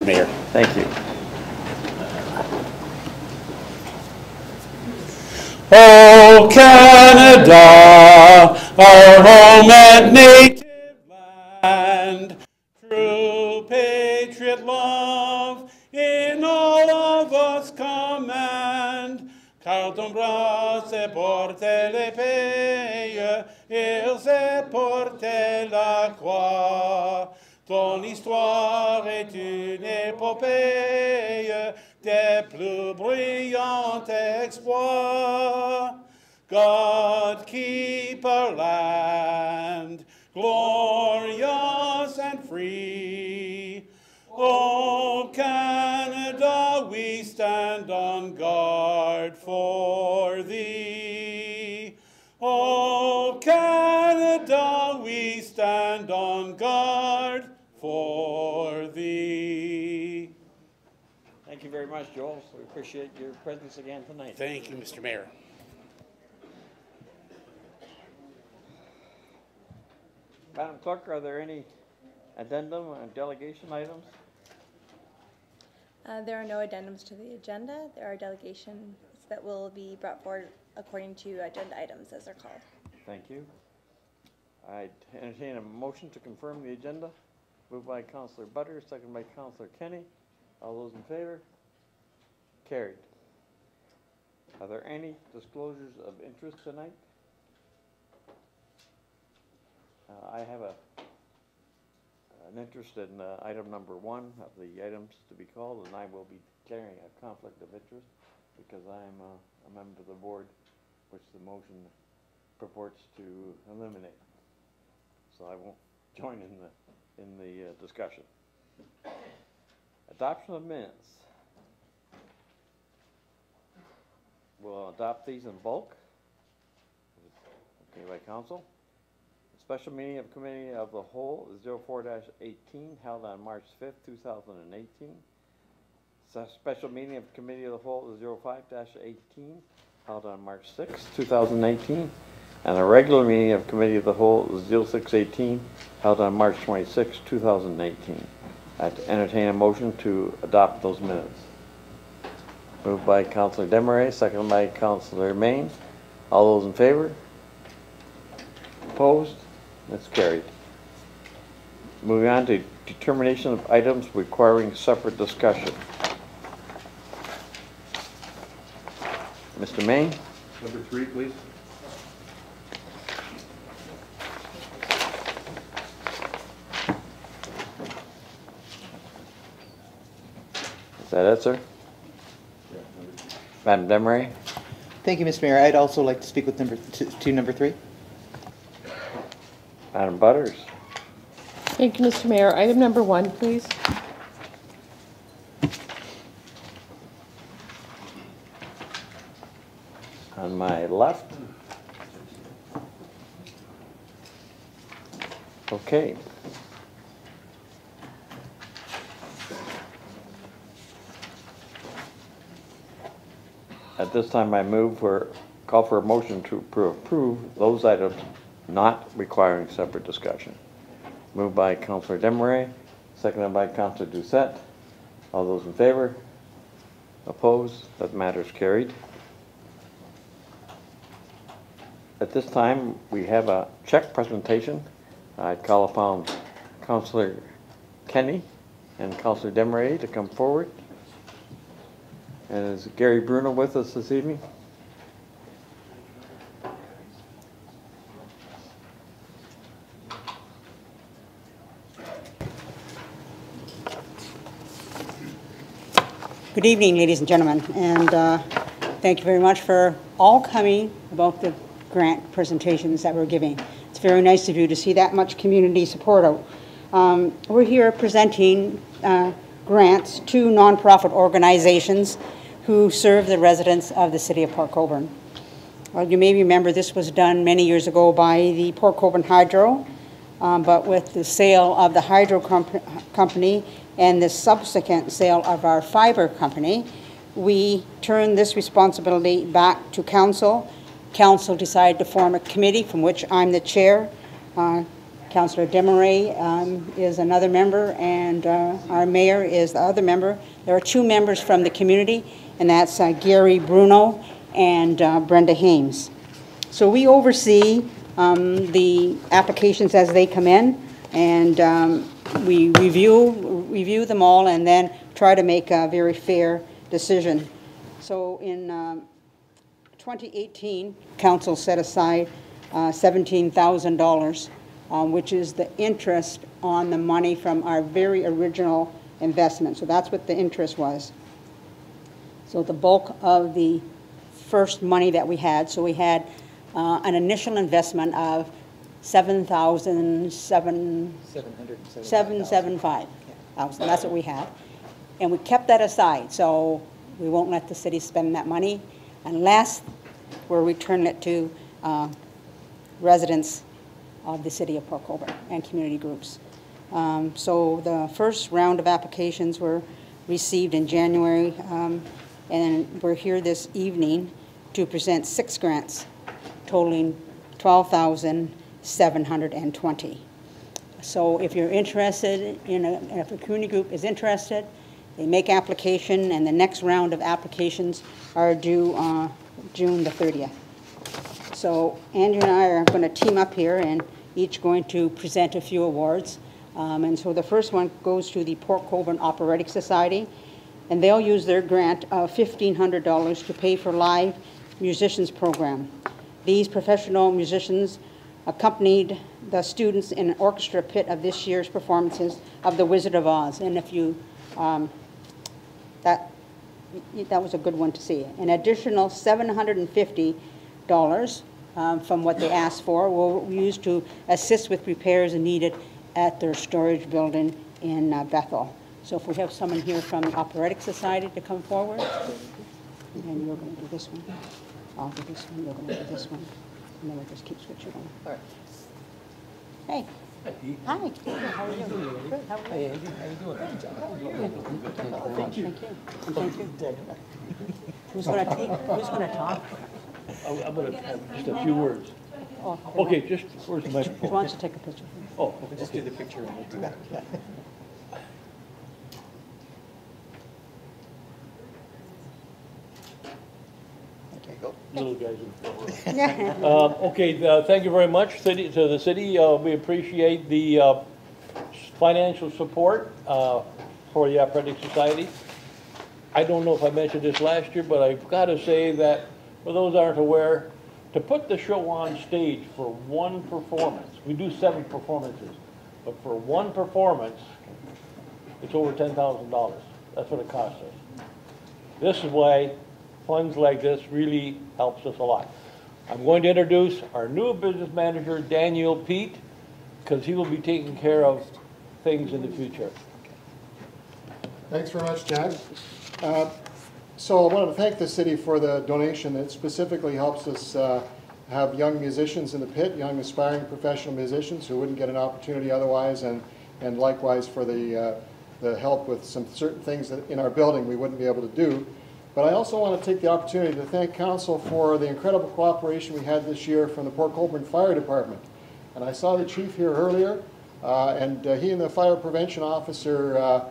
Mayor. Thank you. Oh, Canada, our home and native land, true patriot love in all of us command. Car ton bras s'est porté l'épée, il s'est porté la croix. Ton histoire est une épopée des plus brillants exploits. God keep our land glorious and free. Oh, Canada, we stand on guard for thee. Oh, Canada, we stand on guard for thee. Thank you very much, Joel. We appreciate your presence again tonight. Thank you, Mr. Mayor. Madam Clerk, are there any addendum and delegation items? There are no addendums to the agenda. There are delegations that will be brought forward according to agenda items as they're called. Thank you. I entertain a motion to confirm the agenda. Moved by Councillor Butters, second by Councillor Kenny. All those in favor? Carried. Are there any disclosures of interest tonight? I have an interest in item number 1 of the items to be called, and I will be declaring a conflict of interest because I am a member of the board, which the motion purports to eliminate. So I won't join in the discussion. Adoption of minutes. We'll adopt these in bulk. Okay, by council. Special meeting of Committee of the Whole 04-18 held on March 5th, 2018. Special meeting of Committee of the Whole 05-18 held on March 6th, 2018. And a regular meeting of Committee of the Whole 06-18 held on March 26, 2018. I'd entertain a motion to adopt those minutes. Moved by Councillor Desmarais, seconded by Councillor Main. All those in favor? Opposed? That's carried. Moving on to determination of items requiring separate discussion. Mr. Main? Number 3, please. Is that it, sir? Yeah, number 3. Madam Desmarais? Thank you, Mr. Mayor. I'd also like to speak with number 3. Madam Butters? Thank you, Mr. Mayor. Item number 1, please. On my left. Okay. At this time, I call for a motion to approve those items not requiring separate discussion. Moved by Councillor Desmarais, seconded by Councillor Doucette. All those in favor? Opposed? That matter is carried. At this time, we have a check presentation. I'd call upon Councillor Kenny and Councillor Desmarais to come forward. And is Gary Bruno with us this evening? Good evening, ladies and gentlemen, and thank you very much for all coming about the grant presentations that we're giving. It's very nice of you to see that much community support out. We're here presenting grants to nonprofit organizations who serve the residents of the city of Port Colborne. You may remember this was done many years ago by the Port Colborne Hydro, but with the sale of the hydro company and the subsequent sale of our fiber company, we turned this responsibility back to council. Council decided to form a committee from which I'm the chair. Councillor Desmarais is another member, and our mayor is the other member. There are 2 members from the community, and that's Gary Bruno and Brenda Hames. So we oversee the applications as they come in, and we review them all and then try to make a very fair decision. So in 2018, council set aside $17,000, which is the interest on the money from our very original investment. So that's what the interest was. So the bulk of the first money that we had, so we had an initial investment of $775,000. That's what we had. And we kept that aside, so we won't let the city spend that money unless we're returning it to residents of the city of Port Colborne and community groups. So the first round of applications were received in January, and we're here this evening to present 6 grants totaling $12,720. So if you're interested if a community group is interested, they make application, and the next round of applications are due June the 30th. So Andrew and I are going to team up here and each going to present a few awards. And so the first one goes to the Port Colborne Operatic Society, and they'll use their grant of $1,500 to pay for live musicians program. These professional musicians accompanied the students in an orchestra pit of this year's performances of The Wizard of Oz. And if you, that was a good one to see. An additional $750 from what they asked for will be used to assist with repairs needed at their storage building in Bethel. So if we have someone here from the Operatic Society to come forward, and you're going to do this one. I'll do this one, you're going to do this one, and then we'll just keep switching on. All right. Hey. Hi, Pete. Hi. Good. How are you? Good. How are you? Hey, Andy. How you doing? Good job. How are you? Thank you. And thank you. Who's going to talk? I'm going to have just a few words. Oh, Okay, just, where's the Who microphone? wants to take a picture? Oh, okay. Just do the picture and we'll do that. Okay, go. Little guys in the Okay, thank you very much to the city. We appreciate the financial support for the Operatic Society. I don't know if I mentioned this last year, but I've got to say that for those who aren't aware, to put the show on stage for one performance, we do 7 performances, but for one performance, it's over $10,000. That's what it costs us. This is why funds like this really helps us a lot. I'm going to introduce our new business manager, Daniel Peat, because he will be taking care of things in the future. Thanks very much, Chad. So I wanted to thank the city for the donation. It specifically helps us have young musicians in the pit, young aspiring professional musicians who wouldn't get an opportunity otherwise, and likewise for the help with some certain things that in our building we wouldn't be able to do. But I also want to take the opportunity to thank Council for the incredible cooperation we had this year from the Port Colborne Fire Department. And I saw the chief here earlier, and he and the fire prevention officer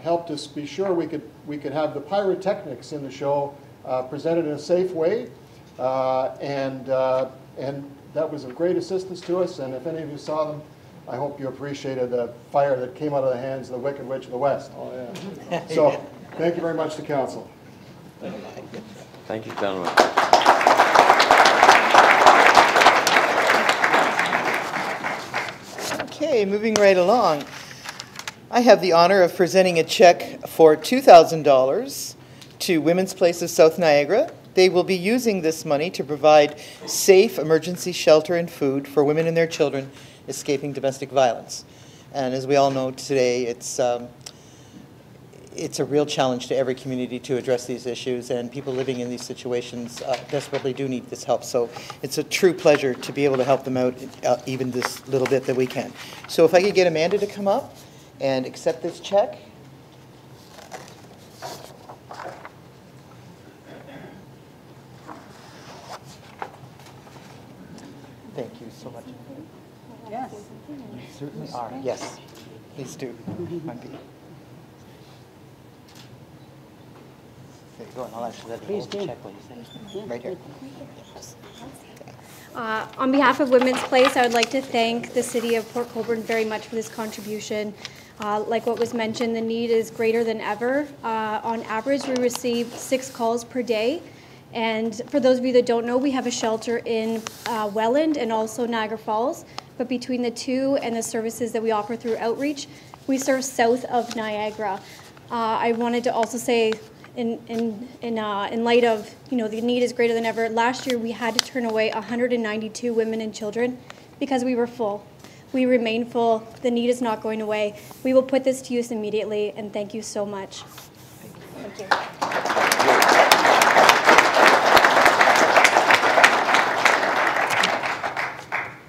helped us be sure we could have the pyrotechnics in the show presented in a safe way, and that was of great assistance to us. And if any of you saw them, I hope you appreciated the fire that came out of the hands of the Wicked Witch of the West. Oh yeah. So thank you very much to Council. Thank you, gentlemen. Okay, moving right along. I have the honor of presenting a check for $2,000 to Women's Place of South Niagara. They will be using this money to provide safe emergency shelter and food for women and their children escaping domestic violence. And as we all know today, it's a real challenge to every community to address these issues, and people living in these situations desperately do need this help. So it's a true pleasure to be able to help them out even this little bit that we can. So if I could get Amanda to come up and accept this check. Thank you so much. Yes. certainly are. Yes, please do. On Peat. There you go, and I'll actually let you Please hold the do. check while you say. Right here. On behalf of Women's Place, I would like to thank the City of Port Colborne very much for this contribution. Like what was mentioned, the need is greater than ever. On average, we receive 6 calls per day. And for those of you that don't know, we have a shelter in Welland and also Niagara Falls. But between the two and the services that we offer through outreach, we serve south of Niagara. I wanted to also say, in light of, the need is greater than ever, last year we had to turn away 192 women and children because we were full. We remain full. The need is not going away. We will put this to use immediately, and thank you so much. Thank you.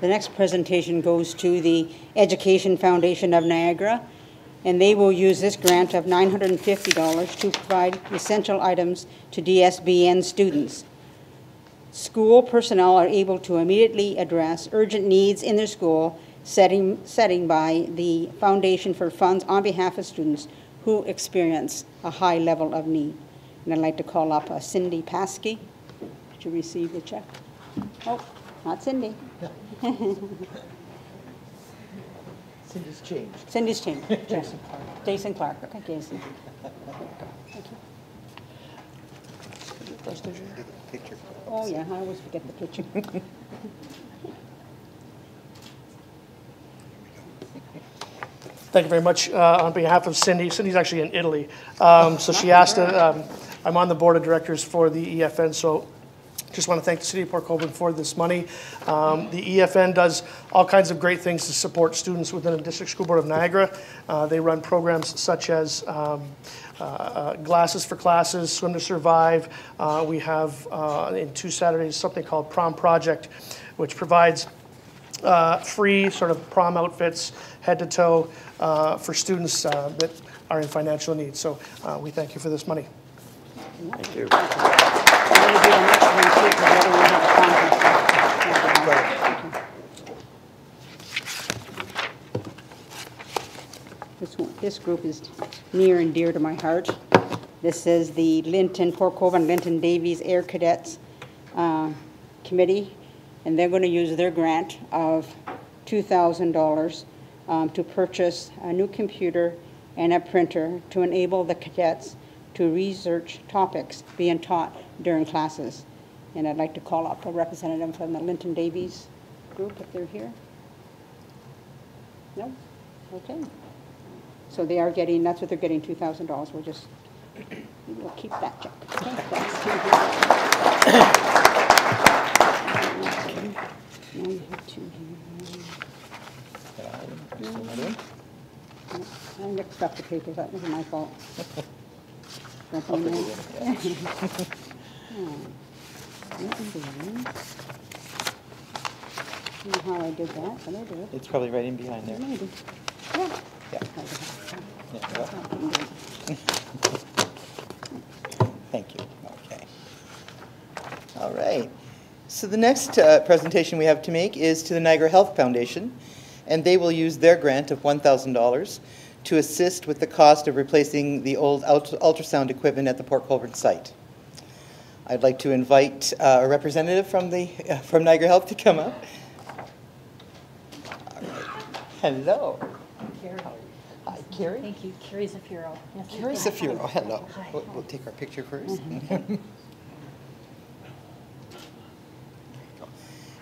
The next presentation goes to the Education Foundation of Niagara, and they will use this grant of $950 to provide essential items to DSBN students. School personnel are able to immediately address urgent needs in their school setting by the Foundation for funds on behalf of students who experience a high level of need. And I'd like to call up Cindy Paskey to receive the check. Oh, not Cindy. Cindy's changed. Cindy's changed. Jason Clark. Jason Clark. Okay, Jason. Thank you. Picture. Oh, yeah, I always forget the picture. Thank you very much. On behalf of Cindy, Cindy's actually in Italy. So she asked, I'm on the board of directors for the EFN, so just want to thank the City of Port Colborne for this money. The EFN does all kinds of great things to support students within the District School Board of Niagara. They run programs such as Glasses for Classes, Swim to Survive. We have in 2 Saturdays something called Prom Project, which provides free sort of prom outfits, head to toe, for students that are in financial need. So we thank you for this money. Thank you. This group is near and dear to my heart. This is the Port Colborne Linton Davies Air Cadets Committee, and they're going to use their grant of $2,000 to purchase a new computer and a printer to enable the cadets to research topics being taught during classes. And I'd like to call up a representative from the Linton Davies group if they're here. No? Okay. So they are getting, that's what they're getting, $2,000. We'll keep that check. Okay, now you have 2 here. I mixed up the papers, that was my fault. You know how I did that, but I did. It's probably right in behind there. Maybe. Yeah. Yeah. Thank you. Okay. All right. So the next presentation we have to make is to the Niagara Health Foundation, and they will use their grant of $1,000 to assist with the cost of replacing the old ultrasound equipment at the Port Colborne site. I'd like to invite a representative from Niagara Health to come up. All right. Hello. Carrie. Hi, Carrie. Thank you. Carrie Zafiro. Yes, Carrie Zafiro. Hello. Hi. We'll take our picture first. Mm-hmm.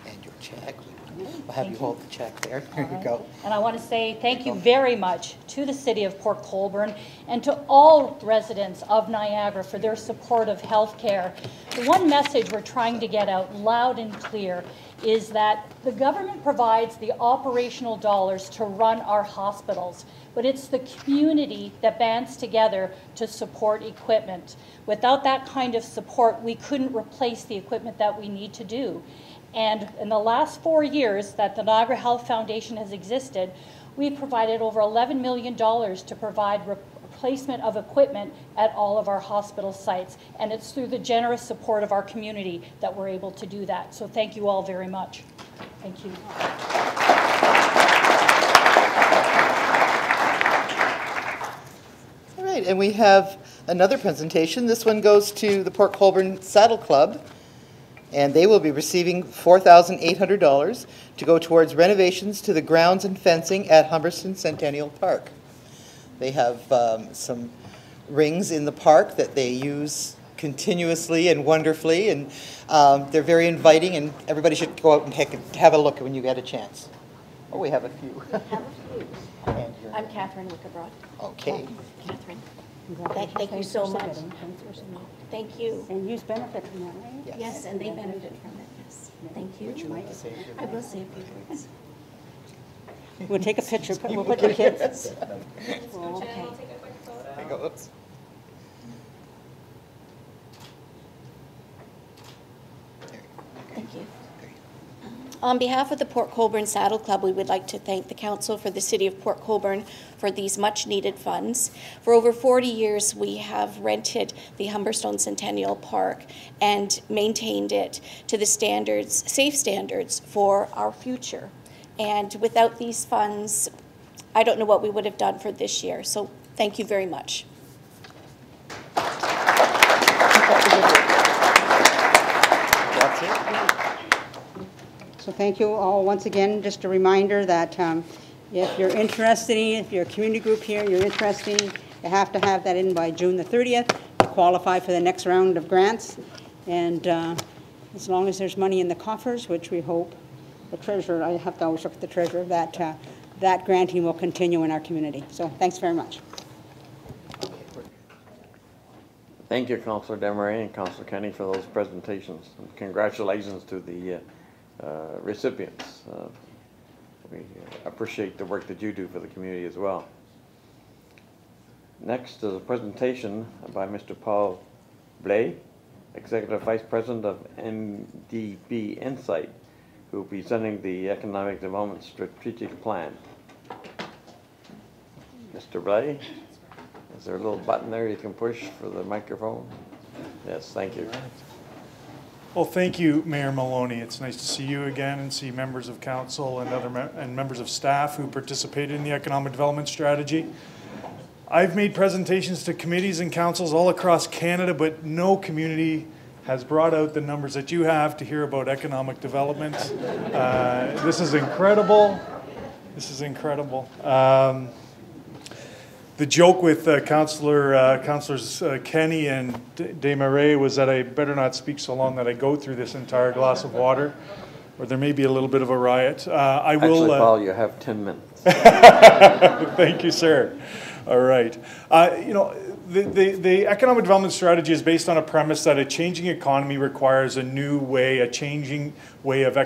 And your check. We'll have you hold the check there. There you go. And I want to say thank you very much to the City of Port Colborne and to all residents of Niagara for their support of healthcare. The one message we're trying to get out loud and clear is that the government provides the operational dollars to run our hospitals, but it's the community that bands together to support equipment. Without that kind of support, we couldn't replace the equipment that we need to do. And in the last 4 years that the Niagara Health Foundation has existed, we've provided over $11 million to provide replacement of equipment at all of our hospital sites. And it's through the generous support of our community that we're able to do that. So thank you all very much. Thank you. right, and we have another presentation. This one goes to the Port Colborne Saddle Club, and they will be receiving $4,800 to go towards renovations to the grounds and fencing at Humboldt Centennial Park. They have some rings in the park that they use continuously and wonderfully, and they're very inviting, and everybody should go out and have a look when you get a chance. Oh, we have a few. I'm Catherine Wickabrod. Okay. Catherine. Thank you so much. Thank you. And you benefit from that, right? Yes, and they benefit from it, yes. Thank you. I will say a few words. We'll take a picture, we'll put the kids. Okay. There you go. Oops. Thank you. On behalf of the Port Colborne Saddle Club, we would like to thank the Council for the City of Port Colborne for these much-needed funds. For over 40 years, we have rented the Humberstone Centennial Park and maintained it to the standards, safe standards for our future. And without these funds, I don't know what we would have done for this year. So thank you very much. That's it. So thank you all once again. Just a reminder that if you're interested in, if you're a community group here, you're interested in, you have to have that in by June the 30th to qualify for the next round of grants. And as long as there's money in the coffers, which we hope, the treasurer, I have to always look at the treasurer, that that granting will continue in our community. So thanks very much. Thank you, Councillor Desmarais and Councillor Kenny, for those presentations. And congratulations to the recipients. We appreciate the work that you do for the community as well. Next is a presentation by Mr. Paul Blais, Executive Vice President of MDB Insight, who will be presenting the Economic Development Strategic Plan. Mr. Blais, is there a little button there you can push for the microphone? Yes, thank you. Well, thank you, Mayor Maloney. It's nice to see you again and see members of council and other members of staff who participated in the economic development strategy. I've made presentations to committees and councils all across Canada, but no community has brought out the numbers that you have to hear about economic development. This is incredible. This is incredible. The joke with Councillors Kenny and Desmarais was that I better not speak so long that I go through this entire glass of water, or there may be a little bit of a riot. I will. Actually, Paul, you have 10 minutes. Thank you, sir. All right. You know, the economic development strategy is based on a premise that a changing economy requires a new way, a changing way of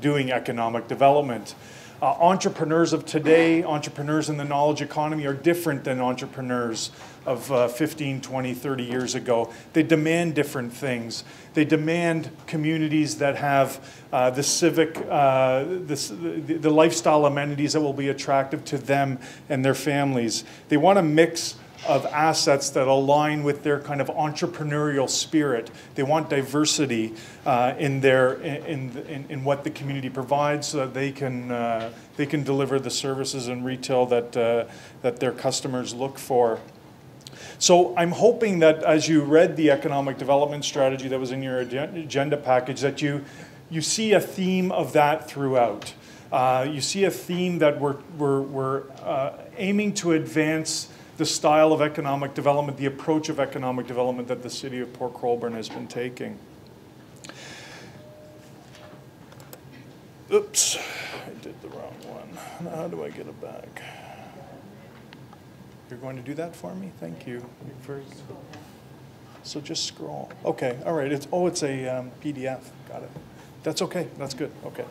doing economic development. Entrepreneurs of today, entrepreneurs in the knowledge economy are different than entrepreneurs of 15, 20, 30 years ago. They demand different things. They demand communities that have the civic, the lifestyle amenities that will be attractive to them and their families. They want a mix of assets that align with their kind of entrepreneurial spirit. They want diversity in what the community provides, so that they can deliver the services and retail that their customers look for. So I'm hoping that as you read the economic development strategy that was in your agenda package, that you see a theme of that throughout. You see a theme that we're aiming to advance the style of economic development, the approach of economic development that the City of Port Colborne has been taking. Oops, I did the wrong one. How do I get it back? You're going to do that for me? Thank you. You're very good. So just scroll. Okay, all right. It's a PDF. Got it. That's okay. That's good. Okay.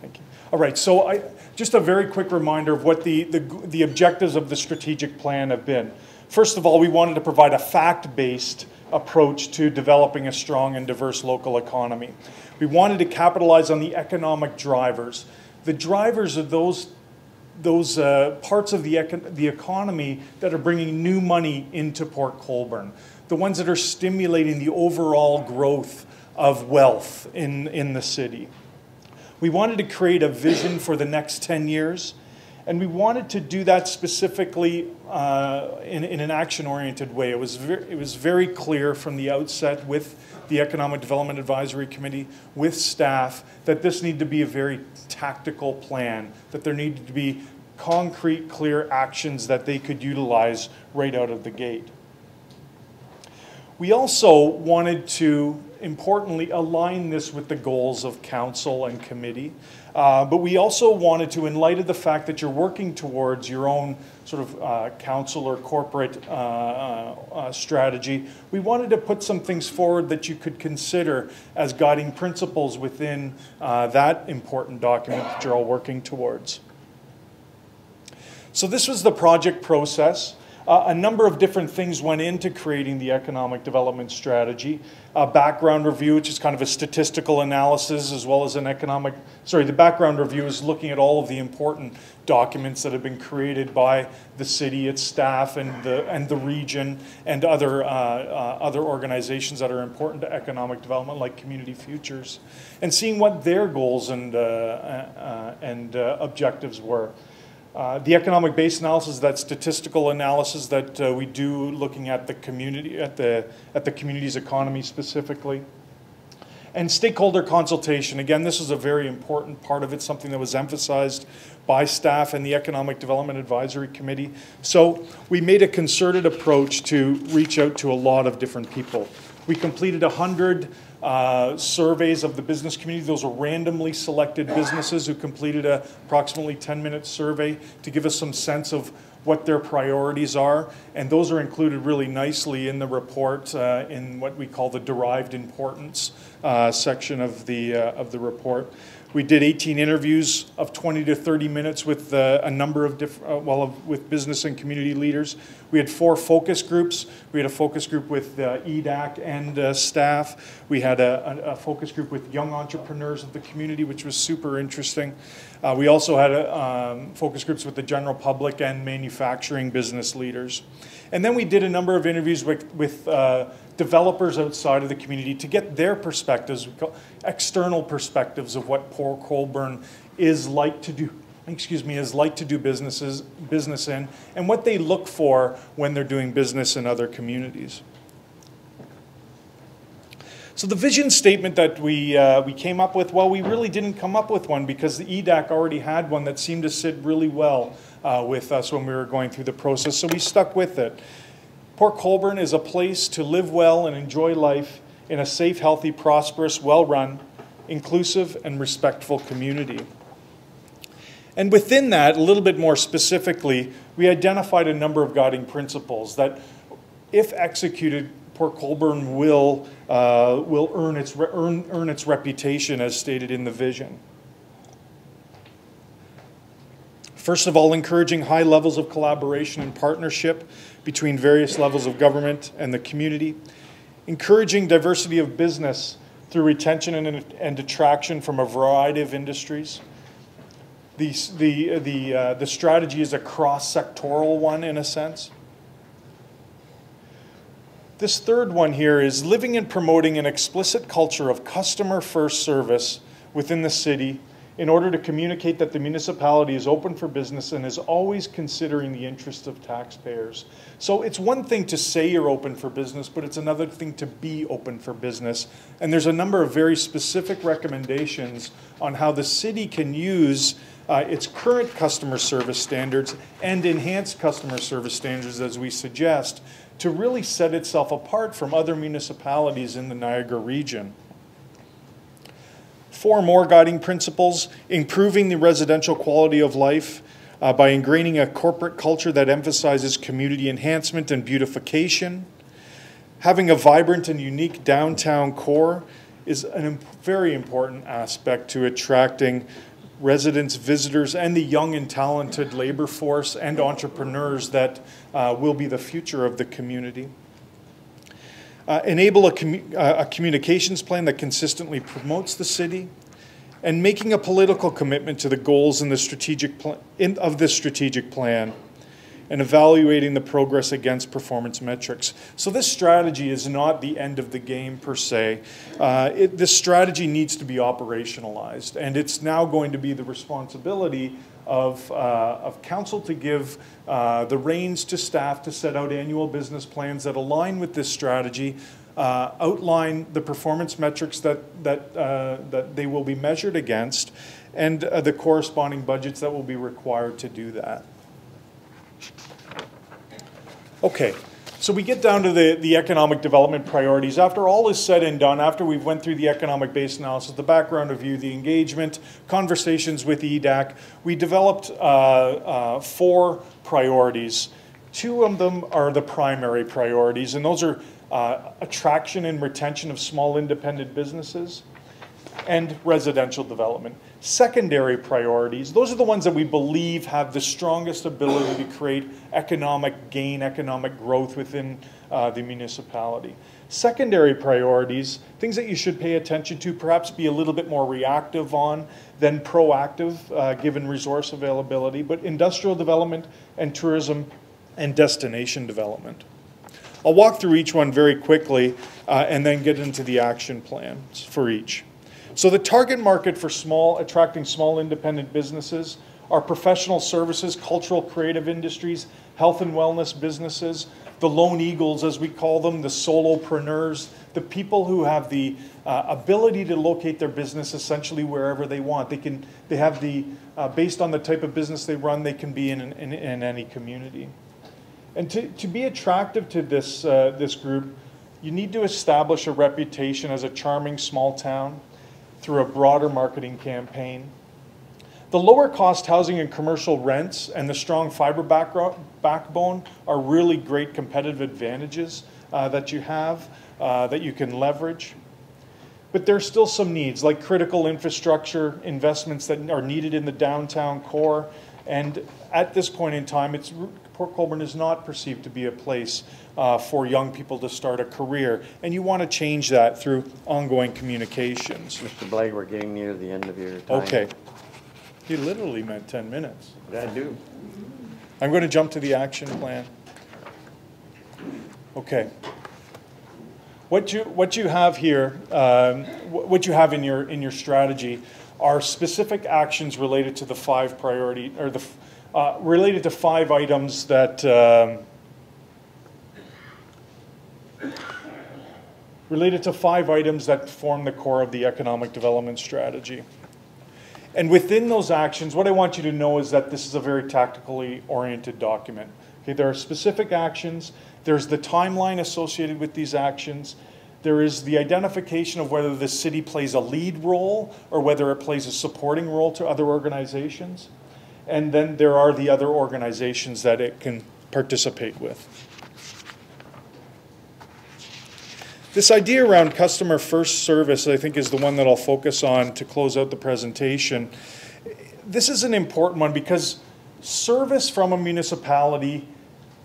Thank you. All right, so just a very quick reminder of what the objectives of the strategic plan have been. First of all, we wanted to provide a fact-based approach to developing a strong and diverse local economy. We wanted to capitalize on the economic drivers. The drivers are those parts of the economy that are bringing new money into Port Colborne, the ones that are stimulating the overall growth of wealth in the city. We wanted to create a vision for the next 10 years And we wanted to do that specifically in an action-oriented way. It was very clear from the outset with the Economic Development Advisory Committee, with staff, that this needed to be a very tactical plan, that there needed to be concrete, clear actions that they could utilize right out of the gate. We also wanted to, importantly, align this with the goals of council and committee. But we also wanted to, in light of the fact that you're working towards your own sort of council or corporate strategy, we wanted to put some things forward that you could consider as guiding principles within that important document that you're all working towards. So this was the project process. A number of different things went into creating the economic development strategy. A background review, which is kind of a statistical analysis, as well as an the background review is looking at all of the important documents that have been created by the city, its staff, and the region, and other organizations that are important to economic development, like Community Futures, and seeing what their goals and objectives were. The economic base analysis, that statistical analysis that we do looking at the community, at the community's economy specifically. And stakeholder consultation, again, this is a very important part of it, something that was emphasized by staff and the Economic Development Advisory Committee. So we made a concerted approach to reach out to a lot of different people. We completed 100 surveys of the business community. Those were randomly selected businesses who completed a approximately 10-minute survey to give us some sense of what their priorities are. And those are included really nicely in the report in what we call the derived importance section of the report. We did 18 interviews of 20 to 30 minutes with a number of different, with business and community leaders. We had 4 focus groups. We had a focus group with EDAC and staff. We had a focus group with young entrepreneurs of the community, which was super interesting. We also had focus groups with the general public and manufacturing business leaders. And then we did a number of interviews with developers outside of the community to get their perspectives, external perspectives of what Port Colborne is like to do. Is like to do business in, and what they look for when they're doing business in other communities. So the vision statement that we came up with, well, we really didn't come up with one because the EDAC already had one that seemed to sit really well with us when we were going through the process, so we stuck with it. Port Colborne is a place to live well and enjoy life in a safe, healthy, prosperous, well-run, inclusive, and respectful community. And within that, a little bit more specifically, we identified a number of guiding principles that, if executed, Port Colborne will earn its reputation as stated in the vision. First of all, encouraging high levels of collaboration and partnership between various levels of government and the community. Encouraging diversity of business through retention and attraction from a variety of industries. The strategy is a cross-sectoral one in a sense. This third one here is living and promoting an explicit culture of customer-first service within the city in order to communicate that the municipality is open for business and is always considering the interests of taxpayers. So it's one thing to say you're open for business, but it's another thing to be open for business. And there's a number of very specific recommendations on how the city can use its current customer service standards and enhanced customer service standards, as we suggest, to really set itself apart from other municipalities in the Niagara region. 4 more guiding principles: improving the residential quality of life by ingraining a corporate culture that emphasizes community enhancement and beautification. Having a vibrant and unique downtown core is a very important aspect to attracting residents, visitors, and the young and talented labor force and entrepreneurs that will be the future of the community. Enable a communications plan that consistently promotes the city, and making a political commitment to the goals in the of this strategic plan, and evaluating the progress against performance metrics. So this strategy is not the end of the game per se. This strategy needs to be operationalized, and it's now going to be the responsibility of council to give the reins to staff to set out annual business plans that align with this strategy, outline the performance metrics that they will be measured against, and the corresponding budgets that will be required to do that. Okay, so we get down to the economic development priorities. After all is said and done, after we've went through the economic base analysis, the background review, the engagement, conversations with EDAC, we developed 4 priorities. 2 of them are the primary priorities, and those are attraction and retention of small independent businesses and residential development. Secondary priorities, those are the ones that we believe have the strongest ability to create economic gain, economic growth within the municipality. Secondary priorities, things that you should pay attention to, perhaps be a little bit more reactive on than proactive given resource availability, but industrial development and tourism and destination development. I'll walk through each one very quickly and then get into the action plans for each. So the target market for attracting small independent businesses are professional services, cultural creative industries, health and wellness businesses, the lone eagles as we call them, the solopreneurs, the people who have the ability to locate their business essentially wherever they want. They have the, based on the type of business they run, they can be in any community. And to be attractive to this group, you need to establish a reputation as a charming small town through a broader marketing campaign. The lower cost housing and commercial rents and the strong fiber backbone are really great competitive advantages that you have, that you can leverage. But there's still some needs, like critical infrastructure investments that are needed in the downtown core. And at this point in time, Port Colborne is not perceived to be a place for young people to start a career. And you want to change that through ongoing communications. Mr. Blake, we're getting near the end of your time. Okay. You literally meant 10 minutes. Yeah, I do. I'm going to jump to the action plan. Okay. What you have here, what you have in your strategy are specific actions related to the 5 priority, or the related to 5 items that form the core of the economic development strategy. And within those actions, what I want you to know is that this is a very tactically oriented document. Okay, there are specific actions. There's the timeline associated with these actions. There is the identification of whether the city plays a lead role or whether it plays a supporting role to other organizations. And then there are the other organizations that it can participate with. This idea around customer first service, I think, is the one that I'll focus on to close out the presentation. This is an important one because service from a municipality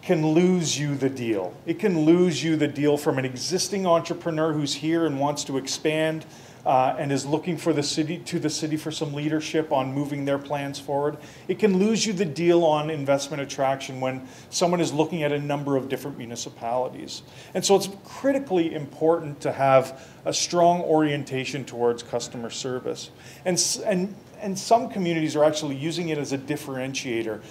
can lose you the deal. It can lose you the deal from an existing entrepreneur who's here and wants to expand and is looking for the city for some leadership on moving their plans forward. It can lose you the deal on investment attraction when someone is looking at a number of different municipalities. And so it's critically important to have a strong orientation towards customer service. And some communities are actually using it as a differentiator.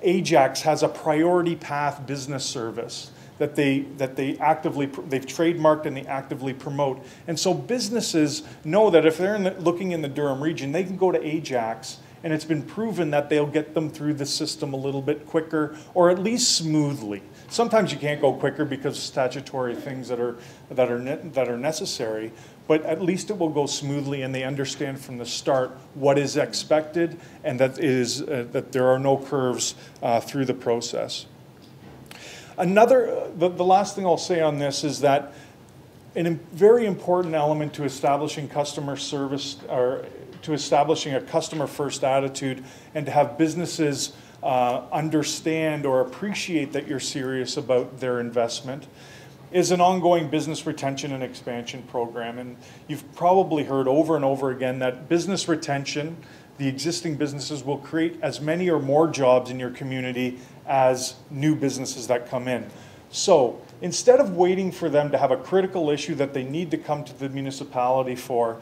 Ajax has a priority path business service that they've trademarked and they actively promote. And so businesses know that if they're looking in the Durham region, they can go to Ajax, and it's been proven that they'll get them through the system a little bit quicker, or at least smoothly. Sometimes you can't go quicker because of statutory things that are necessary, but at least it will go smoothly, and they understand from the start what is expected, and that there are no curves through the process. The last thing I'll say on this is that a very important element to establishing customer service, or to establishing a customer first attitude, and to have businesses understand or appreciate that you're serious about their investment, is an ongoing business retention and expansion program. And you've probably heard over and over again that business retention, the existing businesses, will create as many or more jobs in your community as new businesses that come in. So instead of waiting for them to have a critical issue that they need to come to the municipality for,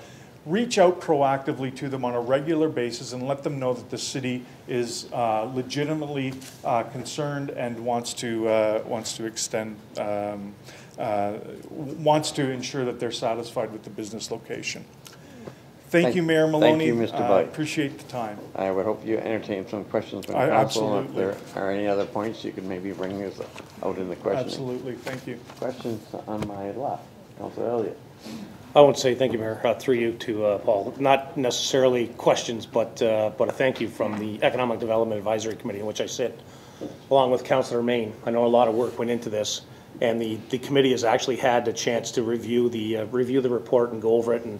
reach out proactively to them on a regular basis and let them know that the city is legitimately concerned and wants to extend, wants to ensure that they're satisfied with the business location. Thank you, Mayor Maloney. Thank you, Mr. Blight. Appreciate the time. I would hope you entertain some questions from the council. Absolutely. If there are any other points, you could maybe bring us out in the questioning. Absolutely. Thank you. Questions on my left. Councilor Elliott. I want to say thank you, Mayor, through you to Paul. Not necessarily questions, but a thank you from the Economic Development Advisory Committee, in which I sit, along with Councilor Main. I know a lot of work went into this, and the committee has actually had a chance to review the report and go over it, and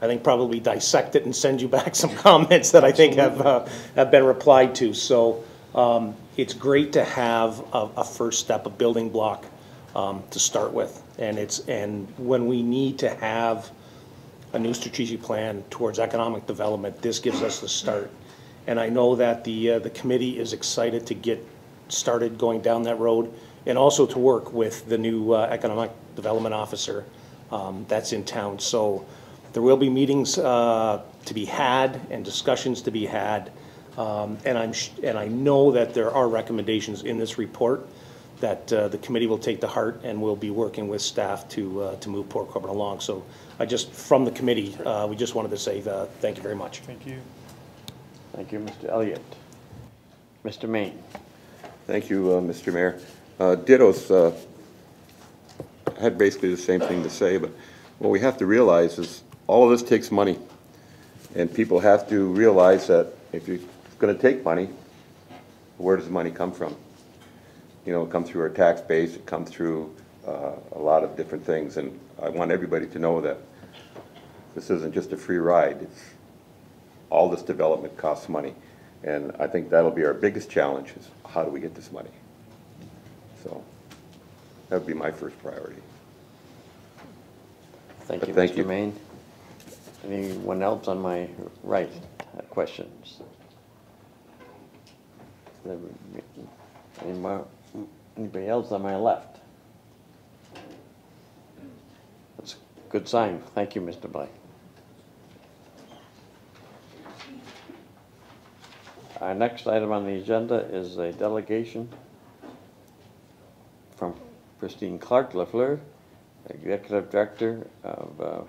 I think probably dissect it and send you back some comments that I think have been replied to. So it's great to have a first step, a building block to start with, and when we need to have a new strategic plan towards economic development, this gives us the start. And I know that the committee is excited to get started going down that road, and also to work with the new economic development officer that's in town. So there will be meetings to be had and discussions to be had, and I know that there are recommendations in this report that the committee will take to heart, and we'll be working with staff to move Port Colborne along. So from the committee, we just wanted to say thank you very much. Thank you. Thank you, Mr. Elliott. Mr. Main. Thank you, Mr. Mayor. Dittos had basically the same thing to say, but what we have to realize is all of this takes money, and people have to realize that if you're going to take money, where does the money come from? You know, it comes through our tax base, it comes through a lot of different things, and I want everybody to know that this isn't just a free ride. It's all this development costs money, and I think that'll be our biggest challenge is how do we get this money? So that would be my first priority. Thank you, Mr. Main. Anyone else on my right have questions? Anybody else on my left? That's a good sign. Thank you, Mr. Blake. Our next item on the agenda is a delegation from Christine Clark Lafleur, Executive Director of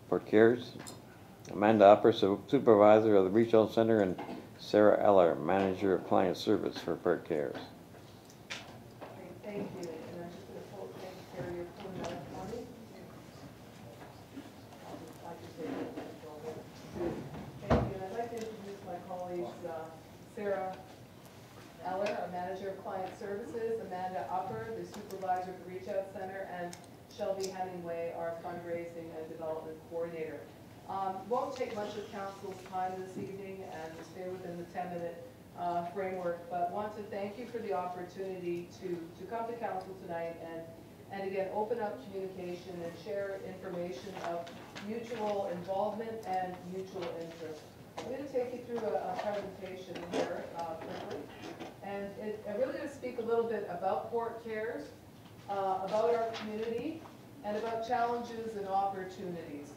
Port Cares, Amanda Upper, Supervisor of the Retail Center, and Sarah Eller, Manager of Client Service for Port Cares. Thank you. And I'm just going to pull carry your phone out for me. Thank you. And I'd like to introduce my colleagues, Sarah Eller, our Manager of Client Services, Amanda Upper, the Supervisor of the Reach Out Center, and Shelby Hemingway, our Fundraising and Development Coordinator. Won't take much of Council's time this evening and stay within the 10-minute framework, but want to thank you for the opportunity to come to Council tonight and again open up communication and share information of mutual involvement and mutual interest. I'm going to take you through a presentation here quickly, and I'm really going to speak a little bit about Port Cares, about our community, and about challenges and opportunities.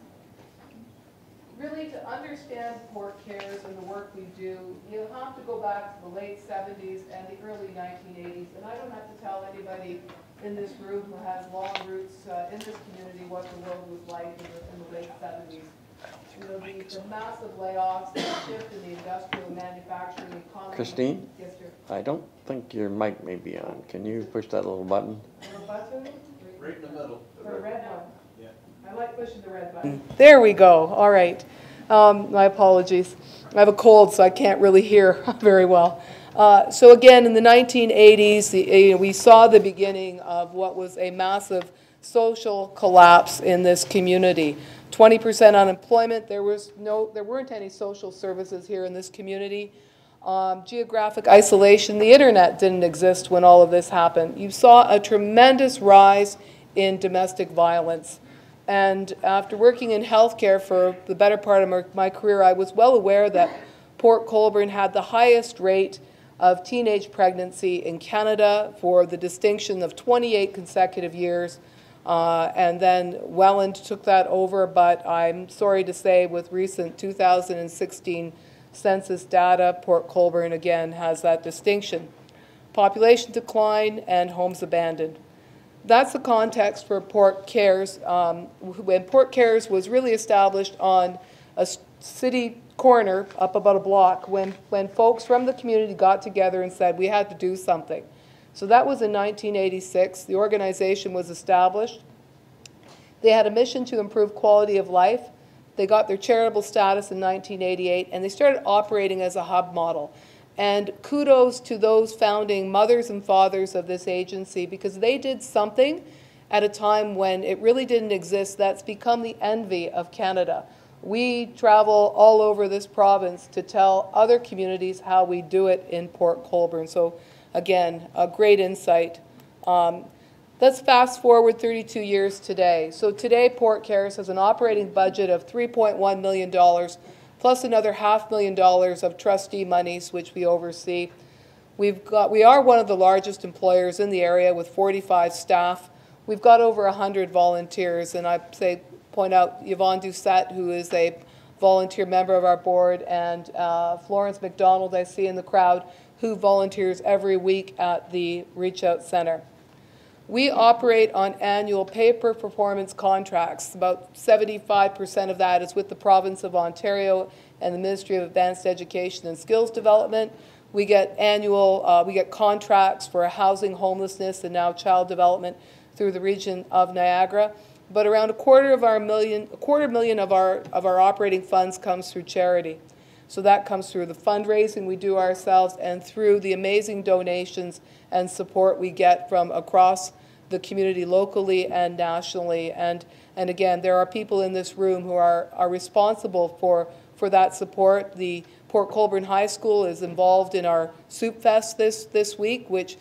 Really, to understand Port Cares and the work we do, you'll have to go back to the late 70s and the early 1980s, and I don't have to tell anybody in this room who has long roots in this community what the world was like in the late 70s. You know, the massive layoffs, the shift in the industrial manufacturing economy. Christine? Yes, sir. I don't think your mic may be on. Can you push that little button? The button? Right in the middle. Or the red one? Yeah. I like pushing the red button. There we go. All right. My apologies. I have a cold, so I can't really hear very well. So again, in the 1980s, we saw the beginning of what was a massive social collapse in this community. 20% unemployment. There weren't any social services here in this community. Geographic isolation. The internet didn't exist when all of this happened. You saw a tremendous rise in domestic violence. And after working in healthcare for the better part of my career, I was well aware that Port Colborne had the highest rate of teenage pregnancy in Canada for the distinction of 28 consecutive years. And then Welland took that over, but I'm sorry to say with recent 2016 census data, Port Colborne again has that distinction. Population decline and homes abandoned. That's the context for Port Cares. When Port Cares was really established on a city corner up about a block, when folks from the community got together and said we had to do something. So that was in 1986. The organization was established. They had a mission to improve quality of life. They got their charitable status in 1988, and they started operating as a hub model. And kudos to those founding mothers and fathers of this agency, because they did something at a time when it really didn't exist that's become the envy of Canada. We travel all over this province to tell other communities how we do it in Port Colborne. So again, a great insight. Let's fast forward 32 years today. So today Port Cares has an operating budget of $3.1 million, plus another $500,000 of trustee monies, which we oversee. We are one of the largest employers in the area with 45 staff. We've got over 100 volunteers, and I point out Yvonne Doucette, who is a volunteer member of our board, and Florence McDonald, I see in the crowd, who volunteers every week at the Reach Out Center. We operate on annual pay-per-performance contracts. About 75% of that is with the province of Ontario and the Ministry of Advanced Education and Skills Development. We get contracts for housing, homelessness, and now child development through the region of Niagara. But around a quarter million of our operating funds comes through charity. So that comes through the fundraising we do ourselves and through the amazing donations and support we get from across the community locally and nationally. And again, there are people in this room who are responsible for that support. The Port Colborne High School is involved in our Soup Fest this week, which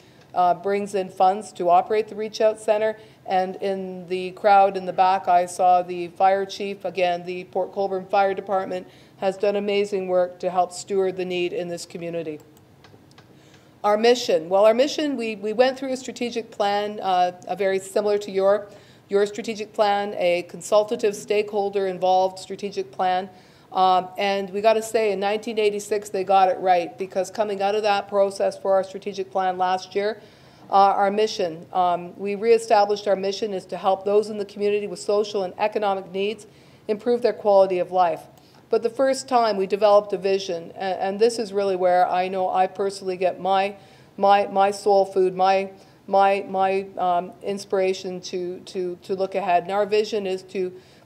brings in funds to operate the Reach Out Center. And in the crowd in the back, I saw the fire chief. Again, the Port Colborne Fire Department has done amazing work to help steward the need in this community. Our mission. Well, our mission, we went through a strategic plan, very similar to your strategic plan, a consultative, stakeholder-involved strategic plan. And we got to say, in 1986, they got it right, because coming out of that process for our strategic plan last year, our mission, we reestablished our mission is to help those in the community with social and economic needs improve their quality of life. But the first time we developed a vision, and this is really where I know I personally get my soul food, my inspiration to look ahead. And our vision is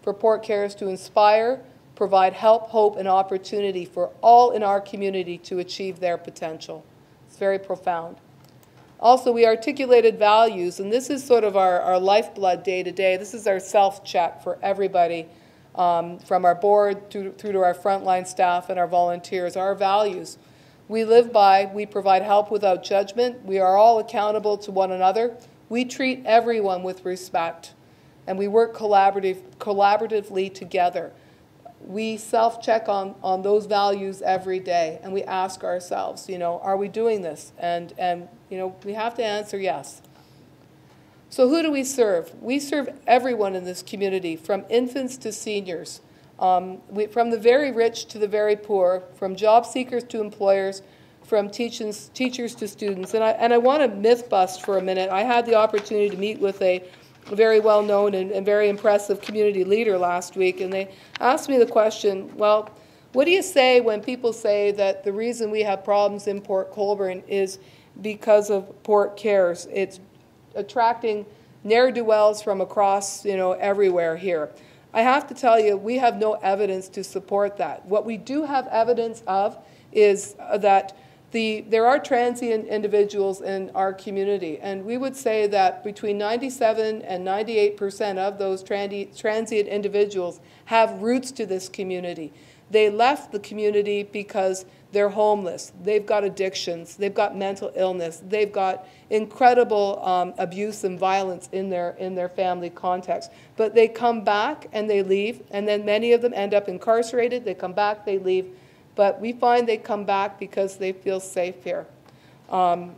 for Port Cares to inspire, provide help, hope, and opportunity for all in our community to achieve their potential. It's very profound. Also, we articulated values, and this is sort of our lifeblood day to day. This is our self-check for everybody, from our board through to our frontline staff and our volunteers. Our values. We live by, we provide help without judgment. We are all accountable to one another. We treat everyone with respect, and we work collaboratively together. We self-check on those values every day, and we ask ourselves, are we doing this? And we have to answer yes. So who do we serve? We serve everyone in this community, from infants to seniors, from the very rich to the very poor, from job seekers to employers, from teachers to students. And I want to myth bust for a minute. I had the opportunity to meet with a very well-known and very impressive community leader last week, and they asked me the question, well, what do you say when people say that the reason we have problems in Port Colborne is because of Port Cares? It's attracting ne'er-do-wells from across, everywhere here. I have to tell you, we have no evidence to support that. What we do have evidence of is that there are transient individuals in our community, and we would say that between 97 and 98% of those transient individuals have roots to this community. They left the community because they're homeless, they've got addictions, they've got mental illness, they've got incredible abuse and violence in their family context. But they come back and they leave, and then many of them end up incarcerated. They come back, they leave. But we find they come back because they feel safe here. But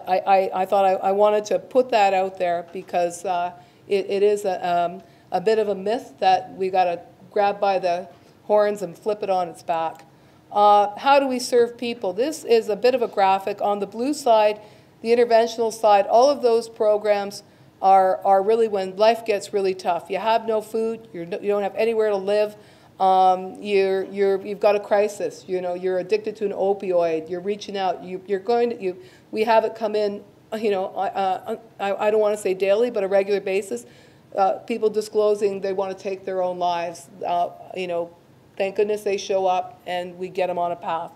I thought I wanted to put that out there because it is a bit of a myth that we got to grab by the horns and flip it on its back. How do we serve people? This is a bit of a graphic. On the blue side, the interventional side, all of those programs are really when life gets really tough. You have no food, you don't have anywhere to live, you've got a crisis, you're addicted to an opioid, you're reaching out, we have it come in, I don't want to say daily, but a regular basis. People disclosing they want to take their own lives. Thank goodness they show up and we get them on a path.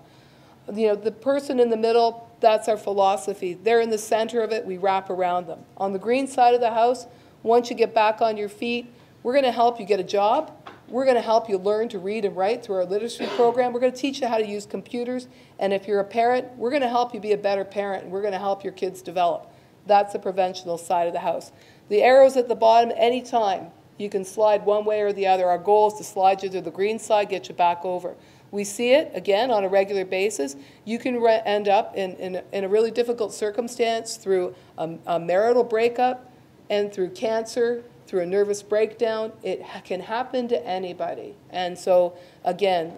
The person in the middle, that's our philosophy. They're in the center of it, we wrap around them. On the green side of the house, once you get back on your feet, we're going to help you get a job. We're going to help you learn to read and write through our literacy program. We're going to teach you how to use computers. And if you're a parent, we're going to help you be a better parent, and we're going to help your kids develop. That's the preventional side of the house. The arrows at the bottom, anytime you can slide one way or the other. Our goal is to slide you to the green side, get you back over. We see it, again, on a regular basis. You can end up in a really difficult circumstance through a marital breakup and through cancer, through a nervous breakdown. It can happen to anybody. And so, again,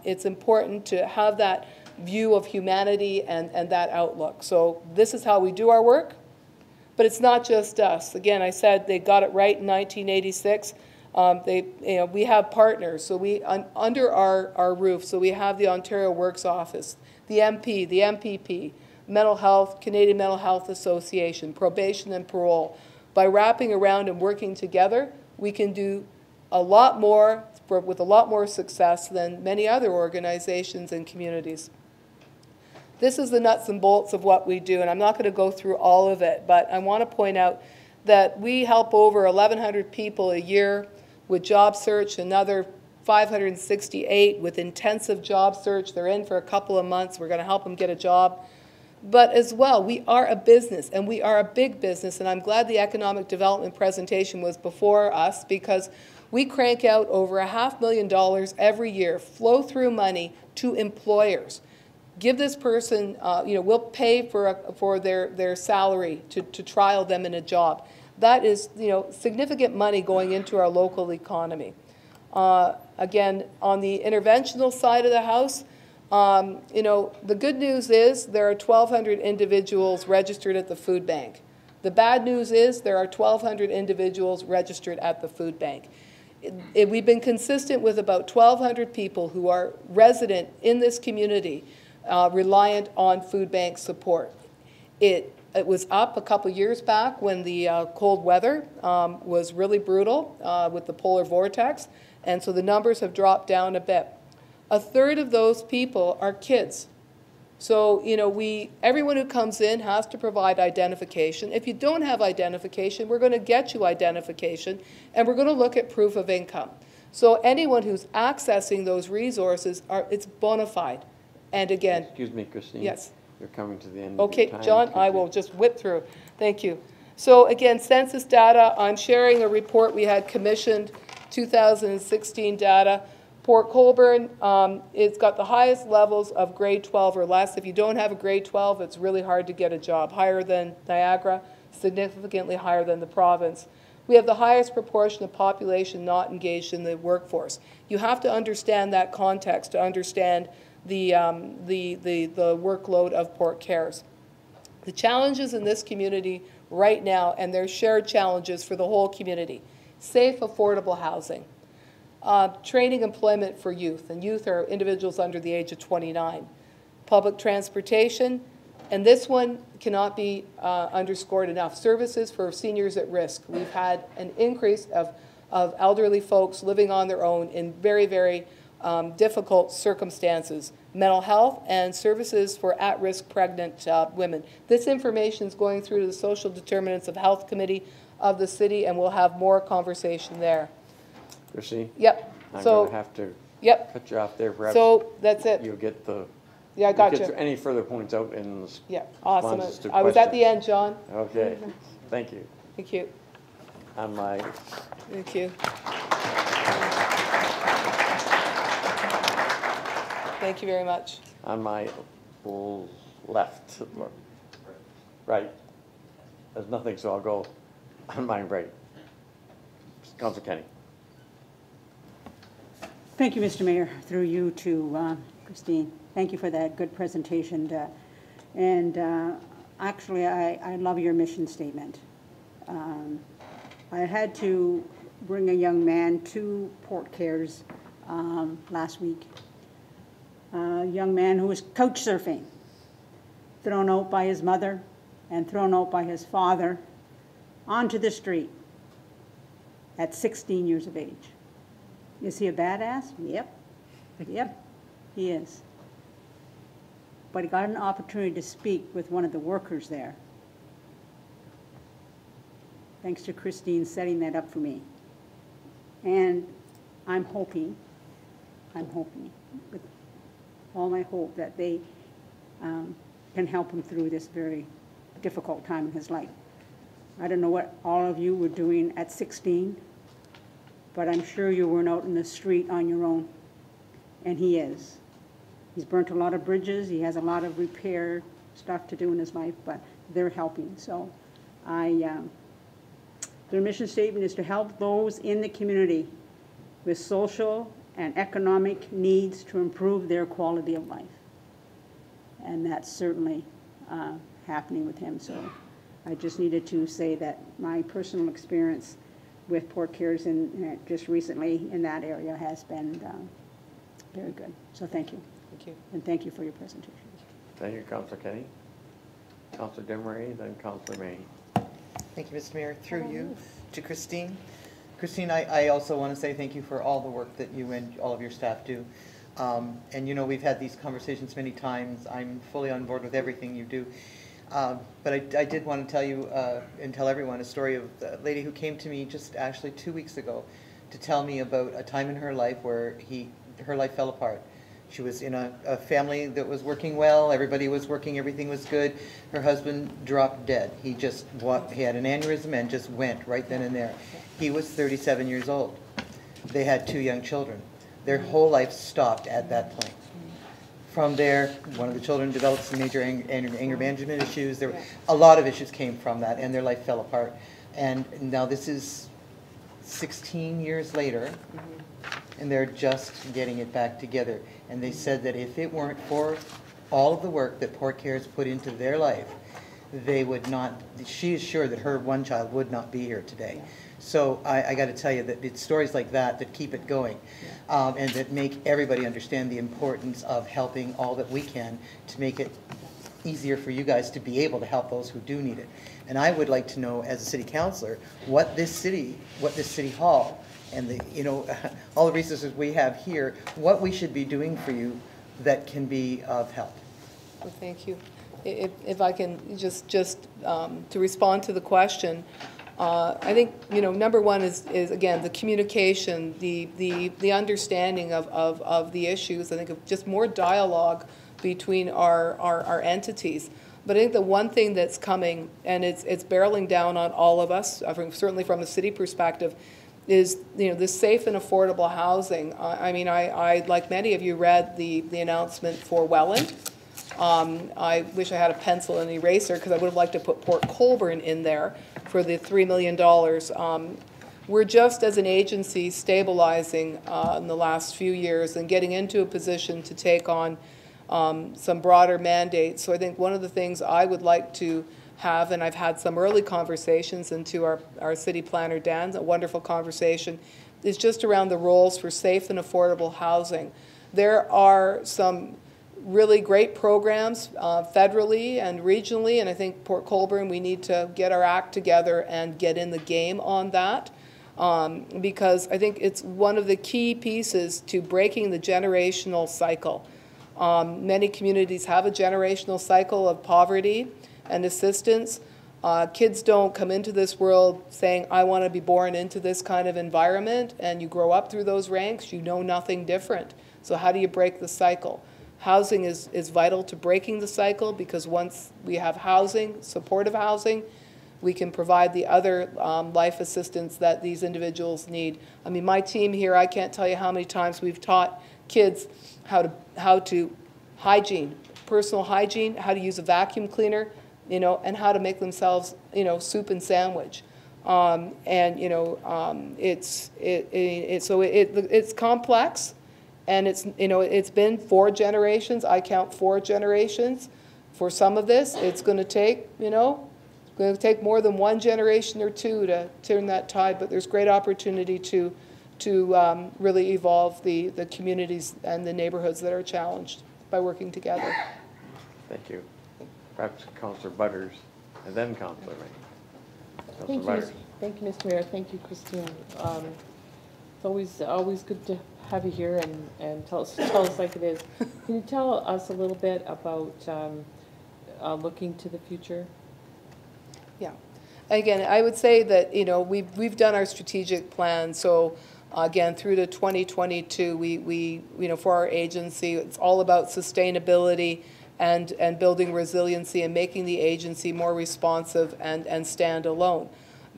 it's important to have that view of humanity and that outlook. So this is how we do our work. But it's not just us. Again, I said they got it right in 1986. We have partners, so under our roof. So we have the Ontario Works Office, the MP, the MPP, Mental Health, Canadian Mental Health Association, probation and parole. By wrapping around and working together, we can do a lot more with a lot more success than many other organizations and communities. This is the nuts and bolts of what we do, and I'm not going to go through all of it, but I want to point out that we help over 1,100 people a year with job search, another 568 with intensive job search. They're in for a couple of months. We're going to help them get a job. But as well, we are a business, and we are a big business, and I'm glad the economic development presentation was before us, because we crank out over $500,000 every year, flow-through money to employers. Give this person, we'll pay for their salary to trial them in a job. That is, significant money going into our local economy. Again, on the interventional side of the house, the good news is there are 1,200 individuals registered at the food bank. The bad news is there are 1,200 individuals registered at the food bank. We've been consistent with about 1,200 people who are resident in this community, reliant on food bank support. It was up a couple years back when the cold weather was really brutal with the polar vortex, and so the numbers have dropped down a bit. A third of those people are kids. So, everyone who comes in has to provide identification. If you don't have identification, we're going to get you identification, and we're going to look at proof of income. So anyone who's accessing those resources, it's bona fide. And again... Excuse me, Christine. Yes. You're coming to the end of your time. Okay, John, I will just whip through. Thank you. So again, census data, I'm sharing a report we had commissioned, 2016 data. Port Colborne, it's got the highest levels of grade 12 or less. If you don't have a grade 12, it's really hard to get a job. Higher than Niagara, significantly higher than the province. We have the highest proportion of population not engaged in the workforce. You have to understand that context to understand the workload of Port Cares. The challenges in this community right now, and they're shared challenges for the whole community: safe, affordable housing, training employment for youth, and youth are individuals under the age of 29, public transportation, and this one cannot be underscored enough, services for seniors at risk. We've had an increase of elderly folks living on their own in very, very difficult circumstances, mental health, and services for at-risk pregnant women. This information is going through to the Social Determinants of Health Committee of the city, and we'll have more conversation there. Chrissy? Yep. I'm going to have to cut you off there. Perhaps so that's it. You'll get the... Yeah, I got you. Any further points out in the awesome. I was at the end, John. Okay. Thank you. Thank you. On my... Thank you. Thank you very much. On my left. Right. There's nothing, so I'll go on my right. Councilor Kenny. Thank you, Mr. Mayor. Through you to Christine. Thank you for that good presentation. Actually, I love your mission statement. I had to bring a young man to Port Cares last week. A young man who was couch surfing, thrown out by his mother and thrown out by his father onto the street at 16 years of age. Is he a badass? Yep. Yep, he is. But he got an opportunity to speak with one of the workers there. Thanks to Christine setting that up for me. And I'm hoping with all my hope that they can help him through this very difficult time in his life. I don't know what all of you were doing at 16, but I'm sure you weren't out in the street on your own, and he is. He's burnt a lot of bridges, he has a lot of repair stuff to do in his life, but they're helping. So their mission statement is to help those in the community with social and economic needs to improve their quality of life. And that's certainly happening with him. So I just needed to say that my personal experience with Port Cares just recently in that area has been very good. So thank you. Thank you. And thank you for your presentation. Thank you, Councilor Kenny. Councilor Demery, then Councilor May. Thank you, Mr. Mayor. Through you to Christine. Christine, I also want to say thank you for all the work that you and all of your staff do. And you know, we've had these conversations many times. I'm fully on board with everything you do. But I did want to tell you and tell everyone a story of a lady who came to me just actually 2 weeks ago to tell me about a time in her life where her life fell apart. She was in a family that was working well, everybody was working, everything was good. Her husband dropped dead. He had an aneurysm and just went right then and there. He was 37 years old. They had 2 young children. Their whole life stopped at that point. From there, one of the children developed some major anger management issues. A lot of issues came from that, and their life fell apart. And now this is 16 years later, and they're just getting it back together. And they said that if it weren't for all of the work that Port Cares put into their life, they would not, she is sure that her one child would not be here today. So I got to tell you that it's stories like that that keep it going, and that make everybody understand the importance of helping all that we can to make it easier for you guys to be able to help those who do need it. And I would like to know, as a city councilor, what this city hall and all the resources we have here, what we should be doing for you that can be of help. Well, thank you. If I can just to respond to the question, I think number one is again the communication, the understanding of the issues. I think of just more dialogue between our entities. But I think the one thing that's coming, and it's barreling down on all of us, certainly from a city perspective, is this safe and affordable housing. I mean, I like many of you read the announcement for Welland. I wish I had a pencil and eraser because I would have liked to put Port Colborne in there for the $3 million. We're just as an agency stabilizing in the last few years and getting into a position to take on some broader mandates. So I think one of the things I would like to have, and I've had some early conversations, and to our city planner, Dan, a wonderful conversation, is just around the roles for safe and affordable housing. There are some really great programs federally and regionally, and I think Port Colborne, we need to get our act together and get in the game on that, because I think it's one of the key pieces to breaking the generational cycle. Many communities have a generational cycle of poverty and assistance. Kids don't come into this world saying, I want to be born into this kind of environment, and you grow up through those ranks, you know nothing different. So how do you break the cycle? Housing is vital to breaking the cycle, because once we have housing, supportive housing, we can provide the other life assistance that these individuals need. I mean, my team here, I can't tell you how many times we've taught kids how to hygiene, personal hygiene, how to use a vacuum cleaner, and how to make themselves, soup and sandwich. And, you know, it's complex, and it's, you know, it's been 4 generations. I count 4 generations. For some of this, it's going to take, you know, it's going to take more than 1 generation or 2 to turn that tide, but there's great opportunity to really evolve the communities and the neighborhoods that are challenged by working together. Thank you. Perhaps Councillor Butters and then Councillor May. Thank you, Mr. Mayor. Thank you, Christine. It's always good to have you here and tell us like it is. Can you tell us a little bit about looking to the future? Yeah. Again, I would say that, you know, we've done our strategic plan. So again, through to 2022, we you know, for our agency, it's all about sustainability and building resiliency and making the agency more responsive and stand alone.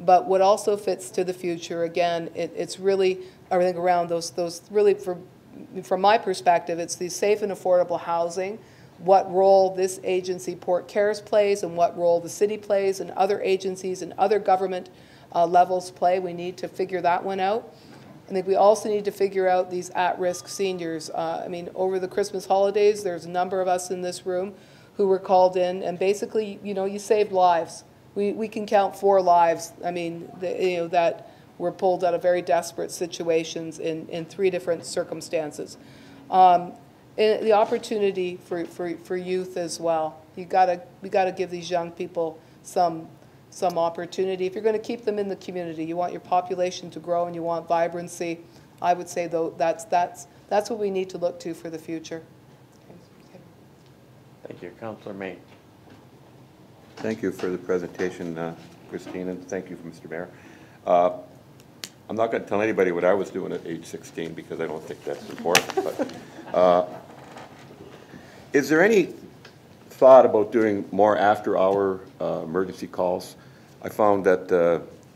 But what also fits to the future, again, it's really everything around those really, from my perspective, it's the safe and affordable housing, what role this agency, Port Cares, plays, and what role the city plays, and other agencies and other government levels play. We need to figure that one out. I think we also need to figure out these at-risk seniors. I mean, over the Christmas holidays, there's a number of us in this room who were called in, and basically, you know, you saved lives. We can count 4 lives, I mean, you know, that were pulled out of very desperate situations in 3 different circumstances. And the opportunity for youth as well. We gotta give these young people some opportunity. If you're going to keep them in the community, you want your population to grow and you want vibrancy, I would say though that's what we need to look to for the future. Thank you. Councillor May. Thank you for the presentation, Christine, and thank you, Mr. Mayor. I'm not going to tell anybody what I was doing at age 16 because I don't think that's important. But is there any thought about doing more after-hour emergency calls? I found that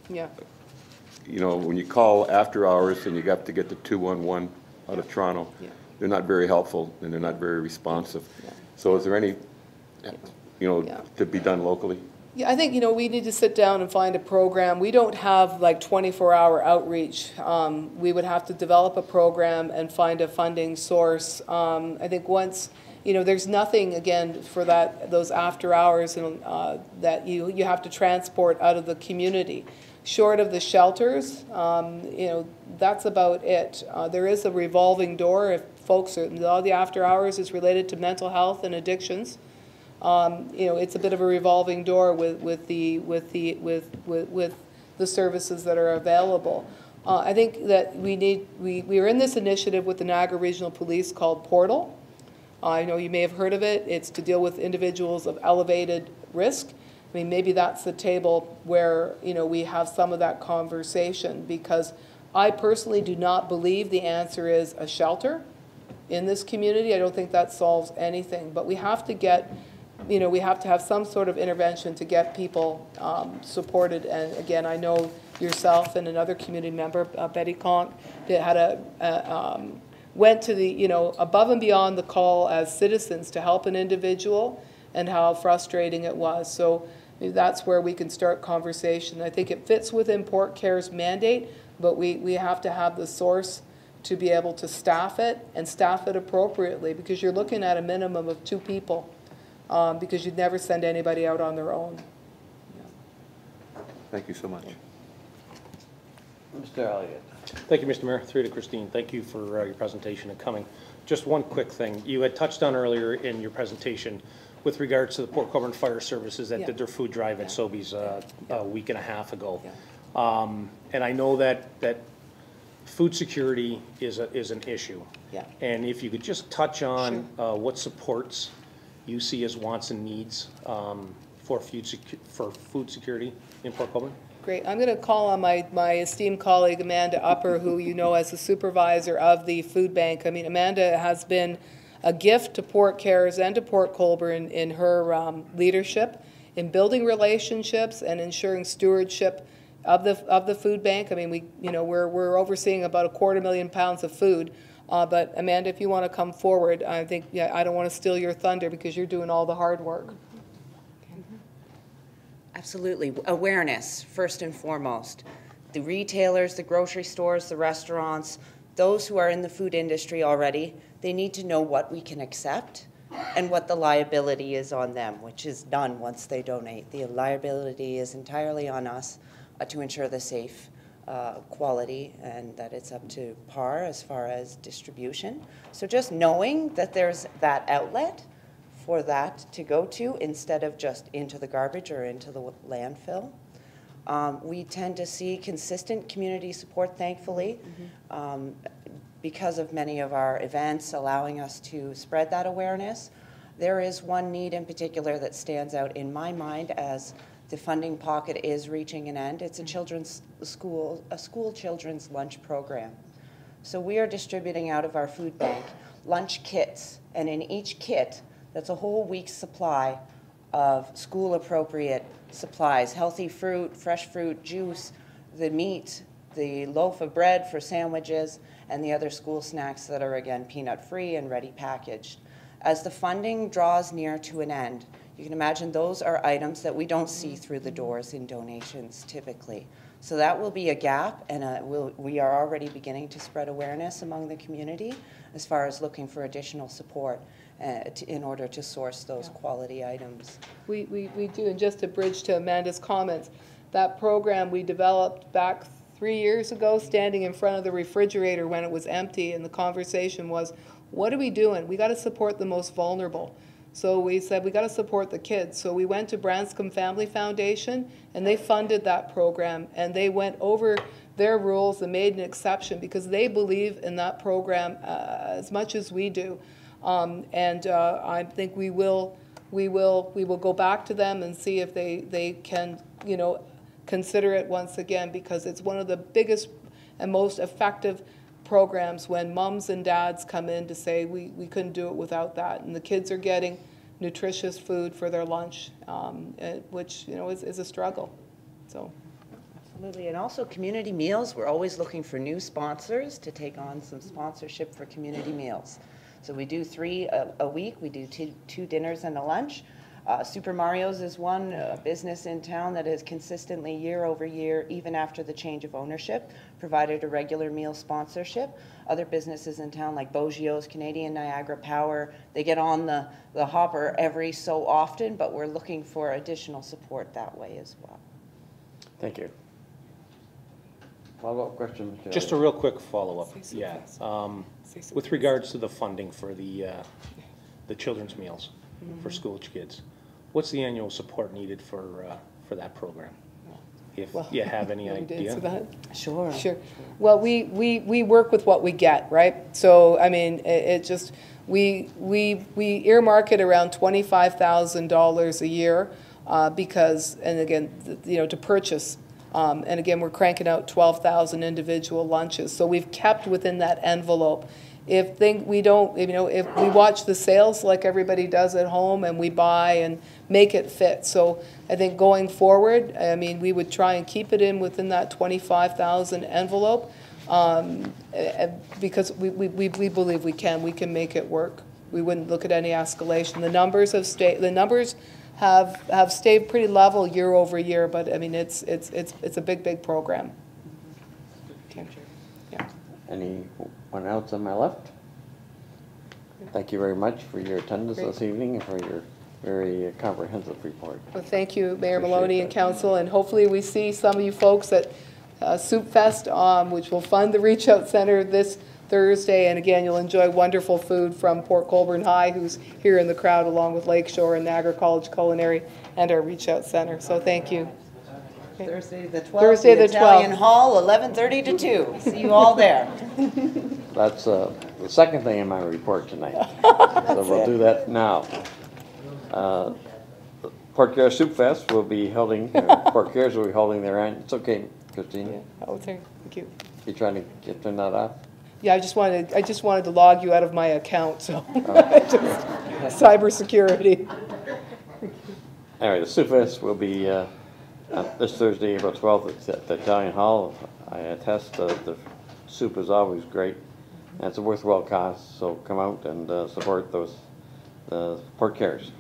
you know, when you call after hours and you have to get to 211 out of Toronto, they're not very helpful and they're not very responsive. So is there any, you know, to be done locally? Yeah, I think, you know, we need to sit down and find a program. We don't have like 24-hour outreach. We would have to develop a program and find a funding source. I think once, you know, there's nothing, again, for those after hours that you have to transport out of the community. Short of the shelters, you know, that's about it. There is a revolving door if folks are, all the after hours is related to mental health and addictions. You know, it's a bit of a revolving door with the services that are available. I think that we are in this initiative with the Niagara Regional Police called Portal. I know you may have heard of it. It's to deal with individuals of elevated risk. I mean, maybe that's the table where, you know, we have some of that conversation, because I personally do not believe the answer is a shelter in this community. I don't think that solves anything, but we have to get, you know, we have to have some sort of intervention to get people supported. And again, I know yourself and another community member, Betty Conk, that had went to the, you know, above and beyond the call as citizens to help an individual, and how frustrating it was. So that's where we can start conversation. I think it fits within Port Care's mandate, but we have to have the source to be able to staff it and staff it appropriately, because you're looking at a minimum of 2 people, because you'd never send anybody out on their own. Thank you so much. Mr. Elliott. Thank you, Mr. Mayor. Through to Christine. Thank you for your presentation and coming. Just one quick thing. You had touched on earlier in your presentation with regards to the Port Colborne Fire Services that did their food drive at Sobeys a week and a half ago. And I know that food security is an issue. And if you could just touch on what supports you see as wants and needs for food security in Port Colborne. Great. I'm going to call on my esteemed colleague, Amanda Upper, who you know as the supervisor of the food bank. I mean, Amanda has been a gift to Port Cares and to Port Colborne in her leadership in building relationships and ensuring stewardship of the food bank. I mean, we're overseeing about 250,000 pounds of food. But Amanda, if you want to come forward, I think I don't want to steal your thunder because you're doing all the hard work. Absolutely. Awareness, first and foremost. The retailers, the grocery stores, the restaurants, those who are in the food industry already, they need to know what we can accept and what the liability is on them, which is none once they donate. The liability is entirely on us to ensure the safe quality and that it's up to par as far as distribution. So just knowing that there's that outlet for that to go to instead of just into the garbage or into the landfill. We tend to see consistent community support, thankfully, because of many of our events allowing us to spread that awareness. There is one need in particular that stands out in my mind as the funding pocket is reaching an end. It's a school children's lunch program. So we are distributing out of our food bank lunch kits, and in each kit, that's a whole week's supply of school-appropriate supplies, healthy fruit, fresh fruit, juice, the meat, the loaf of bread for sandwiches, and the other school snacks that are, again, peanut-free and ready packaged. As the funding draws near to an end, you can imagine those are items that we don't see through the doors in donations typically. So that will be a gap, and we are already beginning to spread awareness among the community as far as looking for additional support in order to source those quality items. We do, and just to bridge to Amanda's comments, that program we developed back 3 years ago, standing in front of the refrigerator when it was empty, and the conversation was, what are we doing? We got to support the most vulnerable. So we said we got to support the kids. So we went to Branscombe Family Foundation, and they funded that program, and they went over their rules and made an exception because they believe in that program as much as we do. I think we will go back to them and see if they can, consider it once again, because it's one of the biggest and most effective programs when mums and dads come in to say we couldn't do it without that, and the kids are getting nutritious food for their lunch, which is a struggle. So. Absolutely, and also community meals. We're always looking for new sponsors to take on some sponsorship for community meals. So we do 3 a week. We do two dinners and a lunch. Super Mario's is one business in town that has consistently year over year, even after the change of ownership, provided a regular meal sponsorship. Other businesses in town like Boggio's, Canadian Niagara Power, they get on the hopper every so often, but we're looking for additional support that way as well. Thank you. Follow-up question, Mr. Just a real quick follow-up. Yeah. With regards to the funding for the children's meals for school kids, what's the annual support needed for that program? If you have any idea. That? Sure. Sure. Well, we work with what we get, right? So I mean, it just we earmark it around $25,000 a year because, and again, to purchase. And again, we're cranking out 12,000 individual lunches. So we've kept within that envelope. If we watch the sales like everybody does at home and we buy and make it fit. So I think going forward, I mean, we would try and keep it within that 25,000 envelope because we believe we can make it work. We wouldn't look at any escalation. The numbers have stayed pretty level year over year, but I mean it's a big program. Okay. Yeah. Anyone else on my left? Thank you very much for your attendance this evening and for your very comprehensive report. Well, thank you, Mayor Maloney and Council, and hopefully we see some of you folks at Soup Fest, which will fund the Reach Out Center this Thursday, and again, you'll enjoy wonderful food from Port Colborne High, who's here in the crowd, along with Lakeshore and Niagara College Culinary and our Reach Out Center. So thank you. Okay. Thursday the 12th, the Italian Hall, 11:30 to 2. See you all there. That's the second thing in my report tonight. So we'll do that now. Port Cares Soup Fest will be holding, Port Cares will be holding their annual, it's okay, Christine. Yeah, oh, thank you. You trying to turn that off? Yeah, I just wanted to log you out of my account, so cybersecurity. Anyway, the Soup Fest will be this Thursday, April 12th at the Italian Hall. I attest the soup is always great, and it's a worthwhile cause, so come out and support those Port Cares.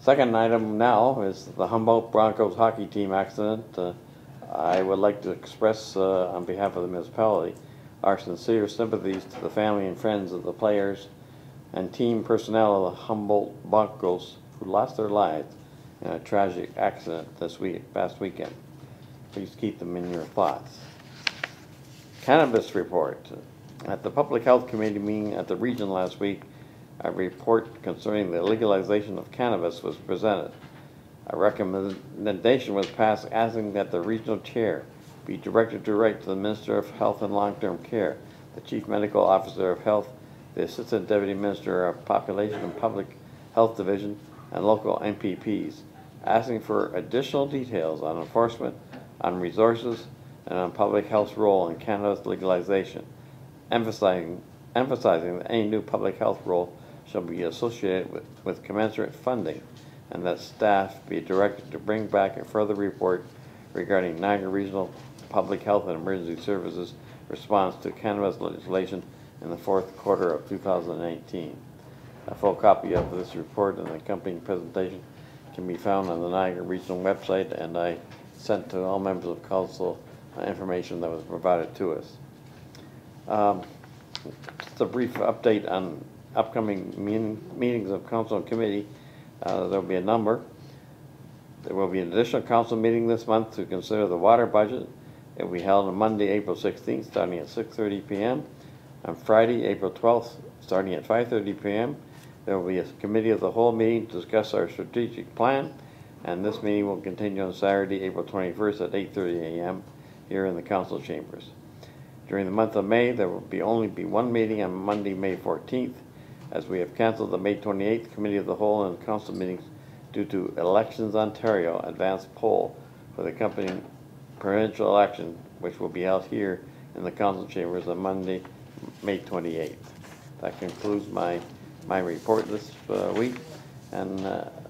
Second item now is the Humboldt Broncos hockey team accident. I would like to express on behalf of the municipality our sincere sympathies to the family and friends of the players and team personnel of the Humboldt Broncos who lost their lives in a tragic accident past weekend. Please keep them in your thoughts. Cannabis report. At the Public Health Committee meeting at the region last week, a report concerning the legalization of cannabis was presented. A recommendation was passed asking that the regional chair be directed to write to the Minister of Health and Long-Term Care, the Chief Medical Officer of Health, the Assistant Deputy Minister of Population and Public Health Division, and local MPPs, asking for additional details on enforcement, on resources, and on public health's role in cannabis legalization, emphasizing that any new public health role shall be associated with commensurate funding, and that staff be directed to bring back a further report regarding Niagara Regional Public Health and Emergency Services response to cannabis legislation in the fourth quarter of 2018. A full copy of this report and the accompanying presentation can be found on the Niagara Regional website, and I sent to all members of council information that was provided to us. Just a brief update on upcoming meetings of council and committee. There will be a number. There will be an additional council meeting this month to consider the water budget. It will be held on Monday, April 16th, starting at 6:30 p.m. On Friday, April 12th, starting at 5:30 p.m. There will be a committee of the whole meeting to discuss our strategic plan, and this meeting will continue on Saturday, April 21st at 8:30 a.m. here in the council chambers. During the month of May, there will only be one meeting on Monday, May 14th, as we have canceled the May 28th Committee of the Whole and Council meetings due to Elections Ontario advanced poll for the accompanying provincial election, which will be held here in the Council chambers on Monday, May 28th. That concludes my report this week. And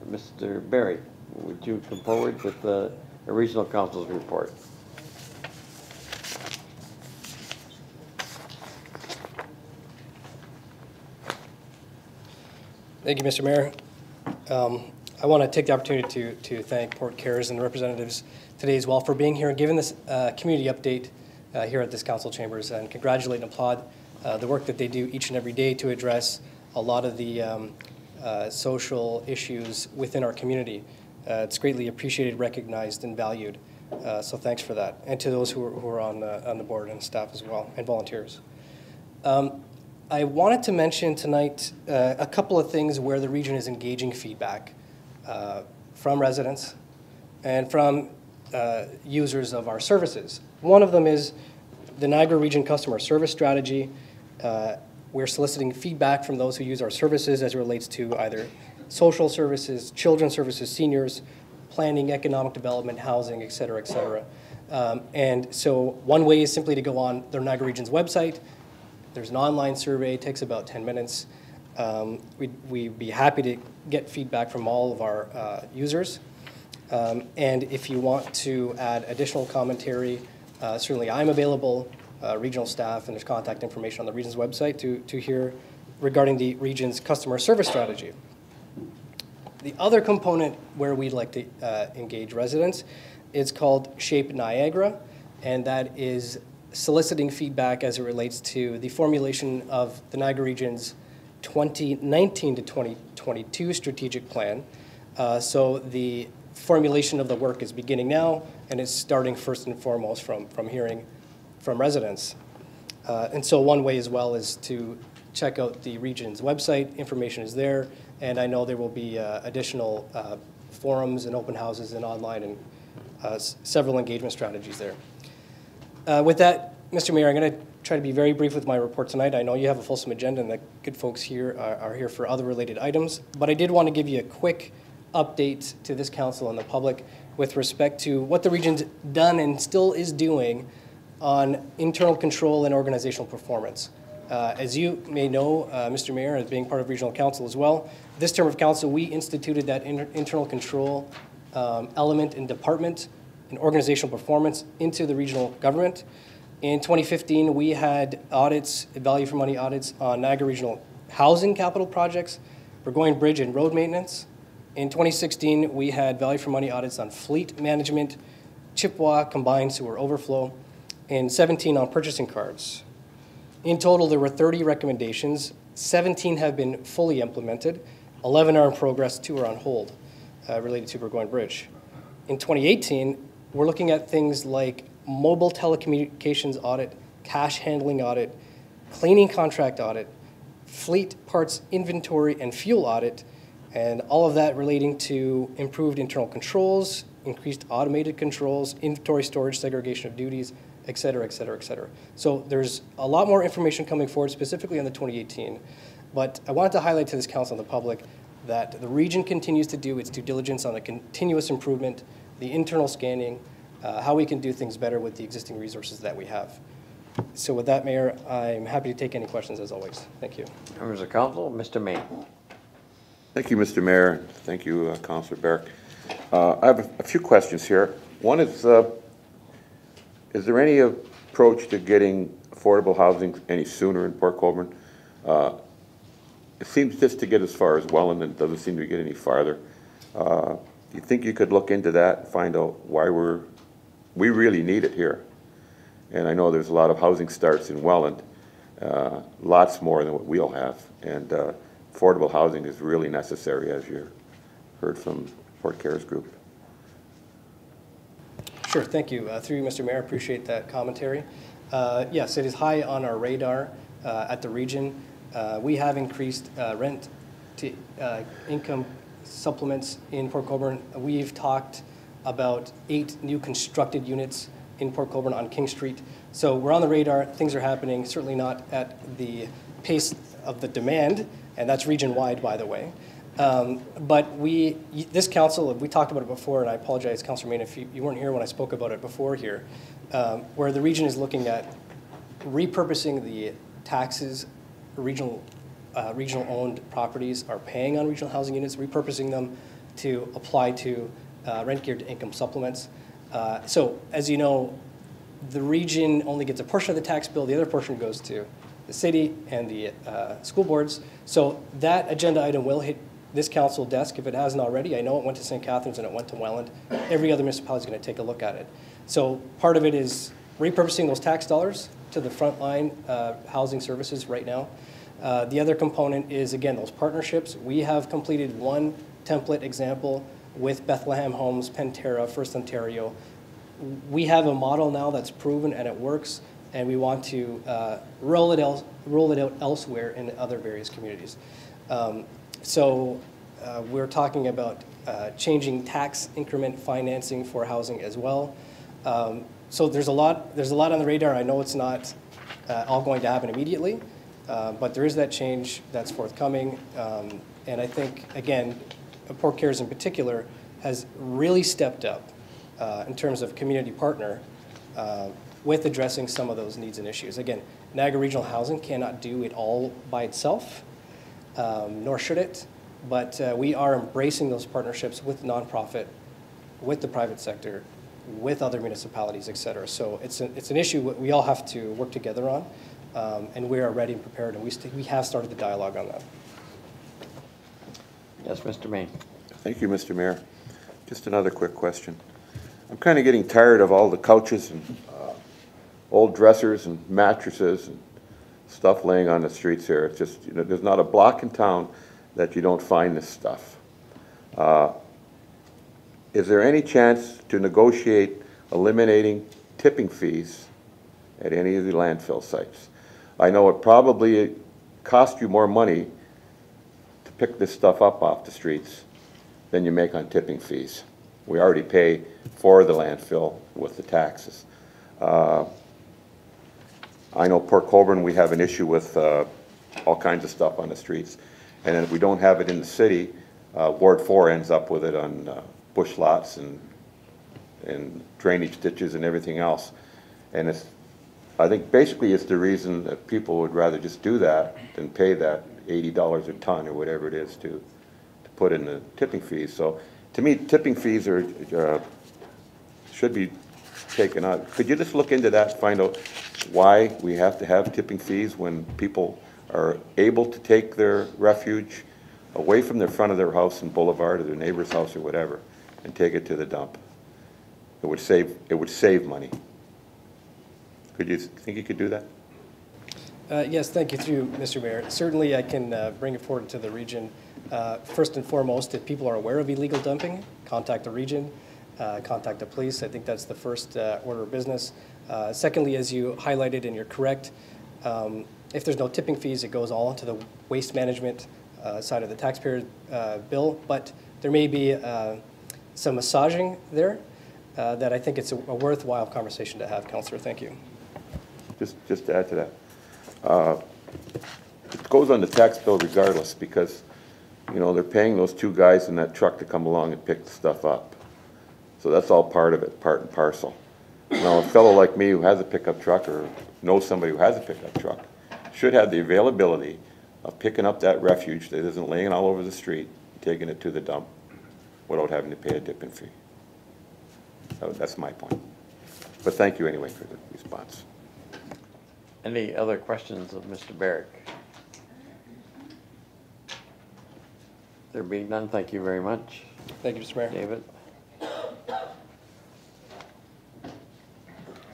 Mr. Barry, would you come forward with the Regional Council's report? Thank you, Mr. Mayor. I want to take the opportunity to thank Port Cares and the representatives today as well for being here and giving this community update here at this council chambers, and congratulate and applaud the work that they do each and every day to address a lot of the social issues within our community. It's greatly appreciated, recognized, and valued. So thanks for that, and to those who are on the board and staff as well, and volunteers. I wanted to mention tonight a couple of things where the region is engaging feedback from residents and from users of our services. One of them is the Niagara Region Customer Service Strategy. We're soliciting feedback from those who use our services as it relates to either social services, children's services, seniors, planning, economic development, housing, et cetera, et cetera. And so one way is simply to go on the Niagara Region's website. There's an online survey, it takes about 10 minutes. We'd be happy to get feedback from all of our users. And if you want to add additional commentary, certainly I'm available, regional staff, and there's contact information on the region's website to hear regarding the region's customer service strategy. The other component where we'd like to engage residents is called Shape Niagara, and that is soliciting feedback as it relates to the formulation of the Niagara Region's 2019 to 2022 strategic plan. So the formulation of the work is beginning now, and it's starting first and foremost from hearing from residents. And so one way as well is to check out the region's website. Information is there, and I know there will be additional forums and open houses and online and several engagement strategies there. With that, Mr. Mayor, I'm going to try to be very brief with my report tonight. I know you have a fulsome agenda and the good folks here are here for other related items, but I did want to give you a quick update to this council and the public with respect to what the region's done and still is doing on internal control and organizational performance. As you may know, Mr. Mayor, as being part of regional council as well, this term of council, we instituted that internal control element and department and organizational performance into the regional government. In 2015, we had audits, value for money audits on Niagara Regional housing capital projects, Burgoyne Bridge and road maintenance, In 2016, we had value for money audits on fleet management, Chippewa combined sewer overflow, and 17 on purchasing cards. In total, there were 30 recommendations. 17 have been fully implemented. 11 are in progress, 2 are on hold related to Burgoyne Bridge. In 2018, we're looking at things like mobile telecommunications audit, cash handling audit, cleaning contract audit, fleet parts inventory and fuel audit, and all of that relating to improved internal controls, increased automated controls, inventory storage, segregation of duties, et cetera, et cetera, et cetera. So there's a lot more information coming forward, specifically on the 2018. But I wanted to highlight to this council and the public that the region continues to do its due diligence on the continuous improvement, the internal scanning, how we can do things better with the existing resources that we have. So with that, Mayor, I'm happy to take any questions as always. Thank you. Members of council, Mr. May. Thank you, Mr. Mayor. Thank you, Councillor Barrick. I have a few questions here. One is there any approach to getting affordable housing any sooner in Port Colborne? It seems just to get as far as Welland, and it doesn't seem to get any farther. Do you think you could look into that and find out why we really need it here? And I know there's a lot of housing starts in Welland, lots more than what we'll have, and affordable housing is really necessary, as you heard from Port Cares Group. Sure, thank you. Through you, Mr. Mayor, appreciate that commentary. Yes, it is high on our radar at the region. We have increased rent to income supplements in Port Colborne. We've talked about 8 new constructed units in Port Colborne on King Street. So we're on the radar, things are happening, certainly not at the pace of the demand, and that's region-wide, by the way. But this council, we talked about it before, and I apologize, Councillor Main, if you weren't here when I spoke about it before here, where the region is looking at repurposing the taxes regional-owned properties are paying on regional housing units, repurposing them to apply to rent-geared income supplements. So, as you know, the region only gets a portion of the tax bill, the other portion goes to the city and the school boards. So that agenda item will hit this council desk if it hasn't already. I know it went to St. Catharines and it went to Welland. Every other municipality is going to take a look at it. So part of it is repurposing those tax dollars to the frontline housing services right now. The other component is, again, those partnerships. We have completed one template example with Bethlehem Homes, Pantera, First Ontario. We have a model now that's proven and it works, and we want to roll it out elsewhere in other various communities. We're talking about changing tax increment financing for housing as well. So there's a lot on the radar. I know it's not all going to happen immediately, but there is that change that's forthcoming. And I think, again, Port Cares in particular has really stepped up in terms of community partner with addressing some of those needs and issues. Again, Niagara Regional Housing cannot do it all by itself, nor should it, but we are embracing those partnerships with nonprofit, with the private sector, with other municipalities, et cetera. So it's an issue we all have to work together on, and we are ready and prepared, and we have started the dialogue on that. Yes, Mr. Main. Thank you, Mr. Mayor. Just another quick question. I'm kind of getting tired of all the couches and old dressers and mattresses and stuff laying on the streets here. It's just, you know, there's not a block in town that you don't find this stuff. Is there any chance to negotiate eliminating tipping fees at any of the landfill sites? I know it probably costs you more money to pick this stuff up off the streets than you make on tipping fees. We already pay for the landfill with the taxes. I know Port Colborne, we have an issue with all kinds of stuff on the streets, and if we don't have it in the city, Ward 4 ends up with it on bush lots and drainage ditches and everything else. And I think basically it's the reason that people would rather just do that than pay that $80 a ton or whatever it is to put in the tipping fees. So to me, tipping fees should be taken out. Could you just look into that, find out why we have to have tipping fees when people are able to take their refuge away from the front of their house and boulevard or their neighbor's house or whatever, and take it to the dump. It would save money. Could you think you could do that? Yes, thank you through Mr. Mayor. Certainly I can bring it forward to the region. First and foremost, if people are aware of illegal dumping, contact the region, contact the police. I think that's the first order of business. Secondly, as you highlighted and you're correct, if there's no tipping fees, it goes all into the waste management side of the taxpayer bill, but there may be some massaging there that I think it's a worthwhile conversation to have, Councillor. Thank you. Just to add to that. It goes on the tax bill regardless because, you know, they're paying those two guys in that truck to come along and pick the stuff up. So that's all part of it, part and parcel. Now, a fellow like me who has a pickup truck or knows somebody who has a pickup truck should have the availability of picking up that refuge that isn't laying all over the street, taking it to the dump without having to pay a tipping fee. So that's my point. But thank you anyway for the response. Any other questions of Mr. Barrick? There being none, thank you very much. Thank you, Mr. Mayor. David.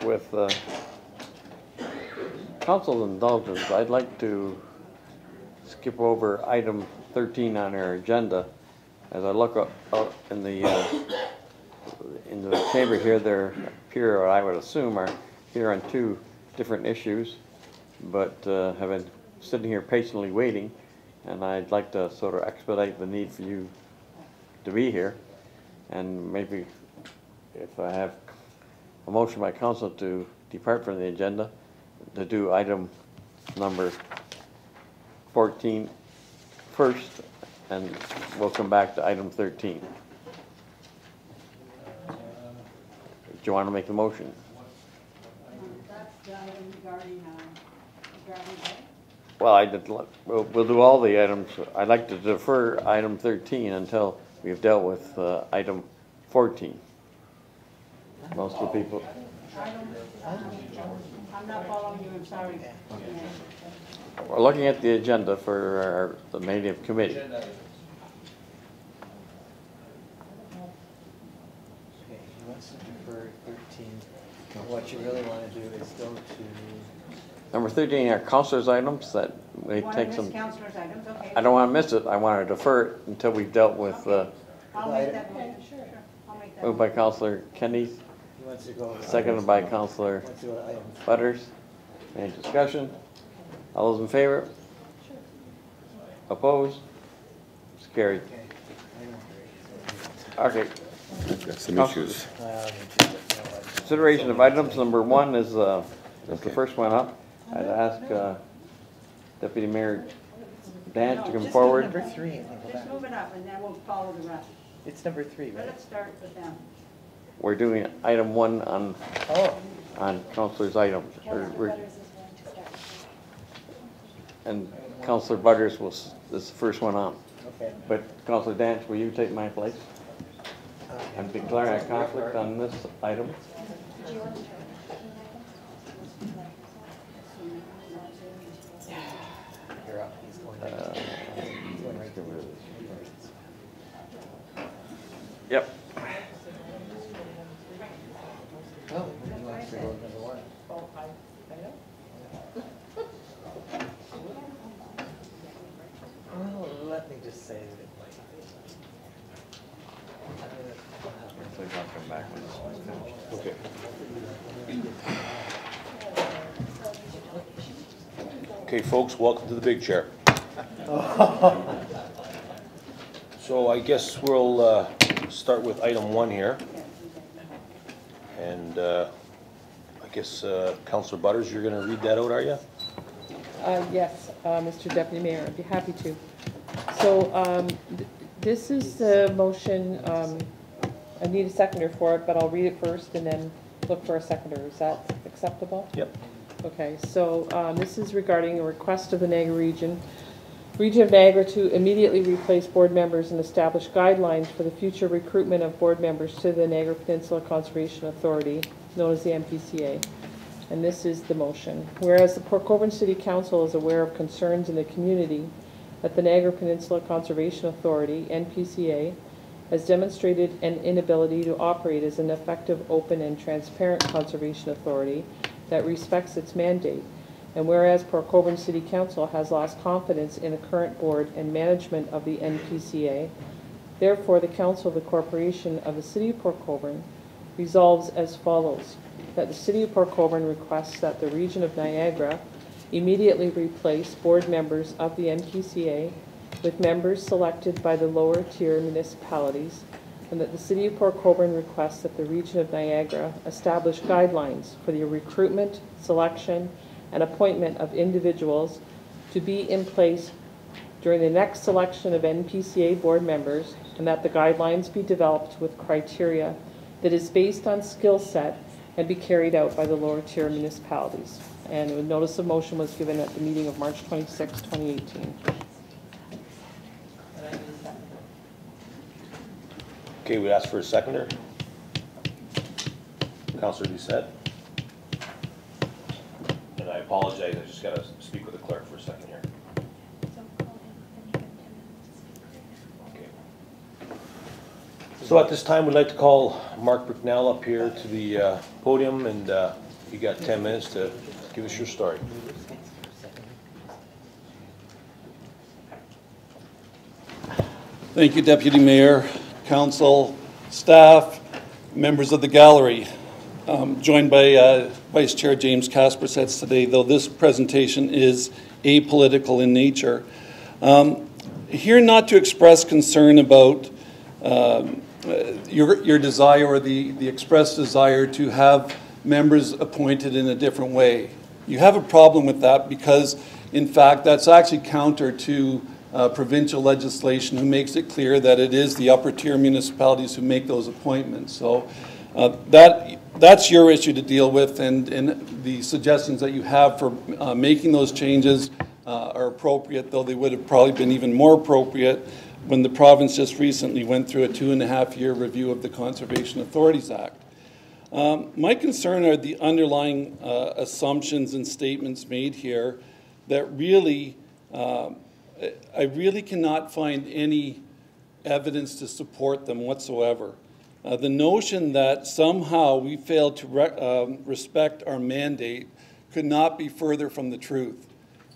With council's indulgence, I'd like to skip over item 13 on our agenda. As I look up in the chamber here, there appear, or I would assume, are here on two different issues, but have been sitting here patiently waiting, and I'd like to sort of expedite the need for you to be here, and maybe if I have a motion by council to depart from the agenda, to do item number 14 first, and we'll come back to item 13. Do you want to make the motion? Well, we'll do all the items. I'd like to defer item 13 until we've dealt with item 14. Most of the people. I'm not following you, I'm sorry. We're looking at the agenda for the native committee. Okay, he wants to defer 13. What you really want to do is go to... Number 13 are councilors' items that may take some... Councilors' items, okay. I don't want to miss it. I want to defer it until we've dealt with... I'll make that motion, sure. I'll make that moved by Councilor Kenny, seconded by Councilor Butters. Any discussion? All those in favor? Opposed? It's carried. Okay. Got some issues. Consideration of items. Number one is the first one up. I'd ask Deputy Mayor Dan to come forward. Number 3. Just move it up and then we'll follow the rest. It's number 3, right? Let's start with them. We're doing item 1 on Councilor's items. And Councilor Butters is the first one on. Okay. But Councilor Dance, will you take my place? I'm declaring a conflict on this item. You're up. He's going right there. Yep. Oh, he wants to go to number 1. Well, let me just say that it might be. I'll come back when this one's finished. Okay. Okay, folks, welcome to the big chair. So I guess we'll start with item 1 here. And I guess Councilor Butters, you're going to read that out, are you? Yes, Mr. Deputy Mayor, I'd be happy to. So this is the motion. I need a seconder for it, but I'll read it first and then look for a seconder. Is that acceptable? Yep. Okay, so this is regarding a request of the Niagara Region of Niagara to immediately replace board members and establish guidelines for the future recruitment of board members to the Niagara Peninsula Conservation Authority, known as the Mpca. And this is the motion. Whereas the Port Colborne City Council is aware of concerns in the community that the Niagara Peninsula Conservation Authority, NPCA, has demonstrated an inability to operate as an effective, open, and transparent conservation authority that respects its mandate. And whereas Port Colborne City Council has lost confidence in the current board and management of the NPCA, therefore the Council of the Corporation of the City of Port Colborne resolves as follows: that the City of Port Colborne requests that the region of Niagara immediately replace board members of the NPCA with members selected by the lower tier municipalities, and that the City of Port Colborne requests that the region of Niagara establish guidelines for the recruitment, selection, and appointment of individuals to be in place during the next selection of NPCA board members, and that the guidelines be developed with criteria that is based on skill set and be carried out by the lower tier municipalities. And a notice of motion was given at the meeting of March 26, 2018. Okay, we asked for a seconder. Councillor Doucette. And I apologize, I just got to speak with the clerk for a second here. Okay. So at this time, we'd like to call Mark Bricknell up here to the podium, and you got 10 minutes to give us your story. Thank you, Deputy Mayor, Council, staff, members of the gallery. Joined by Vice Chair James Kaspersets today, though this presentation is apolitical in nature. Here not to express concern about your desire or the expressed desire to have members appointed in a different way. You have a problem with that because, in fact, that's actually counter to provincial legislation who makes it clear that it is the upper tier municipalities who make those appointments. So that's your issue to deal with, and the suggestions that you have for making those changes are appropriate, though they would have probably been even more appropriate when the province just recently went through a 2.5-year review of the Conservation Authorities Act. My concern are the underlying assumptions and statements made here that really, I really cannot find any evidence to support them whatsoever. The notion that somehow we failed to respect our mandate could not be further from the truth.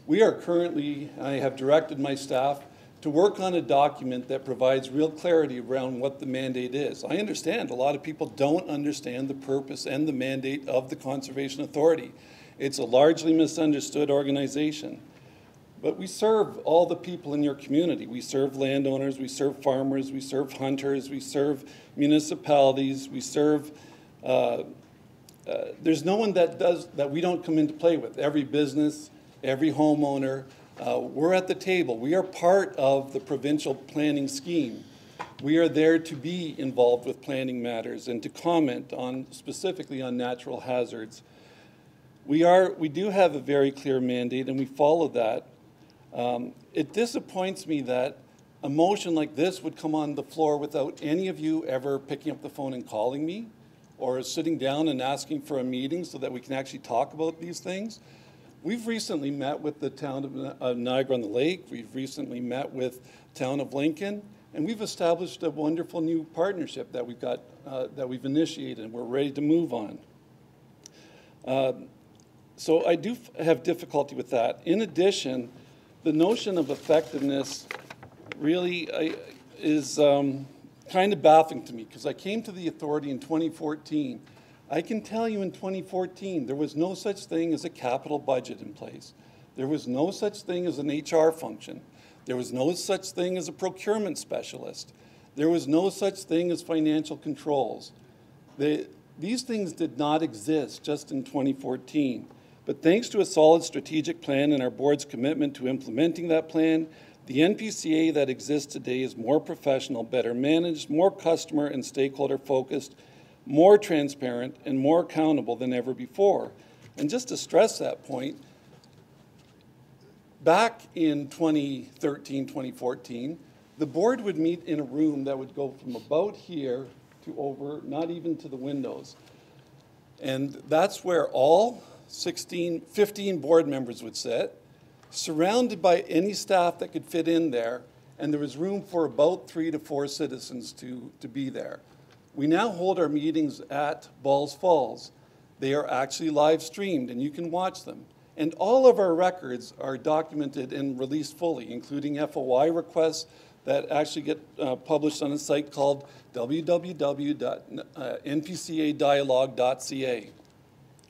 We are currently, I have directed my staff to work on a document that provides real clarity around what the mandate is. I understand a lot of people don't understand the purpose and the mandate of the Conservation Authority. It's a largely misunderstood organization. But we serve all the people in your community. We serve landowners, we serve farmers, we serve hunters, we serve municipalities, we serve, there's no one that we don't come into play with. Every business, every homeowner, we're at the table. We are part of the provincial planning scheme. We are there to be involved with planning matters and to comment on, specifically on natural hazards. We do have a very clear mandate and we follow that. It disappoints me that a motion like this would come on the floor without any of you ever picking up the phone and calling me or sitting down and asking for a meeting so that we can actually talk about these things. We've recently met with the town of Niagara-on-the-Lake. We've recently met with the town of Lincoln, and we've established a wonderful new partnership that we've got, that we've initiated, and we're ready to move on. So I do have difficulty with that. In addition, the notion of effectiveness really is kind of baffling to me because I came to the authority in 2014. I can tell you in 2014 there was no such thing as a capital budget in place. There was no such thing as an HR function. There was no such thing as a procurement specialist. There was no such thing as financial controls. These things did not exist just in 2014. But thanks to a solid strategic plan and our board's commitment to implementing that plan, the NPCA that exists today is more professional, better managed, more customer and stakeholder focused, more transparent, and more accountable than ever before. And just to stress that point, back in 2013, 2014, the board would meet in a room that would go from about here to over, not even to the windows. And that's where all 15 board members would sit. surrounded by any staff that could fit in there, and there was room for about 3 to 4 citizens to be there. We now hold our meetings at Balls Falls. They are actually live streamed, and you can watch them. And all of our records are documented and released fully, including FOI requests that actually get published on a site called www.npcadialogue.ca.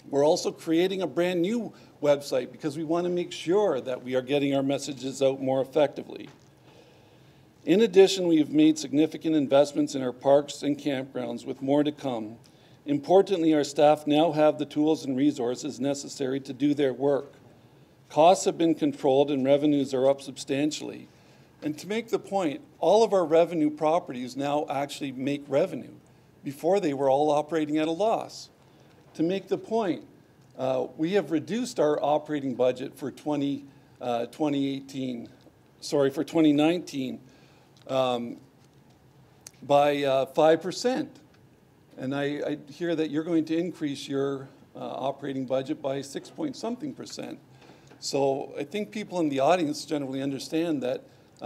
We're also creating a brand new website because we want to make sure that we are getting our messages out more effectively. In addition, we have made significant investments in our parks and campgrounds with more to come. Importantly, our staff now have the tools and resources necessary to do their work. Costs have been controlled and revenues are up substantially. And to make the point, all of our revenue properties now actually make revenue. Before, they were all operating at a loss. To make the point, we have reduced our operating budget for 2019 by 5%. And I hear that you're going to increase your operating budget by 6-point-something%. So I think people in the audience generally understand that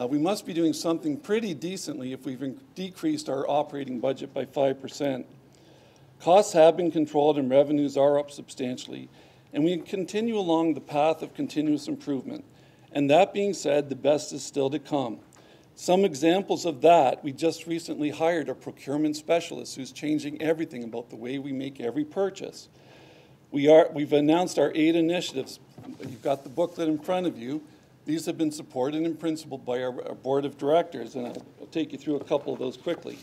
we must be doing something pretty decently if we've decreased our operating budget by 5%. Costs have been controlled and revenues are up substantially, and we continue along the path of continuous improvement. And that being said, the best is still to come. Some examples of that, we just recently hired a procurement specialist who's changing everything about the way we make every purchase. We've announced our 8 initiatives. You've got the booklet in front of you. These have been supported in principle by our board of directors, and I'll take you through a couple of those quickly.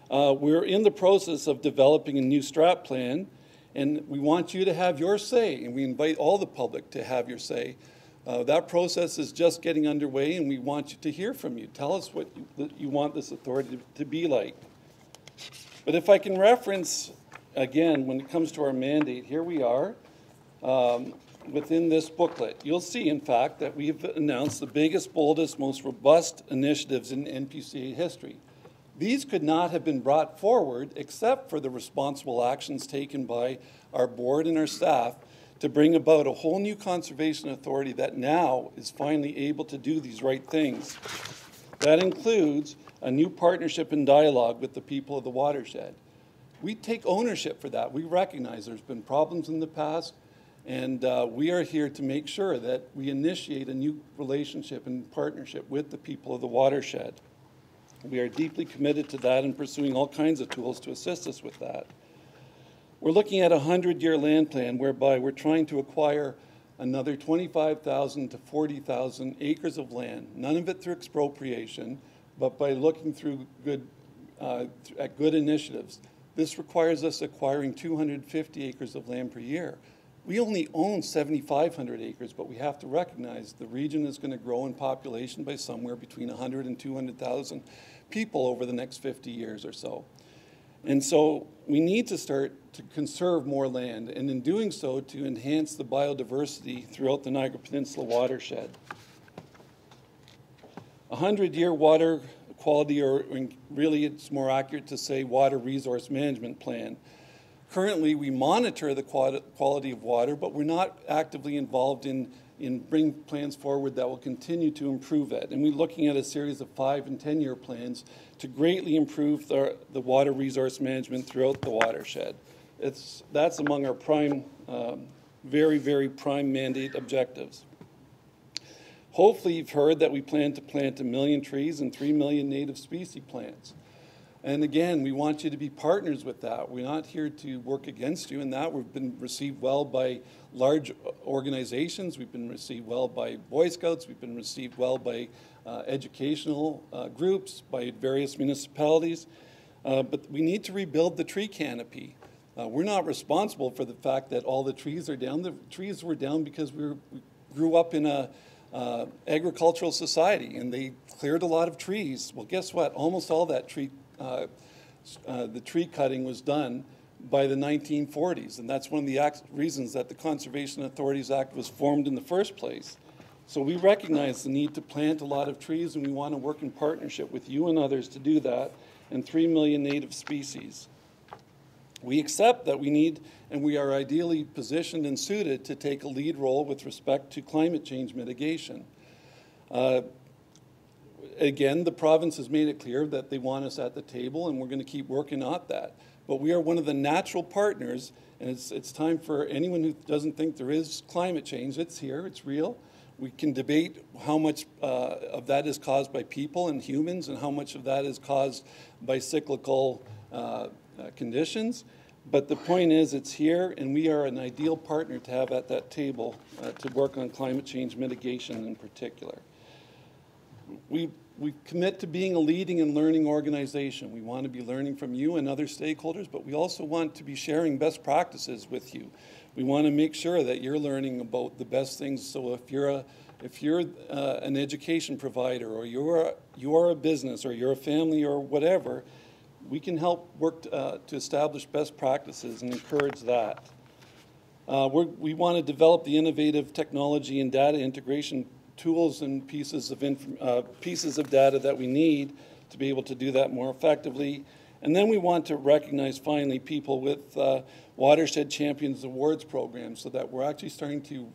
We're in the process of developing a new strat plan, and we want you to have your say, and we invite all the public to have your say. That process is just getting underway, and we want you to hear from you. Tell us what you want this authority to be like. But if I can reference, again, when it comes to our mandate, here we are within this booklet. You'll see, in fact, that we've announced the biggest, boldest, most robust initiatives in Npca history. These could not have been brought forward except for the responsible actions taken by our board and our staff to bring about a whole new conservation authority that now is finally able to do these right things. That includes a new partnership and dialogue with the people of the watershed. We take ownership for that. We recognize there's been problems in the past, and we are here to make sure that we initiate a new relationship and partnership with the people of the watershed. We are deeply committed to that and pursuing all kinds of tools to assist us with that. We're looking at a 100-year land plan whereby we're trying to acquire another 25,000 to 40,000 acres of land, none of it through expropriation, but by looking through at good initiatives. This requires us acquiring 250 acres of land per year. We only own 7,500 acres, but we have to recognize the region is going to grow in population by somewhere between 100 and 200,000 people over the next 50 years or so. And so we need to start to conserve more land, and in doing so, to enhance the biodiversity throughout the Niagara Peninsula watershed. A 100-year water quality, or really it's more accurate to say water resource management plan. Currently, we monitor the quality of water, but we're not actively involved in bringing plans forward that will continue to improve it. And we're looking at a series of 5- and 10-year plans to greatly improve the water resource management throughout the watershed. That's among our prime, very, very prime mandate objectives. Hopefully you've heard that we plan to plant 1 million trees and 3 million native species plants. And again, we want you to be partners with that. We're not here to work against you in that. We've been received well by large organizations. We've been received well by Boy Scouts. We've been received well by educational groups, by various municipalities. But we need to rebuild the tree canopy. We're not responsible for the fact that all the trees are down. The trees were down because we grew up in a agricultural society, and they cleared a lot of trees. Well, guess what? Almost all that the tree cutting was done by the 1940s, and that's one of the reasons that the Conservation Authorities Act was formed in the first place. So we recognize the need to plant a lot of trees, and we want to work in partnership with you and others to do that, and 3 million native species. We accept that we need and we are ideally positioned and suited to take a lead role with respect to climate change mitigation. Again, the province has made it clear that they want us at the table, and we're going to keep working at that. But we are one of the natural partners, and it's time for anyone who doesn't think there is climate change. It's here, it's real. We can debate how much of that is caused by people and humans and how much of that is caused by cyclical conditions. But the point is, it's here, and we are an ideal partner to have at that table to work on climate change mitigation in particular. We commit to being a leading and learning organization. We want to be learning from you and other stakeholders, but we also want to be sharing best practices with you. We want to make sure that you're learning about the best things. So if you're an education provider, or you're a business, or you're a family, or whatever, we can help work to establish best practices and encourage that. We want to develop the innovative technology and data integration tools and pieces of data that we need to be able to do that more effectively. And then we want to recognize finally people with Watershed Champions Awards programs, so that we're actually starting to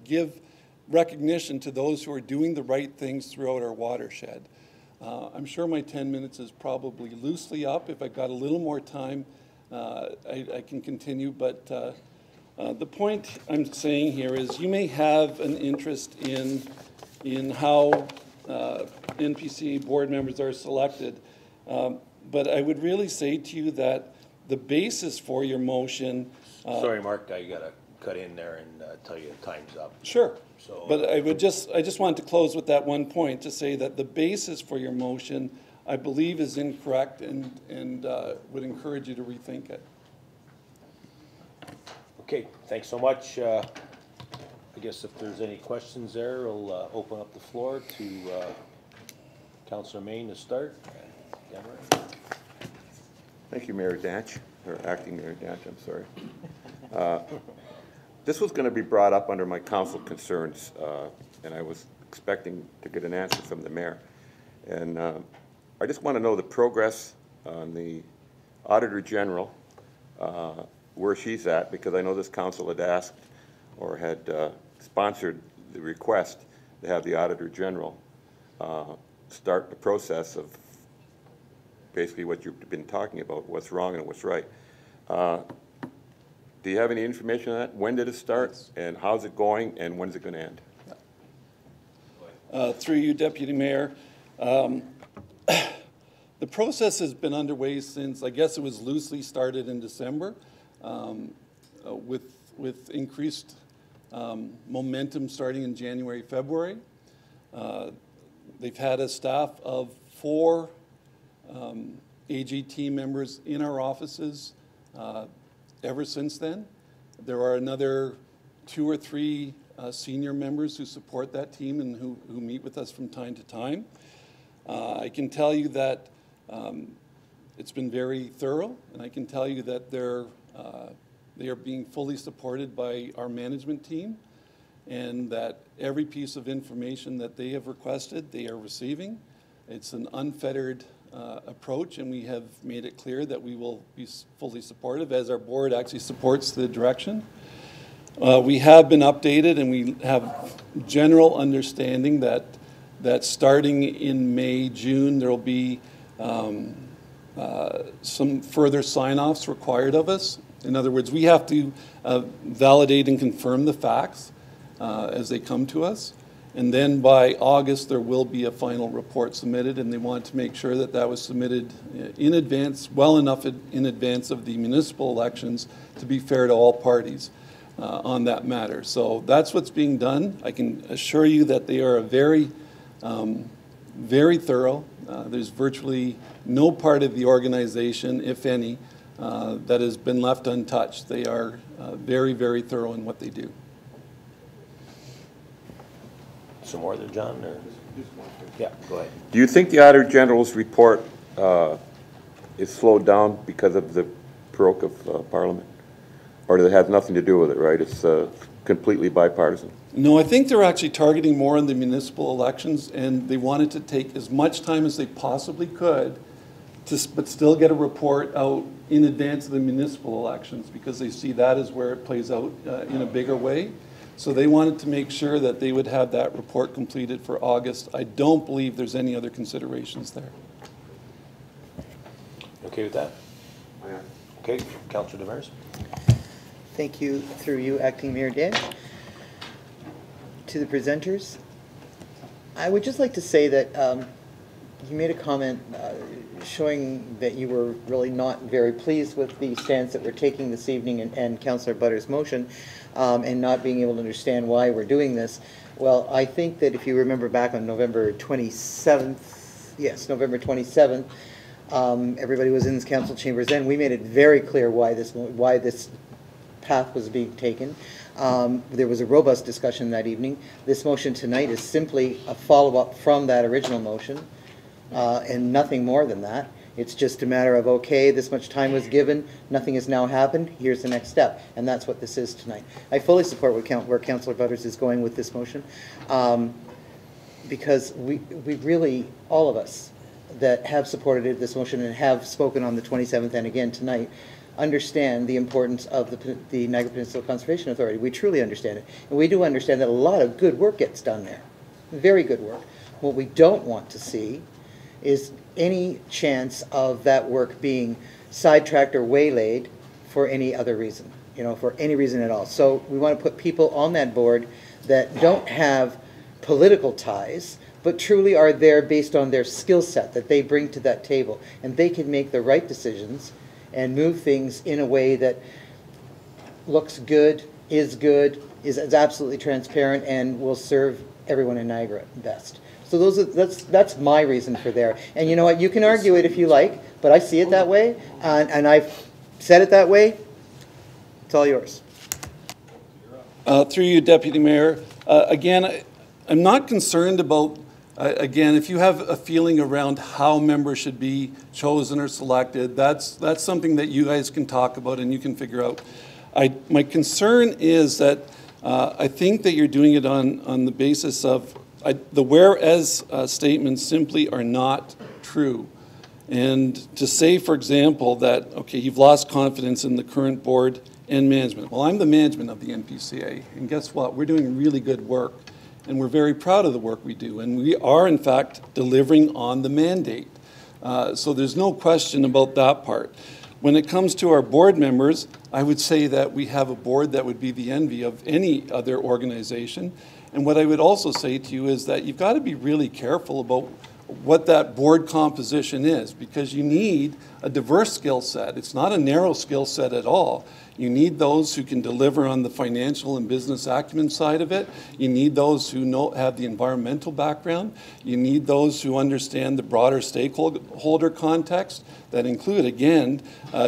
give recognition to those who are doing the right things throughout our watershed. I'm sure my 10 minutes is probably loosely up. If I've got a little more time, I can continue, but the point I'm saying here is you may have an interest in how NPC board members are selected, but I would really say to you that the basis for your motion... Sorry, Mark, I got to cut in there and tell you time's up. Sure, so, but I just want to close with that one point to say that the basis for your motion, I believe, is incorrect, and would encourage you to rethink it. Okay, thanks so much. I guess if there's any questions there, we'll open up the floor to Councillor Main to start. Thank you, Mayor Danch, or Acting Mayor Danch, I'm sorry. This was going to be brought up under my council concerns, and I was expecting to get an answer from the mayor. And I just want to know the progress on the Auditor General, where she's at, because I know this council had asked or had sponsored the request to have the Auditor General start the process of basically what you've been talking about, what's wrong and what's right. Do you have any information on that? When did it start, and how's it going, and when's it going to end? Through you, Deputy Mayor. The process has been underway since, I guess it was loosely started in December, with increased momentum starting in January, February. They've had a staff of 4 AG team members in our offices ever since then. There are another 2 or 3 senior members who support that team and who meet with us from time to time. I can tell you that it's been very thorough, and I can tell you that they are being fully supported by our management team, and that every piece of information that they have requested, they are receiving. It's an unfettered approach, and we have made it clear that we will be fully supportive, as our board actually supports the direction. We have been updated, and we have general understanding that starting in May, June, there will be some further sign-offs required of us. In other words, we have to validate and confirm the facts as they come to us. And then by August, there will be a final report submitted, and they want to make sure that that was submitted in advance, well enough in advance of the municipal elections to be fair to all parties on that matter. So that's what's being done. I can assure you that they are very thorough. There's virtually no part of the organization, if any, that has been left untouched. They are very, very thorough in what they do. Some more there, John? Or? Yeah, go ahead. Do you think the Auditor General's report is slowed down because of the Paroque of Parliament? Or it has nothing to do with it, right? It's completely bipartisan. No, I think they're actually targeting more on the municipal elections, and they wanted to take as much time as they possibly could but still get a report out in advance of the municipal elections, because they see that as where it plays out in a bigger way. So they wanted to make sure that they would have that report completed for August. I don't believe there's any other considerations there. Okay with that? Okay, Councillor Demers. Thank you, through you, Acting Mayor Dan. To the presenters, I would just like to say that you made a comment showing that you were really not very pleased with the stance that we're taking this evening and Councillor Butter's motion, and not being able to understand why we're doing this. Well, I think that if you remember back on November 27th, yes, November 27th, everybody was in this council chambers then. We made it very clear why this path was being taken. There was a robust discussion that evening. This motion tonight is simply a follow-up from that original motion, and nothing more than that. It's just a matter of, okay, this much time was given, nothing has now happened, here's the next step, and that's what this is tonight. I fully support where Councillor Butters is going with this motion, because we really, all of us that have supported this motion and have spoken on the 27th and again tonight, understand the importance of the Niagara Peninsula Conservation Authority. We truly understand it. And we do understand that a lot of good work gets done there. Very good work. What we don't want to see is any chance of that work being sidetracked or waylaid for any other reason, for any reason at all. So we want to put people on that board that don't have political ties, but truly are there based on their skill set that they bring to that table. And they can make the right decisions and move things in a way that looks good, is absolutely transparent, and will serve everyone in Niagara best. So that's my reason for there. And you know what? You can argue it if you like, but I see it that way, and I've said it that way. It's all yours. Through you, Deputy Mayor. Again, I'm not concerned about, again, if you have a feeling around how members should be chosen or selected, that's something that you guys can talk about and you can figure out. My concern is that I think that you're doing it on the basis of the whereas statements simply are not true. And to say, for example, that, okay, you've lost confidence in the current board and management. Well, I'm the management of the Mpca, and guess what? We're doing really good work, and we're very proud of the work we do, and we are, in fact, delivering on the mandate. So there's no question about that part. When it comes to our board members, I would say that we have a board that would be the envy of any other organization. And what I would also say to you is that you've got to be really careful about what that board composition is, because you need a diverse skill set. It's not a narrow skill set at all. You need those who can deliver on the financial and business acumen side of it. You need those who have the environmental background. You need those who understand the broader stakeholder context that include, again,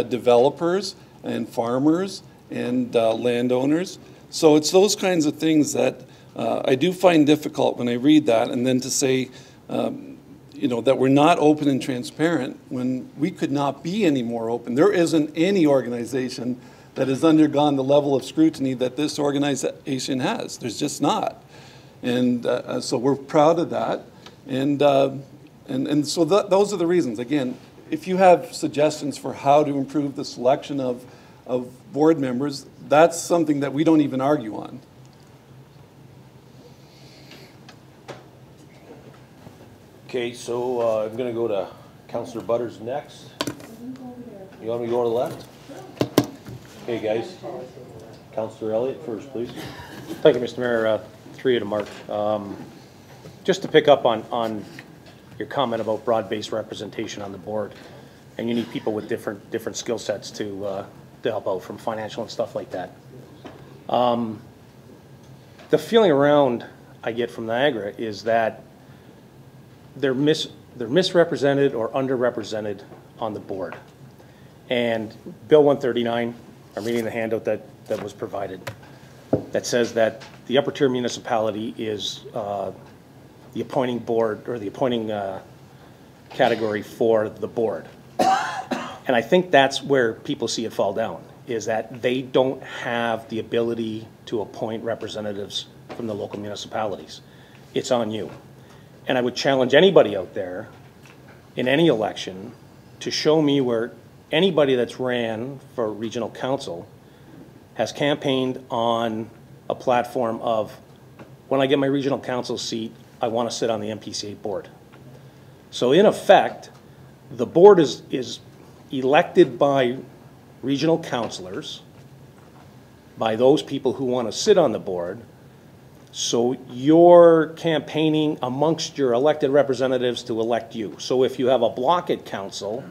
developers and farmers and landowners. So it's those kinds of things that I do find difficult when I read that, and then to say, that we're not open and transparent when we could not be any more open. There isn't any organization that has undergone the level of scrutiny that this organization has. There's just not. And so we're proud of that. And so those are the reasons. Again, if you have suggestions for how to improve the selection of board members, that's something that we don't even argue on. Okay, so I'm going to go to Councillor Butters next. You want me to go to the left? Okay, guys. Councillor Elliott first, please. Thank you, Mr. Mayor. Through you to Mark. Just to pick up on your comment about broad-based representation on the board, and you need people with different skill sets to help out, from financial and stuff like that. The feeling around I get from Niagara is that they're misrepresented or underrepresented on the board. And Bill 139, I'm reading the handout that was provided, that says that the upper tier municipality is the appointing board, or the appointing category for the board. And I think that's where people see it fall down, is that they don't have the ability to appoint representatives from the local municipalities. It's on you. And I would challenge anybody out there in any election to show me where anybody that's ran for regional council has campaigned on a platform of, when I get my regional council seat, I want to sit on the Mpca board. So in effect, the board is elected by regional councilors, by those people who want to sit on the board. So you're campaigning amongst your elected representatives to elect you. So if you have a block at council,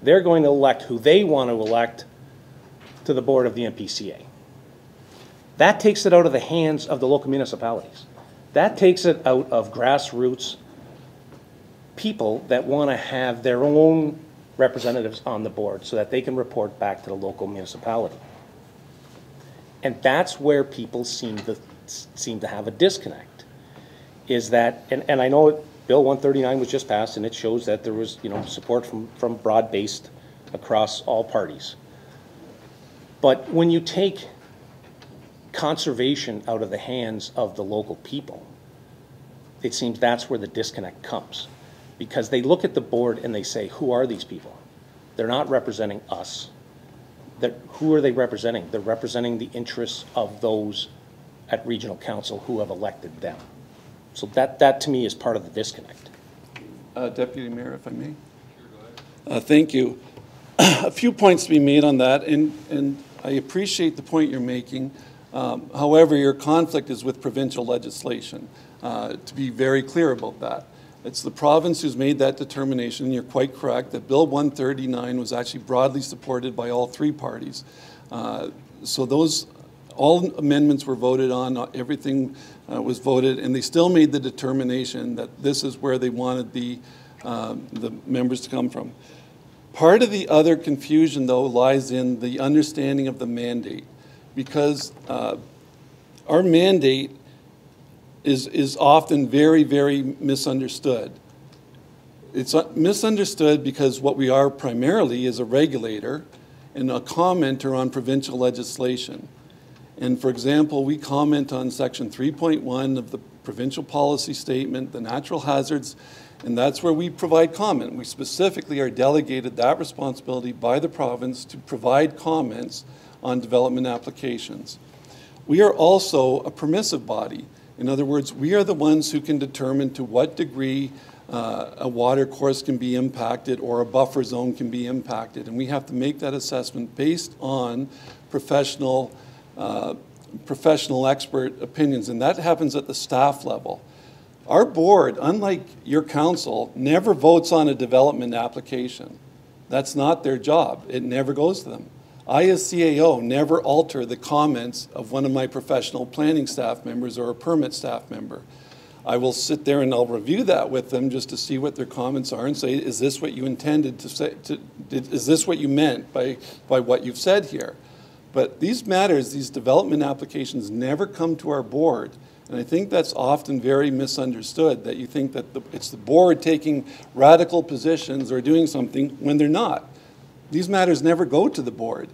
they're going to elect who they want to elect to the board of the Mpca. That takes it out of the hands of the local municipalities. That takes it out of grassroots people that want to have their own representatives on the board so that they can report back to the local municipality. And that's where people seem to have a disconnect, is that, and I know Bill 139 was just passed, and it shows that there was, support from broad-based across all parties. But when you take conservation out of the hands of the local people, it seems that's where the disconnect comes. Because they look at the board and they say, who are these people? They're not representing us. Who are they representing? They're representing the interests of those at regional council who have elected them. So that to me is part of the disconnect. Deputy Mayor, if I may. Thank you. A few points to be made on that, and I appreciate the point you're making. However, your conflict is with provincial legislation, to be very clear about that. It's the province who's made that determination. You're quite correct that Bill 139 was actually broadly supported by all three parties. So all amendments were voted on, everything was voted, and they still made the determination that this is where they wanted the members to come from. Part of the other confusion, though, lies in the understanding of the mandate, because our mandate is often very, very misunderstood. It's misunderstood because what we are primarily is a regulator and a commenter on provincial legislation. And for example, we comment on section 3.1 of the provincial policy statement, the natural hazards, and that's where we provide comment. We specifically are delegated that responsibility by the province to provide comments on development applications. We are also a permissive body. In other words, we are the ones who can determine to what degree a water course can be impacted or a buffer zone can be impacted. And we have to make that assessment based on professional expert opinions. And that happens at the staff level. Our board, unlike your council, never votes on a development application. That's not their job. It never goes to them. I, as CAO, never alter the comments of one of my professional planning staff members or a permit staff member. I will sit there and I'll review that with them just to see what their comments are and say, is this what you intended to say? Is this what you meant by what you've said here? But these matters, these development applications never come to our board. And I think that's often very misunderstood, that you think that it's the board taking radical positions or doing something when they're not. These matters never go to the board.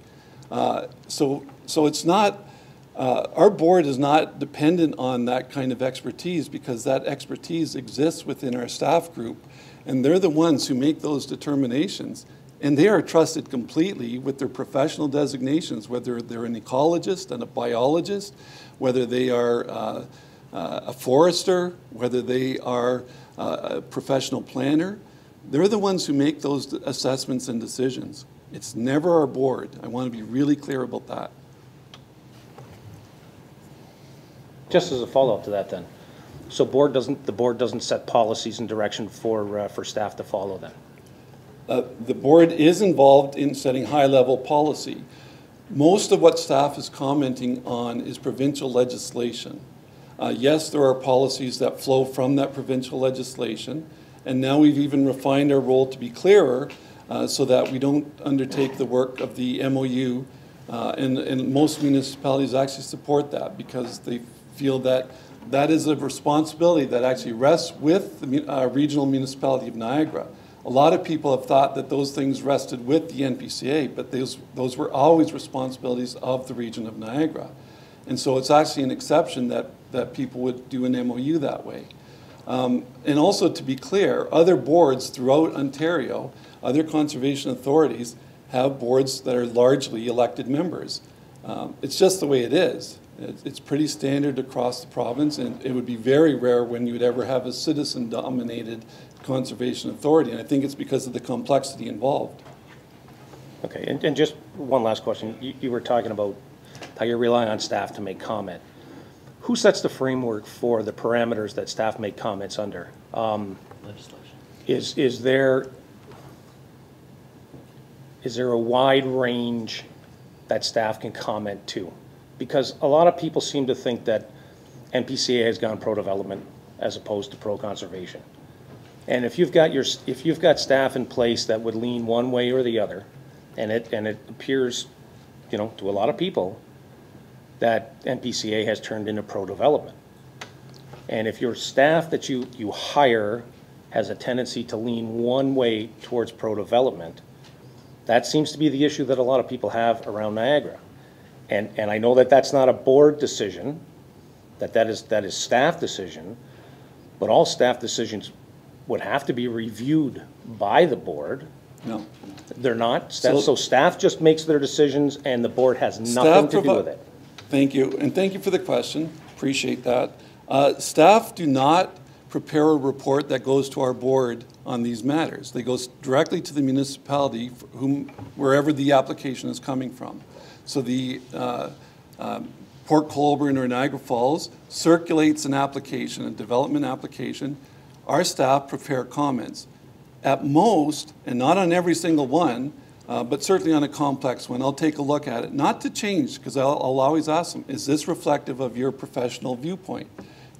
So it's not, our board is not dependent on that kind of expertise because that expertise exists within our staff group. And they're the ones who make those determinations. And they are trusted completely with their professional designations, whether they're an ecologist and a biologist, whether they are a forester, whether they are a professional planner. They're the ones who make those assessments and decisions. It's never our board. I want to be really clear about that. Just as a follow-up to that then, so the board doesn't set policies and direction for staff to follow then? The board is involved in setting high-level policy. Most of what staff is commenting on is provincial legislation. Yes, there are policies that flow from that provincial legislation, and now we've even refined our role to be clearer so that we don't undertake the work of the MOU, and most municipalities actually support that because they feel that that is a responsibility that actually rests with the regional municipality of Niagara. A lot of people have thought that those things rested with the Mpca, but those were always responsibilities of the region of Niagara. And so it's actually an exception that people would do an MOU that way. And also, to be clear, other boards throughout Ontario, other conservation authorities, have boards that are largely elected members. It's just the way it is. It's pretty standard across the province, and it would be very rare when you would ever have a citizen-dominated conservation authority, and I think it's because of the complexity involved. Okay, and just one last question. You were talking about how you're relying on staff to make comment. Who sets the framework for the parameters that staff make comments under? Legislation. Is there a wide range that staff can comment to? Because a lot of people seem to think that Mpca has gone pro-development as opposed to pro-conservation. And if you've got staff in place that would lean one way or the other, and it appears, to a lot of people, that Mpca has turned into pro-development. And if your staff that you hire has a tendency to lean one way towards pro-development, that seems to be the issue that a lot of people have around Niagara. And I know that that's not a board decision, that is staff decision, but all staff decisions would have to be reviewed by the board. No. They're not? So staff just makes their decisions and the board has nothing to do with it? Thank you, and thank you for the question. Appreciate that. Staff do not prepare a report that goes to our board on these matters. They go directly to the municipality, wherever the application is coming from. So the Port Colborne or Niagara Falls circulates an application, a development application. Our staff prepare comments. At most, and not on every single one, but certainly on a complex one, I'll take a look at it. Not to change, because I'll always ask them, is this reflective of your professional viewpoint?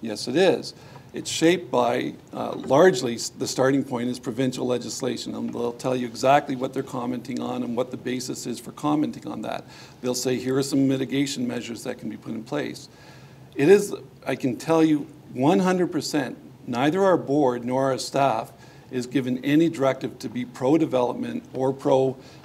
Yes, it is. It's shaped by, largely, the starting point is provincial legislation. And they'll tell you exactly what they're commenting on and what the basis is for commenting on that. They'll say, here are some mitigation measures that can be put in place. It is, I can tell you 100%, neither our board nor our staff is given any directive to be pro-development or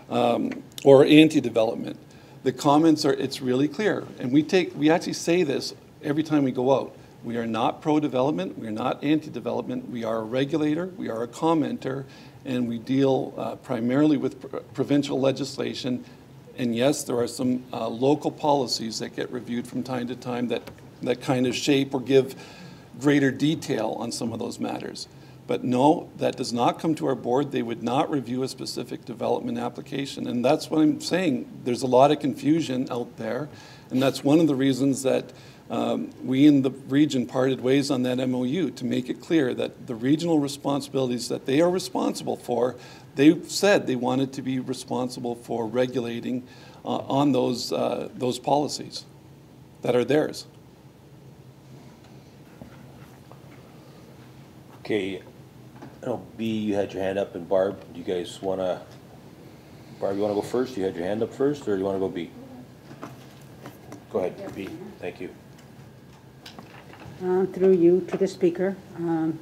or anti-development. The comments are, it's really clear. And we actually say this every time we go out. We are not pro-development, we are not anti-development, we are a regulator, we are a commenter, and we deal primarily with provincial legislation. And yes, there are some local policies that get reviewed from time to time that kind of shape or give greater detail on some of those matters. But no, that does not come to our board. They would not review a specific development application. And that's what I'm saying. There's a lot of confusion out there. And that's one of the reasons that we in the region parted ways on that MOU, to make it clear that the regional responsibilities that they are responsible for, they said they wanted to be responsible for regulating on those policies that are theirs. Okay, I know B, you had your hand up, and Barb, do you guys want to, Barb, you want to go first? You had your hand up first, or do you want to go B? Go ahead, B, thank you. Through you to the speaker,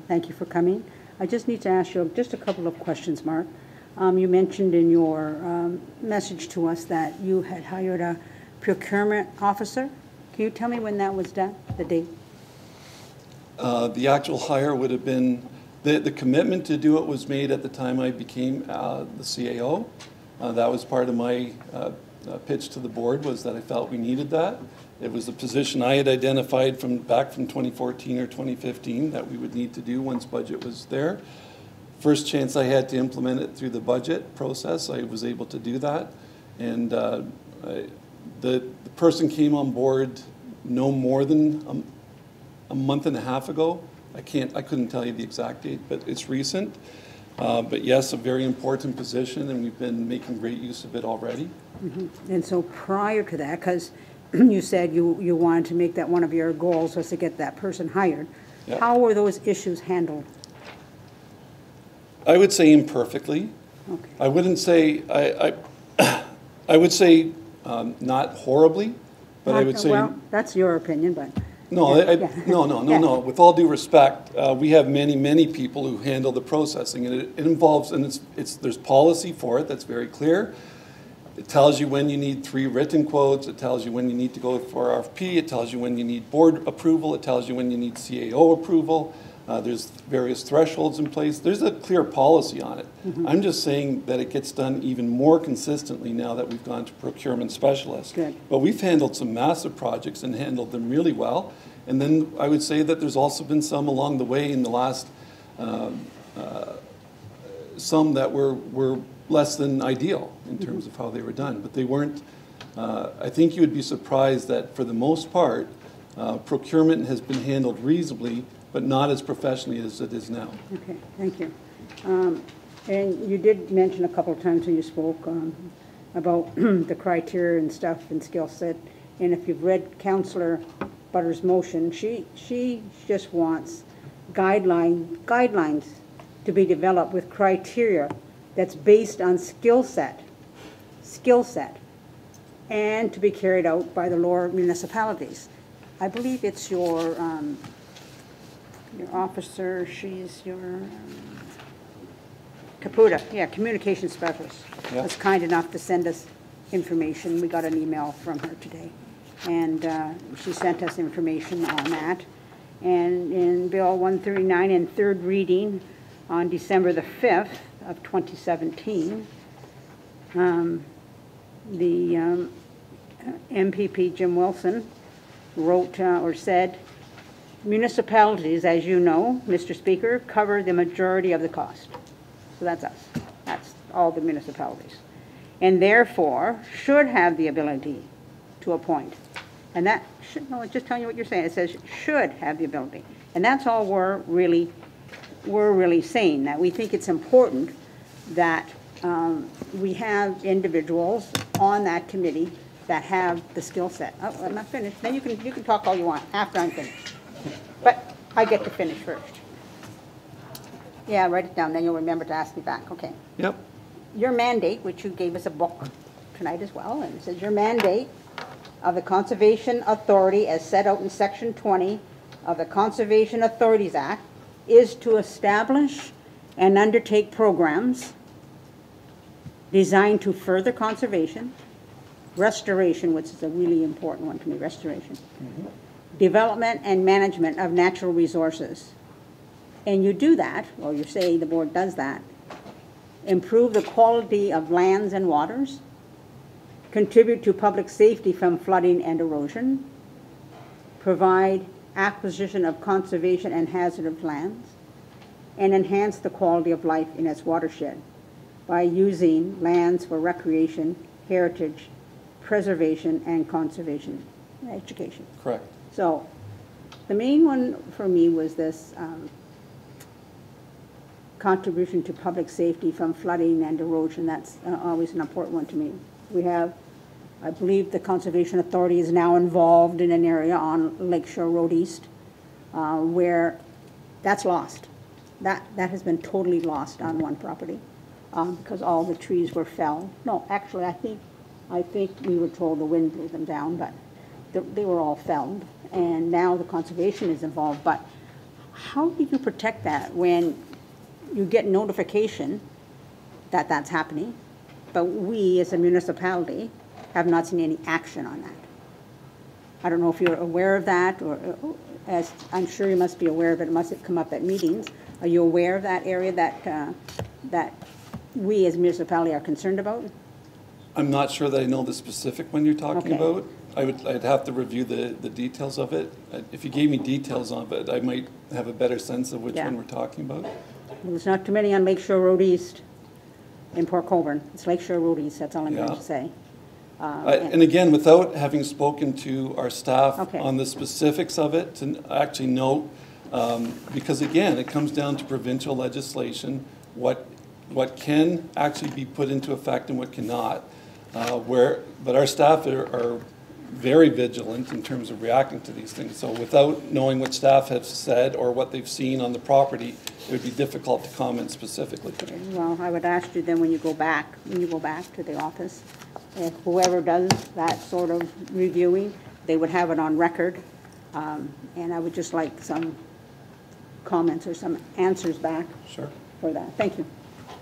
thank you for coming. I just need to ask you just a couple of questions, Mark. You mentioned in your message to us that you had hired a procurement officer. Can you tell me when that was done, the date? The actual hire would have been, the commitment to do it was made at the time I became the CAO. That was part of my pitch to the board, was that I felt we needed that. It was a position I had identified back from 2014 or 2015 that we would need to do once budget was there. First chance I had to implement it through the budget process, I was able to do that. And the person came on board no more than a month and a half ago. I couldn't tell you the exact date, but it's recent. But yes, a very important position, and we've been making great use of it already. Mm-hmm. And so prior to that, because you said you wanted to make that one of your goals was to get that person hired, Yep. How were those issues handled? I would say imperfectly. Okay. I wouldn't say, I would say not horribly, but I would say. Well, that's your opinion, but. No, yeah. No. With all due respect, we have many people who handle the processing, and it involves, and there's policy for it that's very clear. It tells you when you need 3 written quotes. It tells you when you need to go for RFP. It tells you when you need board approval. It tells you when you need CAO approval. There's various thresholds in place. There's a clear policy on it. I'm just saying that it gets done even more consistently now that we've gone to procurement specialists. Good. But we've handled some massive projects and handled them really well. And then I would say that there's also been some along the way in the last, some that were less than ideal in terms of how they were done. But they weren't, I think you would be surprised that for the most part, procurement has been handled reasonably, but not as professionally as it is now. Okay, thank you. And you did mention a couple of times when you spoke about the criteria and stuff and skill set. And if you've read Councillor Butter's motion, she just wants guidelines to be developed with criteria that's based on skill set, and to be carried out by the lower municipalities. I believe it's your officer, she's your Caputa, yeah, communication specialist, was kind enough to send us information. We got an email from her today, and she sent us information on that. And in Bill 139 in third reading on December the 5th of 2017, the MPP Jim Wilson wrote or said, municipalities, as you know, Mr. Speaker, cover the majority of the cost. So that's us. That's all the municipalities. And therefore, should have the ability to appoint. And that, should, no, it's just telling you what you're saying. It says should have the ability. And that's all we're really saying, that we think it's important that we have individuals on that committee that have the skill set. Oh, I'm not finished. Then you can talk all you want after I'm finished. But I get to finish first. Yeah, write it down, then you'll remember to ask me back. Okay. Yep. Your mandate, which you gave us a book tonight as well, and it says your mandate of the Conservation Authority as set out in Section 20 of the Conservation Authorities Act is to establish and undertake programs designed to further conservation, restoration, which is a really important one to me, restoration, development and management of natural resources. And you do that, or you say the board does that, improve the quality of lands and waters, contribute to public safety from flooding and erosion, provide acquisition of conservation and hazardous lands, and enhance the quality of life in its watershed by using lands for recreation, heritage, preservation, and conservation education. Correct. So the main one for me was this contribution to public safety from flooding and erosion. That's always an important one to me. We have, I believe the Conservation Authority is now involved in an area on Lakeshore Road East where that's lost. That has been totally lost on one property because all the trees were felled. No, actually I think we were told the wind blew them down, but they were all felled. And now the conservation is involved. But how do you protect that when you get notification that that's happening, but we as a municipality have not seen any action on that? I don't know if you're aware of that, or as I'm sure you must be aware of it, it must have come up at meetings. Are you aware of that area that that we as a municipality are concerned about? I'm not sure that I know the specific one you're talking about. I'd have to review the details of it. If you gave me details of it, I might have a better sense of which one we're talking about. There's not too many on Lakeshore Road East in Port Colborne. It's Lakeshore Road East, that's all I'm going to say. And again, without having spoken to our staff on the specifics of it, to actually note, because again, it comes down to provincial legislation, what can actually be put into effect and what cannot. But our staff are very vigilant in terms of reacting to these things. So without knowing what staff have said or what they've seen on the property, it would be difficult to comment specifically. Well, I would ask you then when you go back to the office, if whoever does that sort of reviewing, they would have it on record. And I would just like some comments or some answers back for that. Thank you.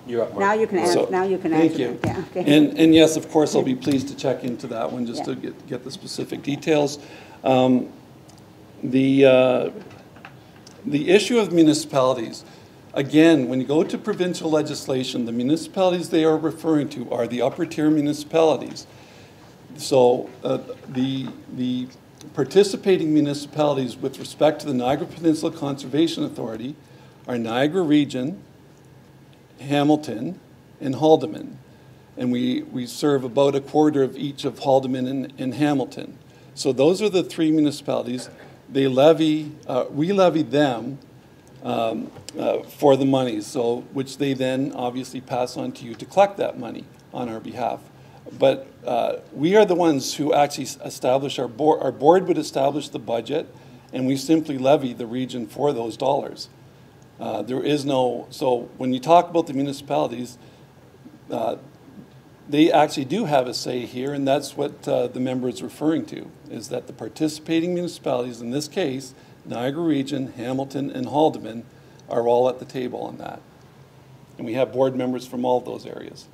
You're up, Mark. Now you can answer. Now you can answer. Thank you. Yeah, okay. And yes, of course, I'll be pleased to check into that one just to get the specific details. the issue of municipalities, again, when you go to provincial legislation, the municipalities they are referring to are the upper tier municipalities. So the participating municipalities with respect to the Niagara Peninsula Conservation Authority are Niagara Region, Hamilton, and Haldimand. And we serve about a quarter of each of Haldimand and Hamilton. So those are the three municipalities. They levy, we levy them for the money, so which they then obviously pass on to you to collect that money on our behalf. But we are the ones who actually establish our board. Our board would establish the budget, and we simply levy the region for those dollars. There is no, so when you talk about the municipalities, they actually do have a say here, and that's what the member is referring to, is that the participating municipalities, in this case, Niagara Region, Hamilton, and Haldimand, are all at the table on that. And we have board members from all of those areas.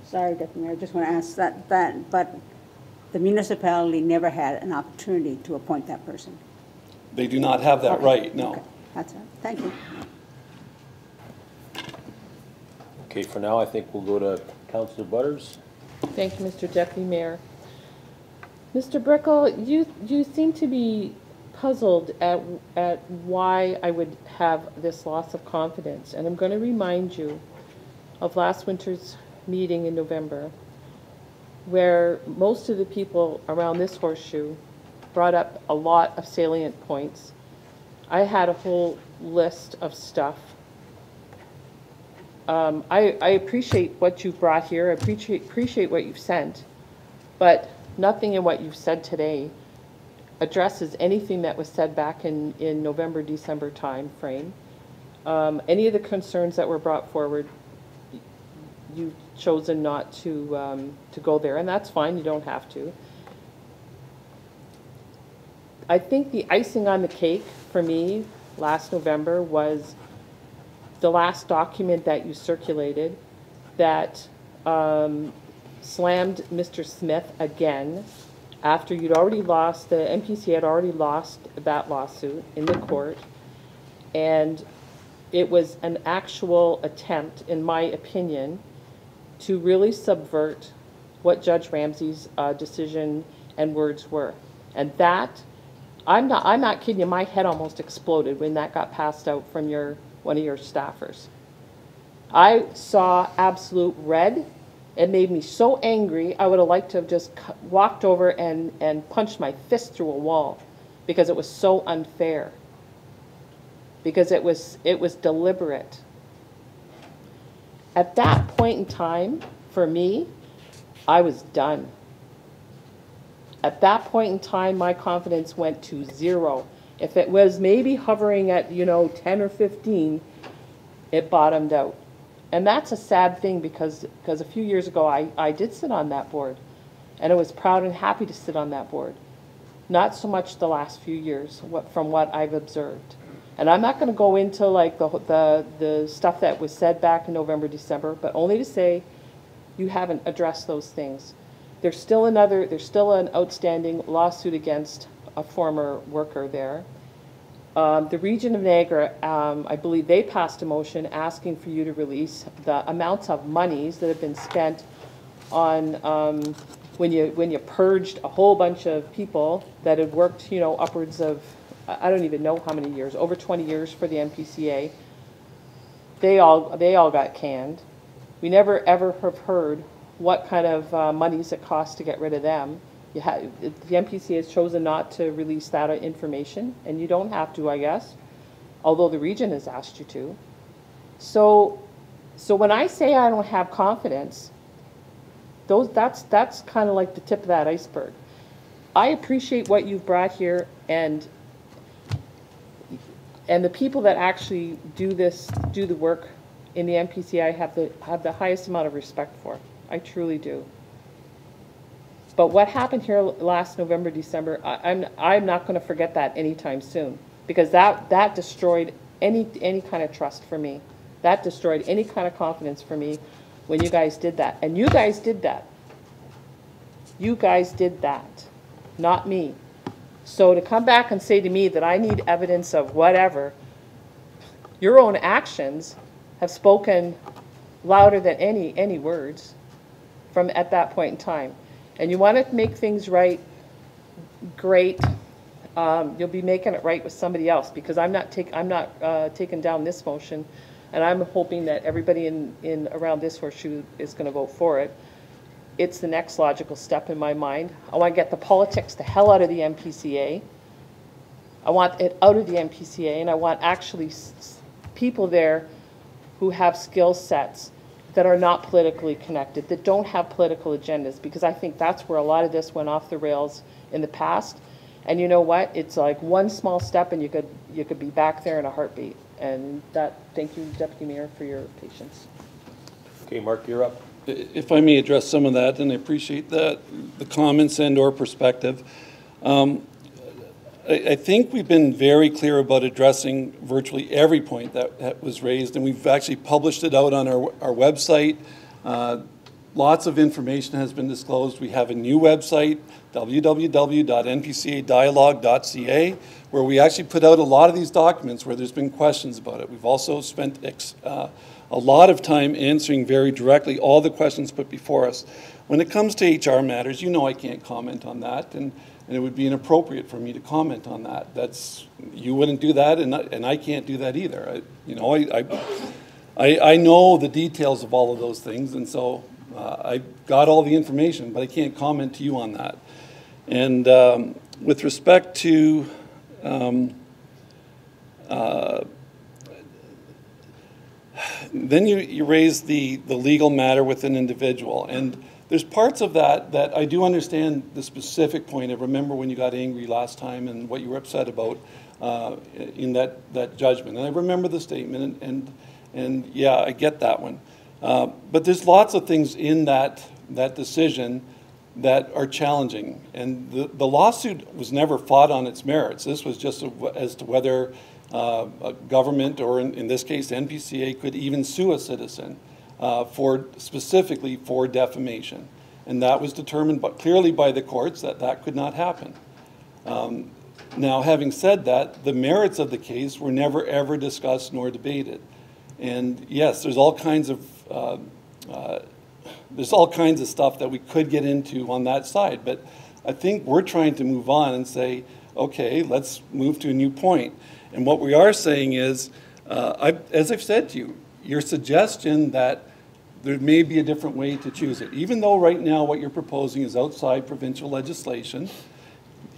Sorry, Deputy Mayor, I just want to ask that, but the municipality never had an opportunity to appoint that person. They do not have that right, no. Okay. That's it. Thank you. Okay, for now, I think we'll go to Councillor Butters. Thank you, Mr. Deputy Mayor. Mr. Brickell, you seem to be puzzled at why I would have this loss of confidence. And I'm going to remind you of last winter's meeting in November, where most of the people around this horseshoe brought up a lot of salient points. I had a whole list of stuff. I appreciate what you've brought here. I appreciate what you've sent, but nothing in what you've said today addresses anything that was said back in November, December time frame. Any of the concerns that were brought forward, you've chosen not to go there, and that's fine. You don't have to. I think the icing on the cake for me last November was the last document that you circulated that slammed Mr. Smith again after you'd already lost, the Mpca had already lost that lawsuit in the court, and it was an actual attempt, in my opinion, to really subvert what Judge Ramsey's decision and words were. And that, I'm not kidding you, my head almost exploded when that got passed out from one of your staffers. I saw absolute red. It made me so angry, I would have liked to have just walked over and punched my fist through a wall, because it was so unfair. Because it was deliberate. At that point in time, for me, I was done. At that point in time, my confidence went to 0. If it was maybe hovering at, 10 or 15, it bottomed out. And that's a sad thing, because a few years ago, I did sit on that board. And I was proud and happy to sit on that board. Not so much the last few years, from what I've observed. And I'm not going to go into like the stuff that was said back in November, December, but only to say you haven't addressed those things. There's still an outstanding lawsuit against a former worker there. The region of Niagara, I believe they passed a motion asking for you to release the amounts of monies that have been spent on when you purged a whole bunch of people that had worked, upwards of, I don't even know how many years, over 20 years for the Mpca. They all got canned. We never ever have heard what kind of monies it costs to get rid of them. The Mpca has chosen not to release that information, and you don't have to, I guess, although the region has asked you to. So when I say I don't have confidence, that's kind of like the tip of that iceberg. I appreciate what you've brought here, and the people that actually do the work in the Mpca, I have the highest amount of respect for. I truly do. But what happened here last November, December, I'm not going to forget that anytime soon, because that destroyed any kind of trust for me. That destroyed any kind of confidence for me when you guys did that. And you guys did that. You guys did that, not me. So to come back and say to me that I need evidence of whatever, your own actions have spoken louder than any words from at that point in time. And you want to make things right, great. You'll be making it right with somebody else, because I'm not taking down this motion, and I'm hoping that everybody in around this horseshoe is going to vote for it. It's the next logical step in my mind. I want to get the politics the hell out of the Mpca. I want it out of the Mpca, and I want actually people there who have skill sets that are not politically connected, that don't have political agendas, because I think that's where a lot of this went off the rails in the past. And you know what? It's like one small step, and you could be back there in a heartbeat. And that, thank you, Deputy Mayor, for your patience. Okay, Mark, you're up. If I may address some of that, and I appreciate that, the comments and/or perspective. I think we've been very clear about addressing virtually every point that was raised, and we've actually published it out on our website. Lots of information has been disclosed. We have a new website, www.npcadialogue.ca, where we actually put out a lot of these documents where there's been questions about it. We've also spent a lot of time answering very directly all the questions put before us. When it comes to HR matters, you know I can't comment on that, and it would be inappropriate for me to comment on that. You wouldn't do that, and I can't do that either. I know the details of all of those things, and so I've got all the information, but I can't comment to you on that. And with respect to then you raise the legal matter with an individual, and there's parts of that I do understand the specific point. I remember when you got angry last time and what you were upset about in that judgment, and I remember the statement, and yeah, I get that one. But there's lots of things in that decision that are challenging, and the lawsuit was never fought on its merits. This was just as to whether a government, or in this case Mpca, could even sue a citizen specifically for defamation, and that was determined clearly by the courts that could not happen. Now, having said that, the merits of the case were never ever discussed nor debated, and yes, there's all kinds of stuff that we could get into on that side, but I think we're trying to move on and say, okay, let's move to a new point. And what we are saying is, as I've said to you, your suggestion that there may be a different way to choose it, even though right now what you're proposing is outside provincial legislation,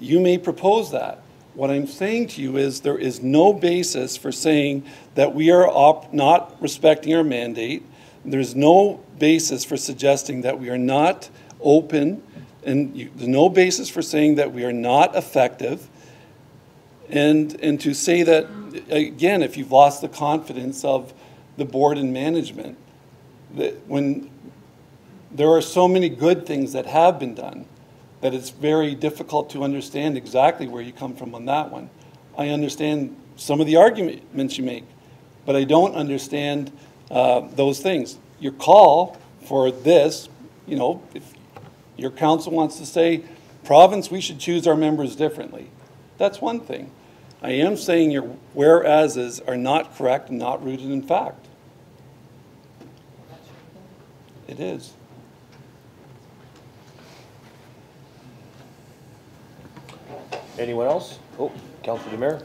you may propose that. What I'm saying to you is there is no basis for saying that we are not respecting our mandate. There's no basis for suggesting that we are not open, and there's no basis for saying that we are not effective. And to say that, again, if you've lost the confidence of the board and management, that when there are so many good things that have been done, that it's very difficult to understand exactly where you come from on that one. I understand some of the arguments you make, but I don't understand those things. Your call for this, if your council wants to say, province, we should choose our members differently, that's one thing. I am saying your whereases are not correct and not rooted in fact. It is. Anyone else? Oh, Councilor Mayor.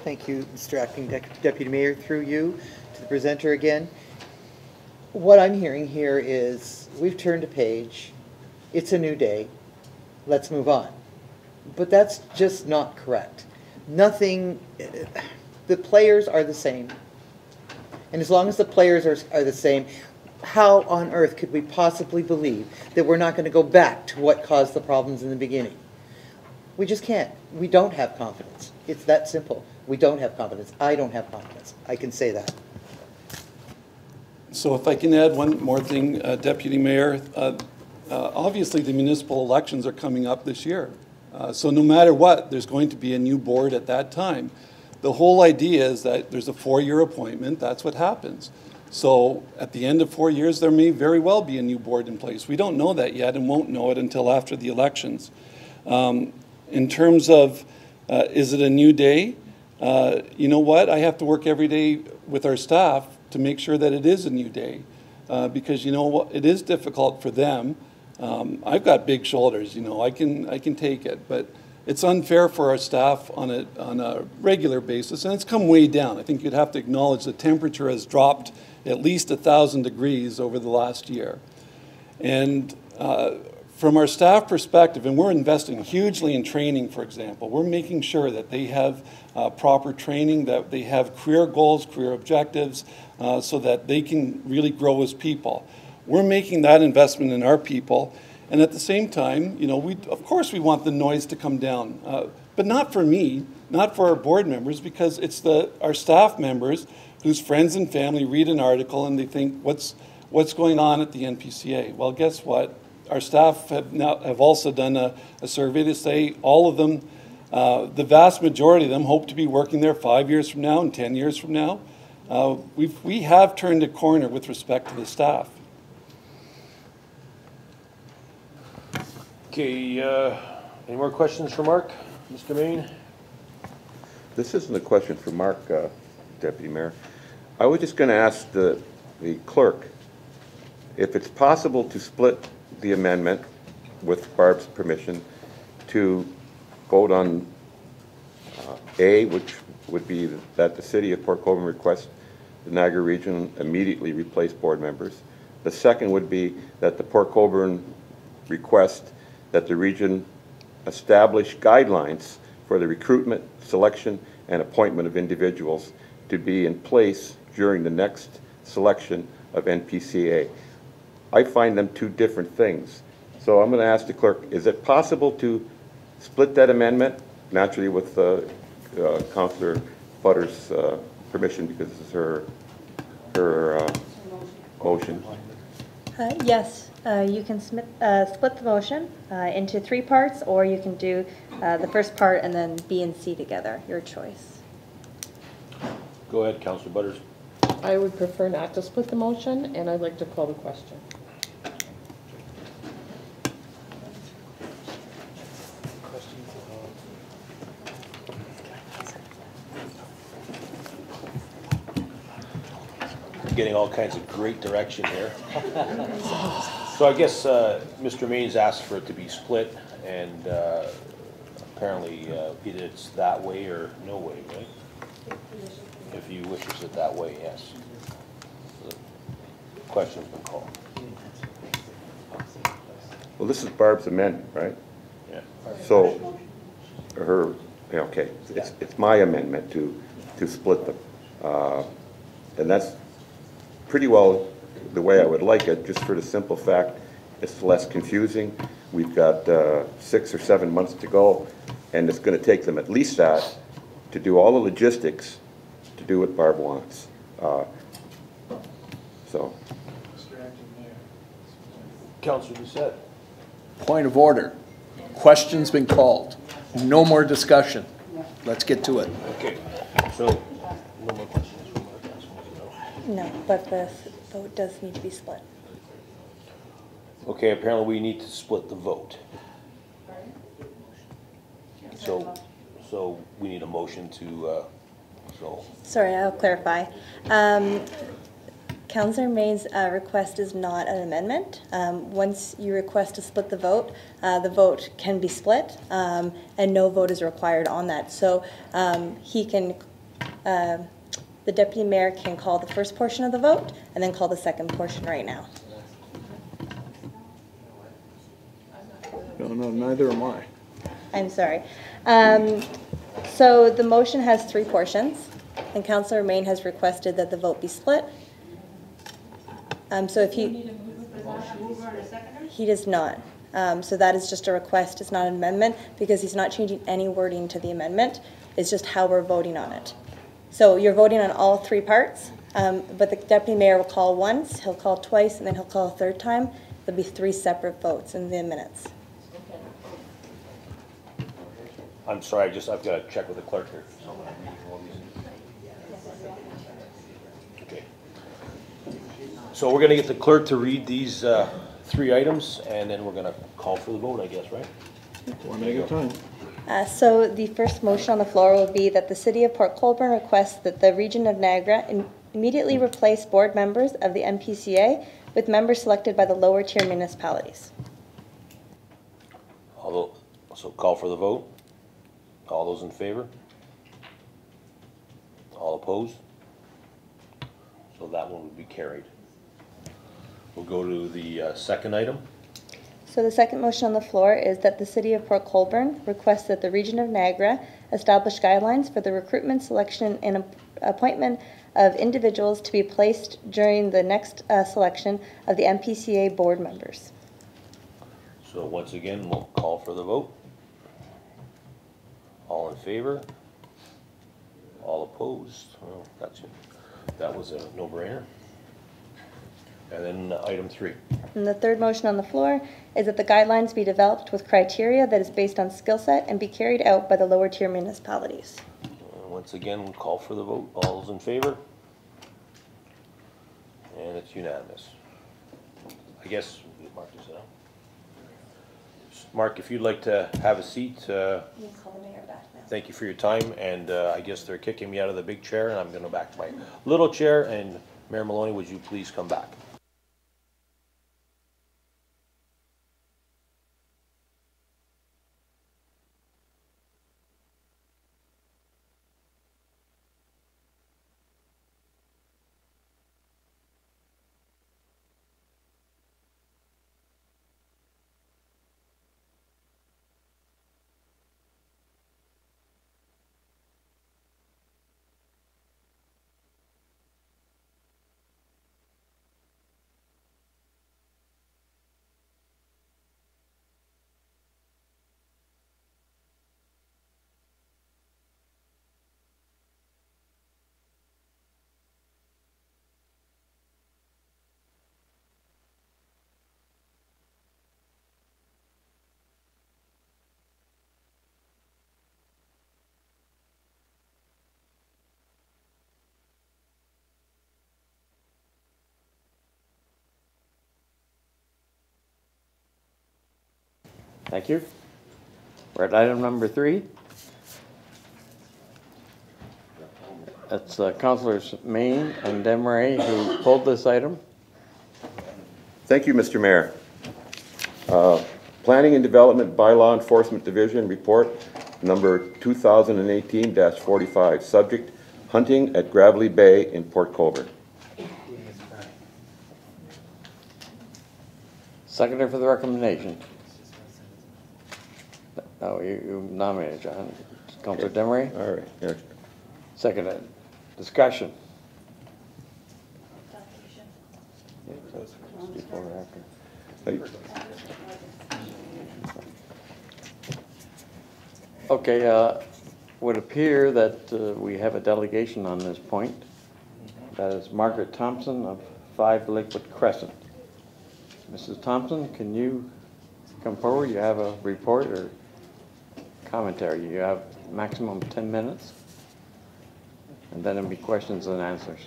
Thank you, Mr. Acting Deputy Mayor, through you to the presenter again. What I'm hearing here is we've turned a page. It's a new day. Let's move on. But that's just not correct. Nothing, the players are the same. And as long as the players are the same, how on earth could we possibly believe that we're not going to go back to what caused the problems in the beginning? We just can't. We don't have confidence. It's that simple. We don't have confidence. I don't have confidence. I can say that. So if I can add one more thing, Deputy Mayor, obviously the municipal elections are coming up this year. So no matter what, there's going to be a new board at that time. The whole idea is that there's a 4-year appointment. That's what happens. So at the end of 4 years, there may very well be a new board in place. We don't know that yet and won't know it until after the elections. In terms of, is it a new day? You know what? I have to work every day with our staff to make sure that it is a new day. Because you know what? It is difficult for them. I've got big shoulders, you know, I can take it, but it's unfair for our staff on a regular basis, and it's come way down. I think you'd have to acknowledge the temperature has dropped at least 1,000 degrees over the last year. And from our staff perspective, and we're investing hugely in training, for example, we're making sure that they have proper training, that they have career goals, career objectives, so that they can really grow as people. We're making that investment in our people, and at the same time, you know, of course we want the noise to come down, but not for me, not for our board members, because it's our staff members whose friends and family read an article and they think, what's going on at the Npca? Well, guess what? Our staff have also done a survey to say all of them, the vast majority of them hope to be working there 5 years from now and 10 years from now. We have turned a corner with respect to the staff. Okay, any more questions for Mark, Mr. Main? This isn't a question for Mark, Deputy Mayor. I was just going to ask the clerk if it's possible to split the amendment with Barb's permission to vote on A, which would be that the City of Port Colborne request the Niagara region immediately replace board members. The second would be that the Port Colborne request that the region establish guidelines for the recruitment, selection, and appointment of individuals to be in place during the next selection of Npca. I find them two different things. So I'm going to ask the clerk, is it possible to split that amendment, naturally with Councillor Butter's permission, because this is her motion? Yes, you can split the motion into 3 parts, or you can do the first part and then B and C together, your choice. Go ahead, Councillor Butters. I would prefer not to split the motion, and I'd like to call the question. Getting all kinds of great direction here. So I guess Mr. Main's asked for it to be split, and apparently either it's that way or no way, right? If you wishes it that way, yes. The question's been called. Well, this is Barb's amendment, right? Yeah. So okay, it's my amendment to split them, and that's pretty well the way I would like it, just for the simple fact it's less confusing. We've got 6 or 7 months to go, and it's going to take them at least that to do all the logistics to do what Barb wants. So. Councillor Doucette. Point of order. Question's been called. No more discussion. Let's get to it. Okay. So, no more questions. No, but the vote does need to be split. Okay, apparently we need to split the vote. So we need a motion to, Sorry, I'll clarify. Councillor May's request is not an amendment. Once you request to split the vote can be split, and no vote is required on that. So he can, the Deputy Mayor can call the first portion of the vote and then call the second portion right now. No, neither am I. I'm sorry. So the motion has 3 portions, and Councillor Main has requested that the vote be split. So if he does not. So that is just a request, it's not an amendment, because he's not changing any wording to the amendment. It's just how we're voting on it. So you're voting on all 3 parts, but the Deputy Mayor will call once, he'll call twice, and then he'll call a 3rd time. There'll be 3 separate votes in the minutes. I'm sorry, I've got to check with the clerk here. Okay. So we're going to get the clerk to read these 3 items, and then we're going to call for the vote, I guess, right? One at a time. So the first motion on the floor will be that the City of Port Colborne requests that the Region of Niagara immediately replace board members of the Mpca with members selected by the lower tier municipalities. So call for the vote. All those in favor? All opposed? So that one would be carried. We'll go to the second item. So the second motion on the floor is that the City of Port Colborne requests that the Region of Niagara establish guidelines for the recruitment, selection, and appointment of individuals to be placed during the next selection of the Mpca board members. So once again, we'll call for the vote. All in favor? All opposed? Well, that was a no-brainer. And then item 3. And the third motion on the floor is that the guidelines be developed with criteria that is based on skill set and be carried out by the lower tier municipalities. Once again, we'll call for the vote. All those in favor? And it's unanimous. I guess, Mark, is that? Mark, if you'd like to have a seat. You call the mayor back now. Thank you for your time, and I guess they're kicking me out of the big chair, and I'm going to go back to my little chair, and Mayor Maloney, would you please come back? Thank you. We're at item number 3. It's Councillors Main and Desmarais who pulled this item. Thank you, Mr. Mayor. Planning and Development Bylaw Enforcement Division report number 2018-45, subject hunting at Gravelly Bay in Port Colborne. Seconder for the recommendation. Oh, you nominated John. Councillor Desmarais? All right. Yeah. Seconded. Discussion. Before or after? Okay, would appear that we have a delegation on this point. That is Margaret Thompson of 5 Lakewood Crescent. Mrs. Thompson, can you come forward? You have a report or commentary. You have maximum 10 minutes. And then it'll be questions and answers.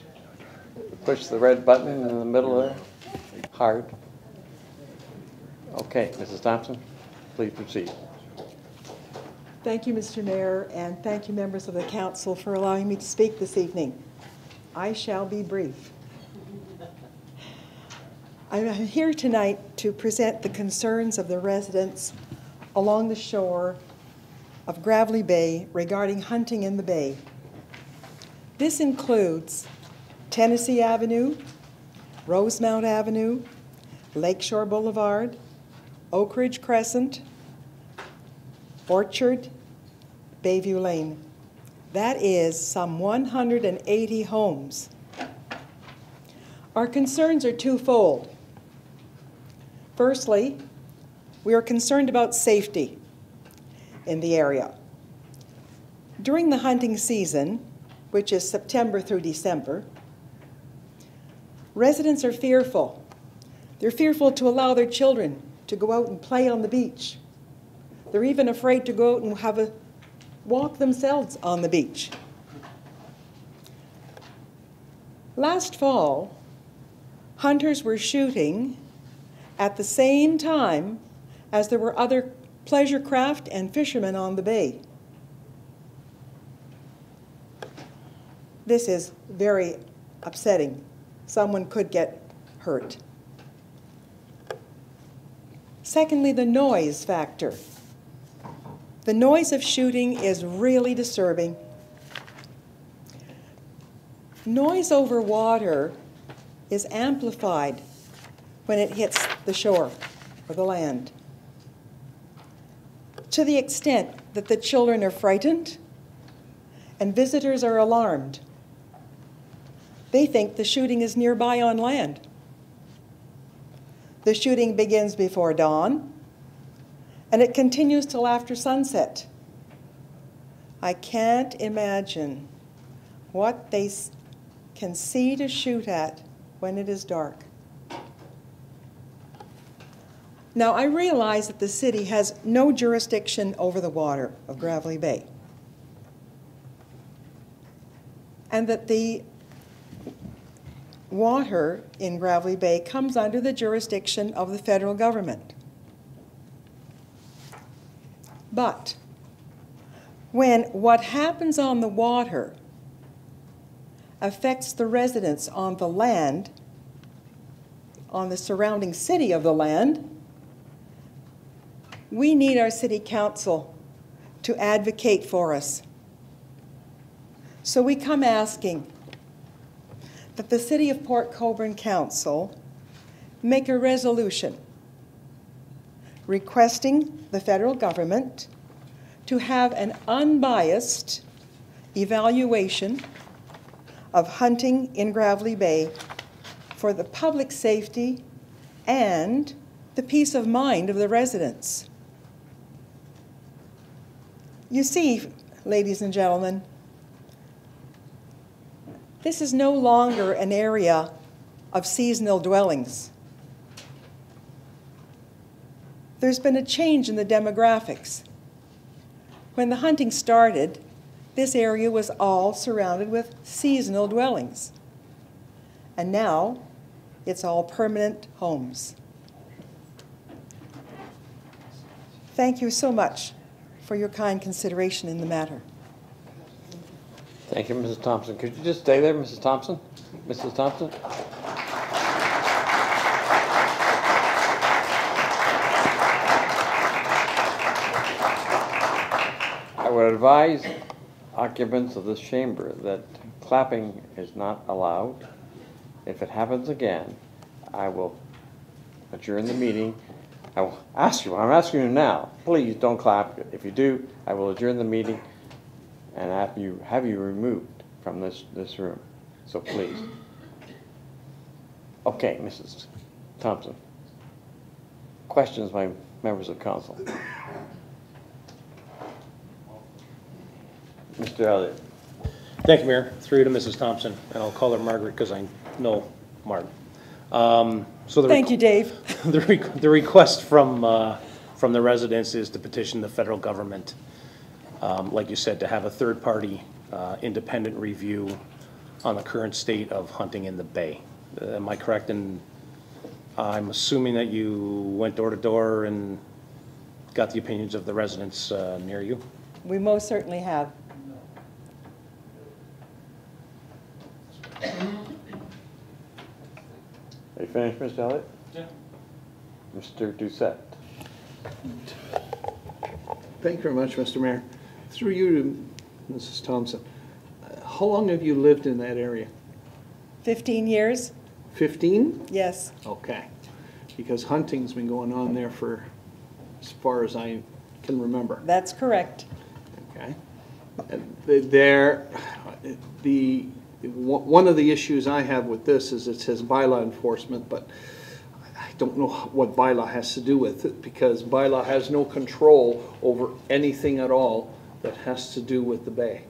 Push the red button in the middle there. Hard. Okay, Mrs. Thompson, please proceed. Thank you, Mr. Mayor, and thank you, members of the council, for allowing me to speak this evening. I shall be brief. I'm here tonight to present the concerns of the residents along the shore of Gravelly Bay regarding hunting in the bay. This includes Tennessee Avenue, Rosemount Avenue, Lakeshore Boulevard, Oak Ridge Crescent, Orchard, Bayview Lane. That is some 180 homes. Our concerns are twofold. Firstly, we are concerned about safety in the area. During the hunting season, which is September through December, residents are fearful. They're fearful to allow their children to go out and play on the beach. They're even afraid to go out and have a walk themselves on the beach. Last fall, hunters were shooting at the same time as there were other pleasure craft and fishermen on the bay. This is very upsetting. Someone could get hurt. Secondly, the noise factor. The noise of shooting is really disturbing. Noise over water is amplified when it hits the shore or the land, to the extent that the children are frightened and visitors are alarmed. They think the shooting is nearby on land. The shooting begins before dawn, and it continues till after sunset. I can't imagine what they can see to shoot at when it is dark. Now, I realize that the city has no jurisdiction over the water of Gravelly Bay, and that the water in Gravelly Bay comes under the jurisdiction of the federal government. But when what happens on the water affects the residents on the land, on the surrounding city of the land, we need our city council to advocate for us. So we come asking that the City of Port Colborne Council make a resolution requesting the federal government to have an unbiased evaluation of hunting in Gravelly Bay for the public safety and the peace of mind of the residents. You see, ladies and gentlemen, this is no longer an area of seasonal dwellings. There's been a change in the demographics. When the hunting started, this area was all surrounded with seasonal dwellings. And now, it's all permanent homes. Thank you so much for your kind consideration in the matter. Thank you, Mrs. Thompson. Could you just stay there, Mrs. Thompson? Mrs. Thompson? I would advise occupants of this chamber that clapping is not allowed. If it happens again, I will adjourn the meeting. I will ask you, I'm asking you now, please don't clap. If you do, I will adjourn the meeting and have you removed from this room. So please. Okay, Mrs. Thompson. Questions by members of council? Mr. Elliott. Thank you, Mayor. Through to Mrs. Thompson, and I'll call her Margaret because I know Mark. Thank you, Dave. The request from the residents is to petition the federal government, like you said, to have a third-party independent review on the current state of hunting in the bay. Am I correct? And I'm assuming that you went door to door and got the opinions of the residents near you? We most certainly have. Are you finished, Mr. Elliott? Yeah. Mr. Doucette. Thank you very much, Mr. Mayor. Through you to Mrs. Thompson. How long have you lived in that area? 15 years. 15? Yes. Okay. Because hunting's been going on there for as far as I can remember. That's correct. Okay. One of the issues I have with this is it says bylaw enforcement, but I don't know what bylaw has to do with it, because bylaw has no control over anything at all that has to do with the bay.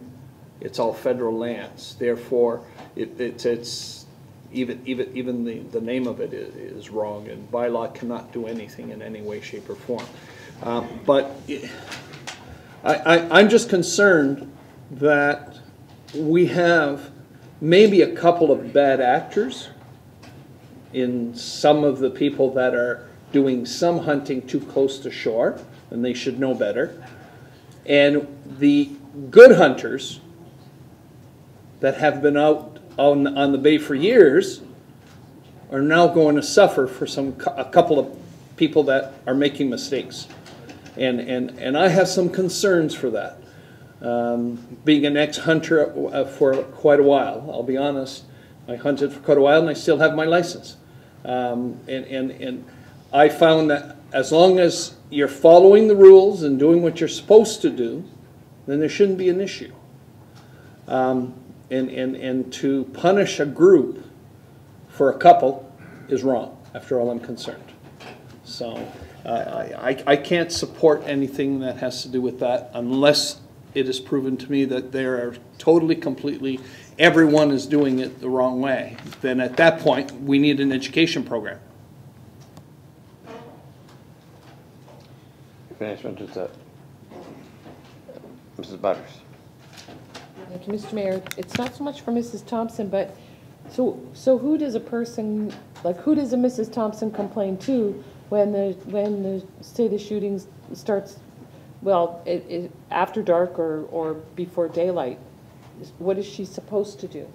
It's all federal lands. Therefore, it's even the name of it is wrong, and bylaw cannot do anything in any way, shape, or form. But I'm just concerned that we have maybe a couple of bad actors in some of the people that are doing some hunting too close to shore, and they should know better. And the good hunters that have been out on the bay for years are now going to suffer for a couple of people that are making mistakes. And I have some concerns for that. Being an ex-hunter for quite a while, I'll be honest, I hunted for quite a while and I still have my license. And I found that as long as you're following the rules and doing what you're supposed to do, then there shouldn't be an issue. And to punish a group for a couple is wrong, after all I'm concerned. So I can't support anything that has to do with that unless it is proven to me that they are totally, completely, everyone is doing it the wrong way. Then at that point, we need an education program. Management is that. Mrs. Butters. Thank you, Mr. Mayor. It's not so much for Mrs. Thompson, but so who does a person, like who does a Mrs. Thompson complain to when the say the shooting starts, well, after dark or before daylight? What is she supposed to do?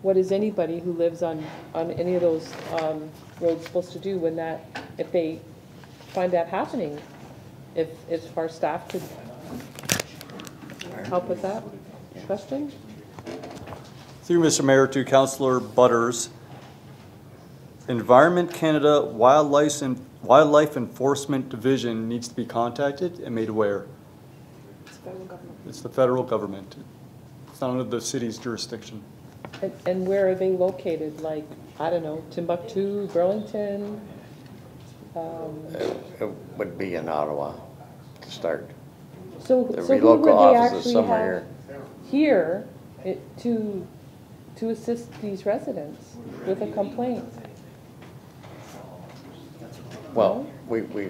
What is anybody who lives on any of those roads supposed to do when if they find that happening? If our staff could help with that question? Through Mr. Mayor to Councillor Butters, Environment Canada Wildlife Enforcement Division needs to be contacted and made aware. It's the federal government. It's the federal government. It's not under the city's jurisdiction. And where are they located? Like, I don't know, Timbuktu, Burlington? It would be in Ottawa to start. So who would they actually have here to assist these residents with a complaint? Well, we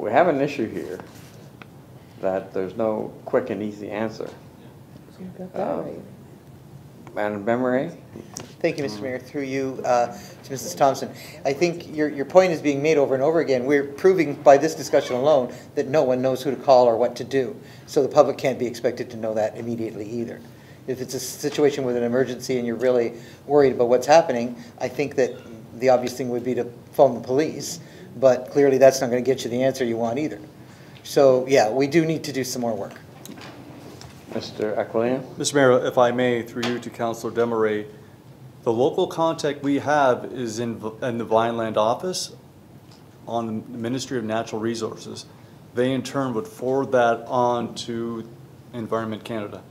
have an issue here that there's no quick and easy answer. You got that right. Madam Bemery? Thank you, Mr. Mayor. Through you to Mrs. Thompson. I think your point is being made over and over again. We're proving by this discussion alone that no one knows who to call or what to do. So the public can't be expected to know that immediately either. If it's a situation with an emergency and you're really worried about what's happening, I think that the obvious thing would be to phone the police. But clearly that's not going to get you the answer you want either. So yeah, we do need to do some more work. Mr. Aquilina? Mr. Mayor, if I may, through you to Councillor Desmarais, the local contact we have is in the Vineland office on the Ministry of Natural Resources. They in turn would forward that on to Environment Canada.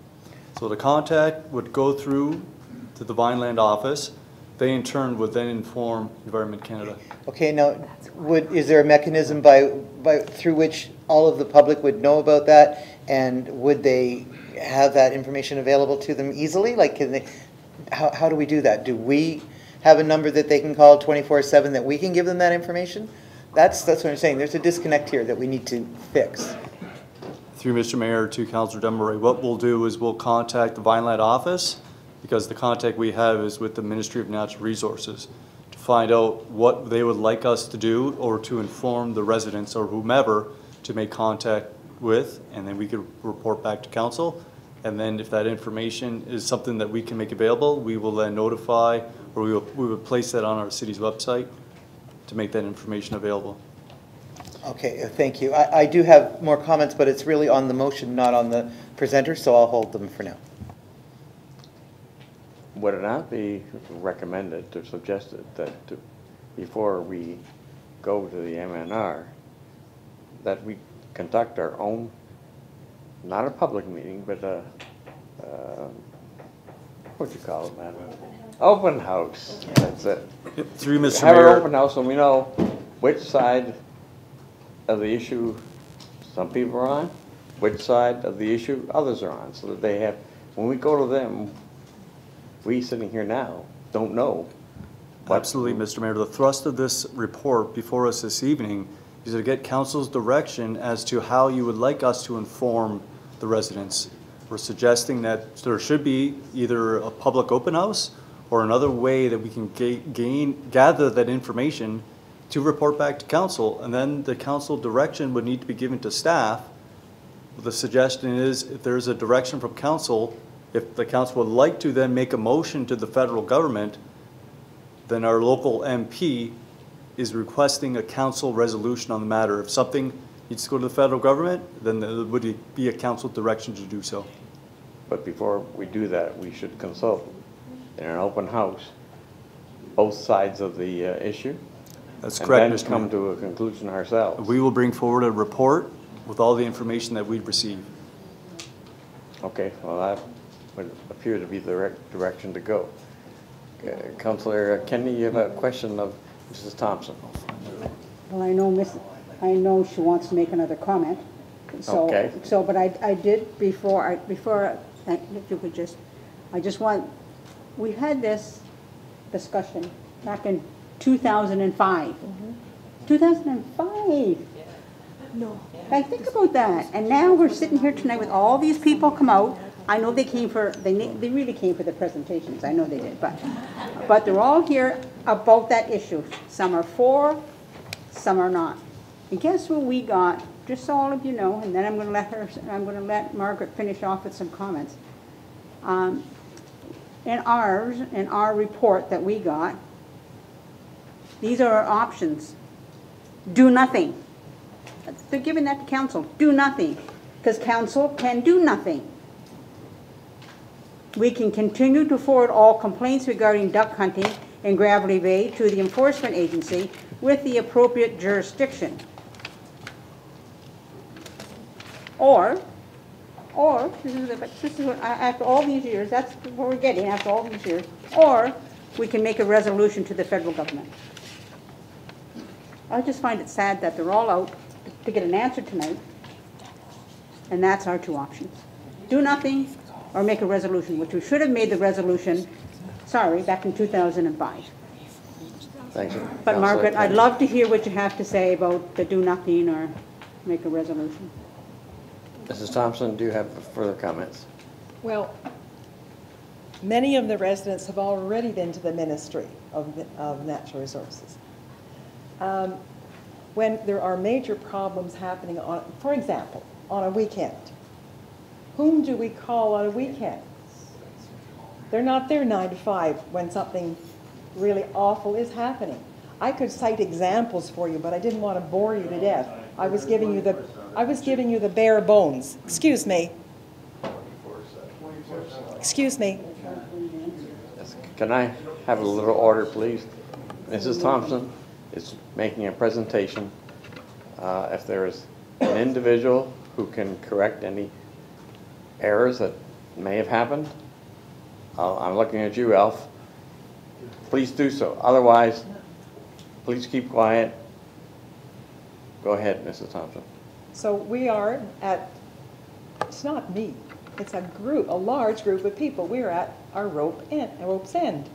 So the contact would go through to the Vineland office. They in turn would then inform Environment Canada. Okay, now, is there a mechanism through which all of the public would know about that, and would they have that information available to them easily? Like, can they? How do we do that? Do we have a number that they can call 24/7 that we can give them that information? That's what I'm saying. There's a disconnect here that we need to fix. Through Mr. Mayor to Councillor Desmarais, what we'll do is we'll contact the Vineland office, because the contact we have is with the Ministry of Natural Resources, to find out what they would like us to do or to inform the residents or whomever to make contact with, and then we could report back to council. And then if that information is something that we can make available, we will then notify, or we will place that on our city's website to make that information available. Okay, thank you. I do have more comments, but it's really on the motion, not on the presenter, so I'll hold them for now. Would it not be recommended or suggested that before we go to the MNR, that we conduct our own, not a public meeting, but a, what do you call it, madam? Open house. That's it. Through Mr. Have Mayor. an open house so we know which side of the issue some people are on, which side of the issue others are on, so that they have, when we go to them, we sitting here now don't know. Absolutely, Mr. Mayor. The thrust of this report before us this evening is to get council's direction as to how you would like us to inform the residents. We're suggesting that there should be either a public open house or another way that we can gather that information to report back to council, and then the council direction would need to be given to staff. The suggestion is, if there's a direction from council, if the council would like to then make a motion to the federal government, then our local MP is requesting a council resolution on the matter. If something needs to go to the federal government, then there would be a council direction to do so. But before we do that, we should consult in an open house both sides of the issue. That's correct, and then Mr. come Mayor. to a conclusion ourselves. We will bring forward a report with all the information that we've received. Okay, well, that would appear to be the direction to go. Councillor Kennedy, you have a question of Mrs. Thompson. Well, I know she wants to make another comment. So, okay. So, but I did before, if you could just, we had this discussion back in 2005. 2005. No. I think about that. And now we're sitting here tonight with all these people come out. I know they came for, they really came for the presentations. I know they did. But they're all here about that issue. Some are for, some are not. And guess what we got? Just so all of you know, and then I'm going to let Margaret finish off with some comments. In our report that we got, these are our options. Do nothing. They're giving that to council. Do nothing. Because council can do nothing. We can continue to forward all complaints regarding duck hunting in Gravelly Bay to the enforcement agency with the appropriate jurisdiction. Or this is what, after all these years, that's what we're getting after all these years, or we can make a resolution to the federal government. I just find it sad that they're all out to get an answer tonight, and that's our two options. Do nothing or make a resolution, which we should have made the resolution, back in 2005. Thank you. But Margaret, I'd love to hear what you have to say about the do nothing or make a resolution. Mrs. Thompson, do you have further comments? Well, many of the residents have already been to the Ministry of Natural Resources. When there are major problems happening on, for example, on a weekend, whom do we call on a weekend? They're not there 9 to 5 when something really awful is happening. I could cite examples for you, but I didn't want to bore you to death. I was giving you the bare bones. Excuse me. Excuse me. Yes. Can I have a little order, please? Mrs. Thompson is making a presentation. If there is an individual who can correct any errors that may have happened, I'm looking at you, Alf. Please do so. Otherwise, please keep quiet. Go ahead, Mrs. Thompson. So we are at, it's not me, it's a group, a large group of people. We're at our rope's end.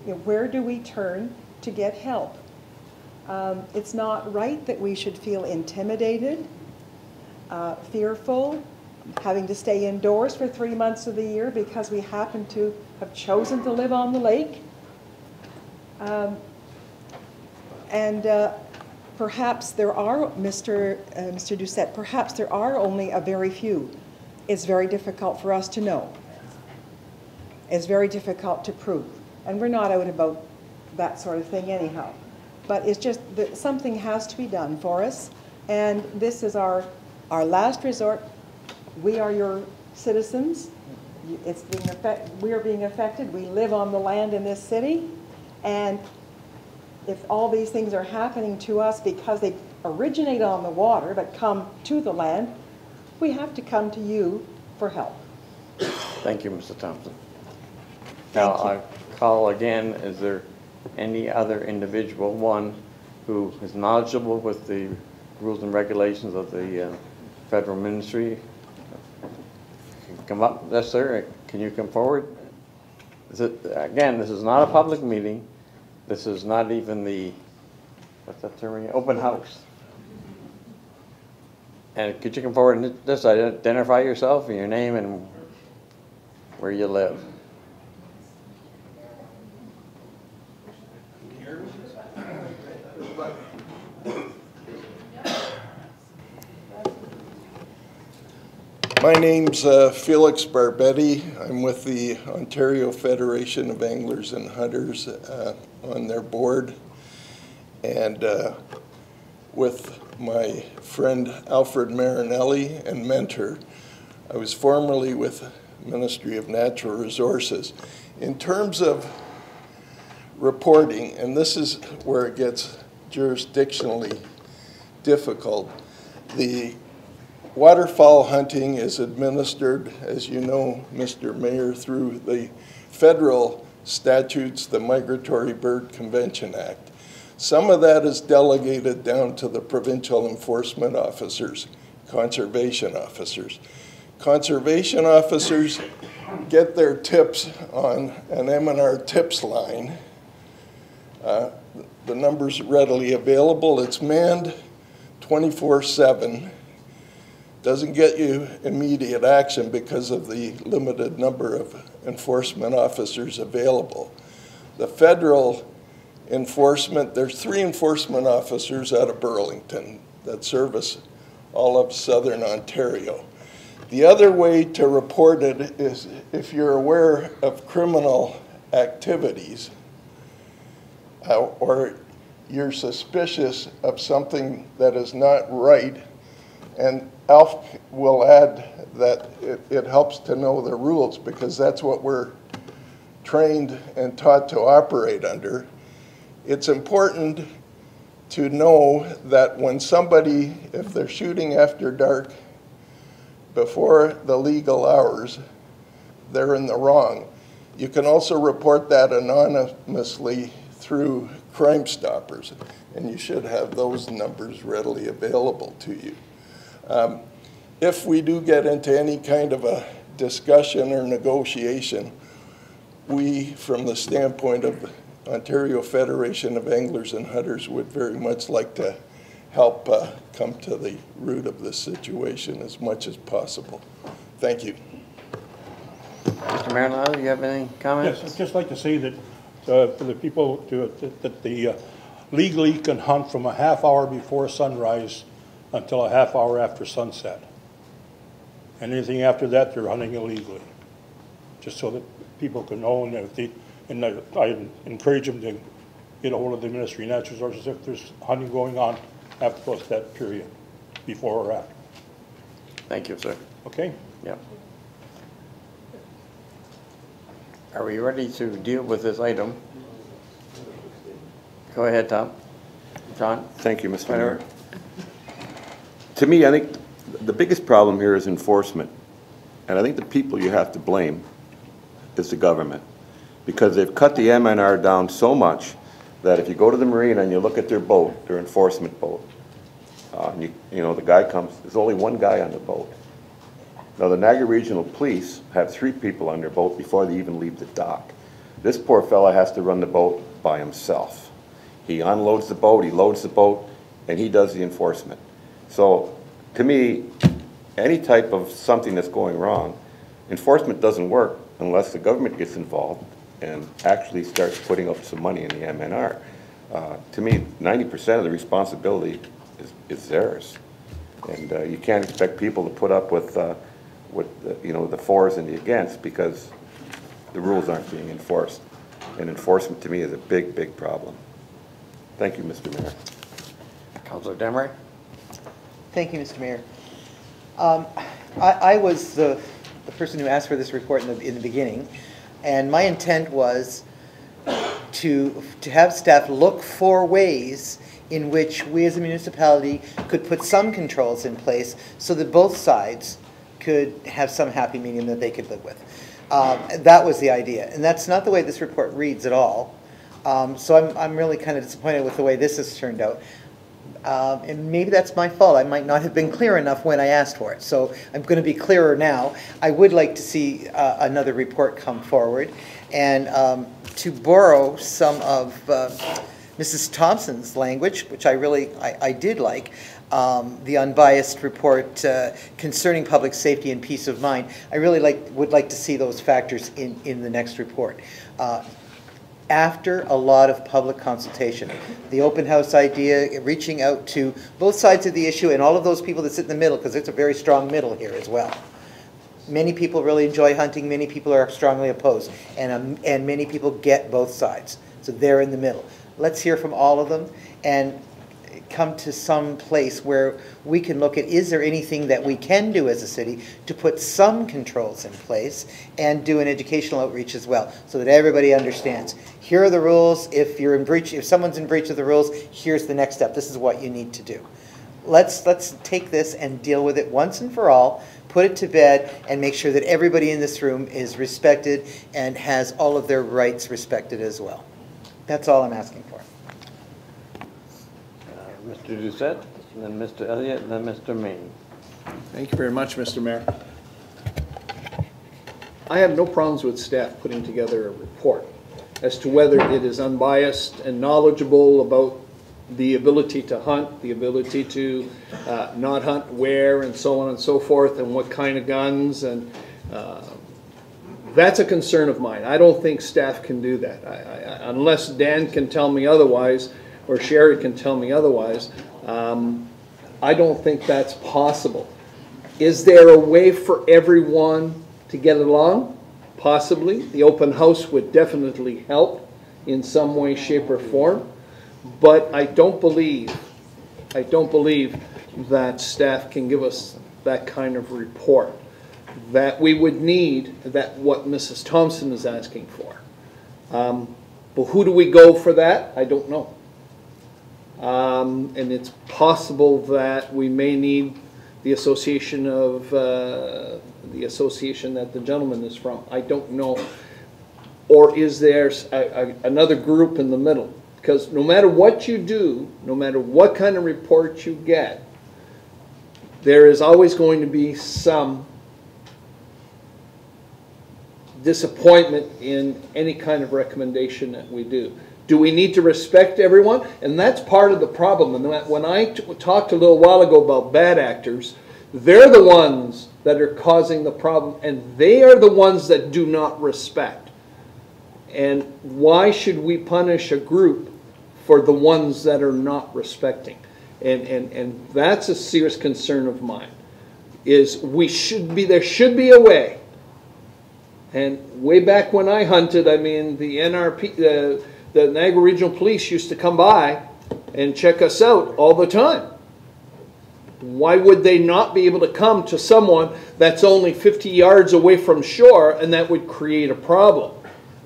You know, where do we turn to get help? It's not right that we should feel intimidated, fearful, having to stay indoors for 3 months of the year because we happen to have chosen to live on the lake. Perhaps there are, Mr. Doucette, perhaps there are only a very few. It's very difficult for us to know. It's very difficult to prove. And we're not out about that sort of thing anyhow. But it's just that something has to be done for us. And this is our last resort. We are your citizens. We are being affected. We live on the land in this city. And if all these things are happening to us because they originate on the water but come to the land, we have to come to you for help. Thank you, Mr. Thompson. Now, I call again, is there any other individual, one who is knowledgeable with the rules and regulations of the federal ministry? Come up, yes, sir. Can you come forward? Again, this is not a public meeting. This is not even the, what's that term again? Open house. And could you come forward and just identify yourself and your name and where you live? My name's Felix Barbetti. I'm with the Ontario Federation of Anglers and Hunters on their board. And with my friend Alfred Marinelli and mentor, I was formerly with Ministry of Natural Resources. In terms of reporting, and this is where it gets jurisdictionally difficult, the waterfowl hunting is administered, as you know, Mr. Mayor, through the federal statutes, the Migratory Bird Convention Act. Some of that is delegated down to the provincial enforcement officers, conservation officers. Conservation officers get their tips on an M&R tips line. The number's readily available. It's manned 24/7. Doesn't get you immediate action because of the limited number of enforcement officers available. The federal enforcement, there's 3 enforcement officers out of Burlington that service all of southern Ontario. The other way to report it is if you're aware of criminal activities or you're suspicious of something that is not right, and Alf will add that it helps to know the rules because that's what we're trained and taught to operate under. It's important to know that when somebody, if they're shooting after dark before the legal hours, they're in the wrong. You can also report that anonymously through Crime Stoppers, and you should have those numbers readily available to you. If we do get into any kind of a discussion or negotiation, we, from the standpoint of the Ontario Federation of Anglers and Hunters, would very much like to help come to the root of this situation as much as possible. Thank you. Mr. Marinelli, do you have any comments? Yes, I'd just like to say that for the people that they legally can hunt from a half hour before sunrise until a half hour after sunset. And anything after that, they're hunting illegally. Just so that people can know, and if they, and I encourage them to get a hold of the Ministry of Natural Resources if there's hunting going on after that period, before or after. Thank you, sir. Okay? Yeah. Are we ready to deal with this item? Go ahead, Tom. John? Thank you, Mr. Mayor. To me, I think the biggest problem here is enforcement. And I think the people you have to blame is the government. Because they've cut the MNR down so much that if you go to the marina and you look at their boat, their enforcement boat, and you know, the guy comes, there's only one guy on the boat. Now, the Niagara Regional Police have 3 people on their boat before they even leave the dock. This poor fella has to run the boat by himself. He unloads the boat, he loads the boat, and he does the enforcement. So, to me, any type of something that's going wrong, enforcement doesn't work unless the government gets involved and actually starts putting up some money in the MNR. To me, 90% of the responsibility is theirs. And you can't expect people to put up with you know, the fors and the against because the rules aren't being enforced. And enforcement, to me, is a big, big problem. Thank you, Mr. Mayor. Councilor Demery? Thank you, Mr. Mayor. I was the person who asked for this report in the beginning, and my intent was to have staff look for ways in which we as a municipality could put some controls in place so that both sides could have some happy medium that they could live with. That was the idea, and that's not the way this report reads at all. So I'm really kind of disappointed with the way this has turned out. And maybe that's my fault. I might not have been clear enough when I asked for it. So I'm going to be clearer now. I would like to see another report come forward. And to borrow some of Mrs. Thompson's language, which I did like, the unbiased report concerning public safety and peace of mind, I really would like to see those factors in the next report. After a lot of public consultation, the open house idea, reaching out to both sides of the issue and all of those people that sit in the middle, because it's a very strong middle here as well. Many people really enjoy hunting, many people are strongly opposed, and many people get both sides. So they're in the middle. Let's hear from all of them and come to some place where we can look at, is there anything that we can do as a city to put some controls in place and do an educational outreach as well, so that everybody understands. Here are the rules. If you're in breach, if someone's in breach of the rules, here's the next step. This is what you need to do. Let's take this and deal with it once and for all, put it to bed, and make sure that everybody in this room is respected and has all of their rights respected as well. That's all I'm asking for. Mr. Doucette, then Mr. Elliott, and then Mr. Main. Thank you very much, Mr. Mayor. I have no problems with staff putting together a report as to whether it is unbiased and knowledgeable about the ability to hunt, the ability to not hunt, where, and so on and so forth, and what kind of guns, and that's a concern of mine. I don't think staff can do that. Unless Dan can tell me otherwise, or Sherry can tell me otherwise, I don't think that's possible. Is there a way for everyone to get along? Possibly. The open house would definitely help in some way, shape, or form. But I don't believe that staff can give us that kind of report that we would need, that what Mrs. Thompson is asking for. But who do we go for that? I don't know. And it's possible that we may need the association of the association that the gentleman is from. I don't know. Or is there another group in the middle? Because no matter what you do, no matter what kind of report you get, there is always going to be some disappointment in any kind of recommendation that we do. Do we need to respect everyone? And that's part of the problem. And when I talked a little while ago about bad actors, they're the ones that are causing the problem, and they are the ones that do not respect. And why should we punish a group for the ones that are not respecting? And that's a serious concern of mine. Is there should be a way. And way back when I hunted, I mean, the NRP, the Niagara Regional Police used to come by and check us out all the time. Why would they not be able to come to someone that's only 50 yards away from shore, and that would create a problem?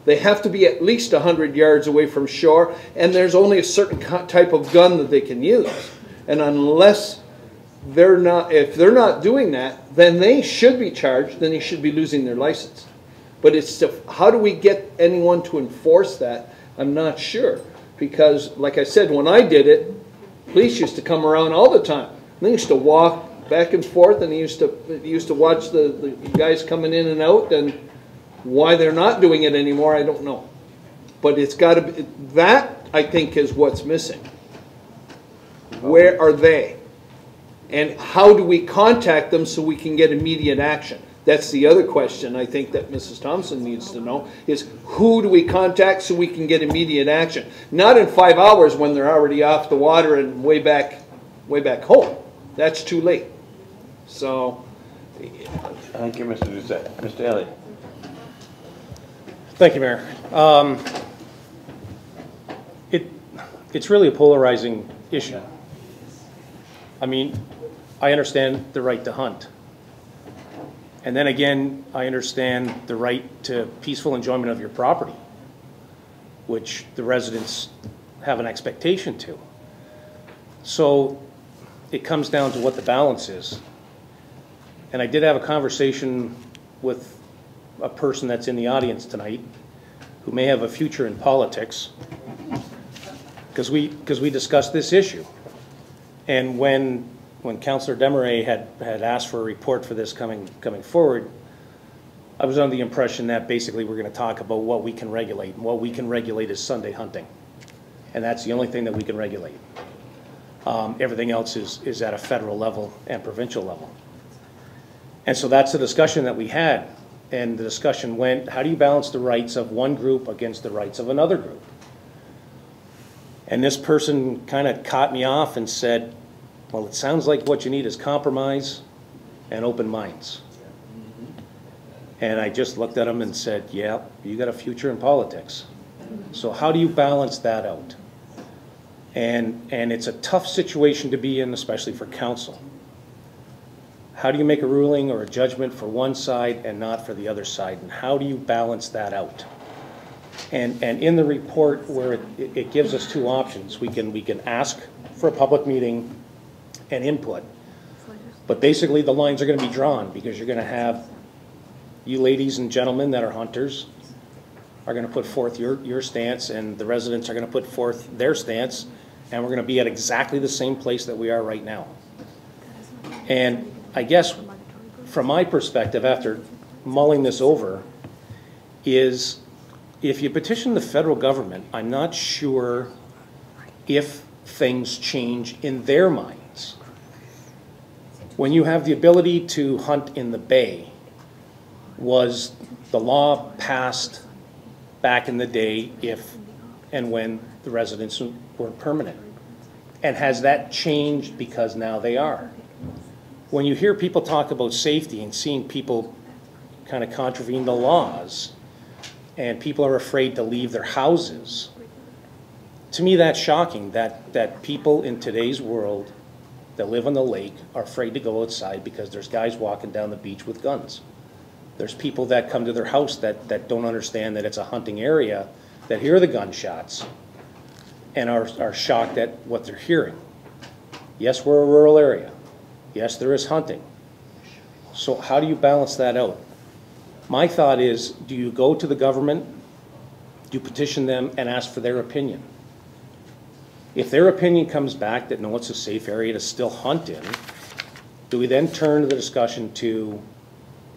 They have to be at least 100 yards away from shore, and there's only a certain type of gun that they can use. And unless they're not, if they're not doing that, then they should be charged, then they should be losing their license. But it's how do we get anyone to enforce that? I'm not sure. Because, like I said, when I did it, police used to come around all the time. They used to walk back and forth, and they used to watch the guys coming in and out, and why they're not doing it anymore, I don't know. But it's got to be, that I think is what's missing. Where are they? And how do we contact them so we can get immediate action? That's the other question I think that Mrs. Thompson needs to know, is who do we contact so we can get immediate action? Not in 5 hours when they're already off the water and way back home. That's too late. So. Thank you, Mr. Doucette. Mr. Elliott. Thank you, Mayor. It's really a polarizing issue. I mean, I understand the right to hunt. And then again, I understand the right to peaceful enjoyment of your property, which the residents have an expectation to. So it comes down to what the balance is. And I did have a conversation with a person that's in the audience tonight who may have a future in politics, because we discussed this issue. And when Councillor Desmarais had asked for a report for this coming forward, I was under the impression that basically we're going to talk about what we can regulate. And what we can regulate is Sunday hunting. And that's the only thing that we can regulate. Everything else is at a federal level and provincial level. And so that's the discussion that we had. And the discussion went, how do you balance the rights of one group against the rights of another group? And this person kind of caught me off and said, well, it sounds like what you need is compromise and open minds. And I just looked at him and said, yeah, you got a future in politics. So how do you balance that out? And it's a tough situation to be in, especially for council. How do you make a ruling or a judgment for one side and not for the other side? And how do you balance that out? And in the report where it gives us two options, we can ask for a public meeting and input. But basically the lines are going to be drawn because you're going to have you ladies and gentlemen that are hunters are going to put forth your stance, and the residents are going to put forth their stance, and we're going to be at exactly the same place that we are right now. And I guess from my perspective, after mulling this over, is if you petition the federal government, I'm not sure if things change in their minds. When you have the ability to hunt in the bay, was the law passed back in the day if and when the residents were permanent? And has that changed because now they are? When you hear people talk about safety and seeing people kind of contravene the laws and people are afraid to leave their houses, to me that's shocking that people in today's world that live on the lake are afraid to go outside because there's guys walking down the beach with guns. There's people that come to their house that don't understand that it's a hunting area, that hear the gunshots and are shocked at what they're hearing. Yes, we're a rural area. Yes, there is hunting. So how do you balance that out? My thought is, do you go to the government, do you petition them and ask for their opinion? If their opinion comes back that no, it's a safe area to still hunt in, do we then turn the discussion to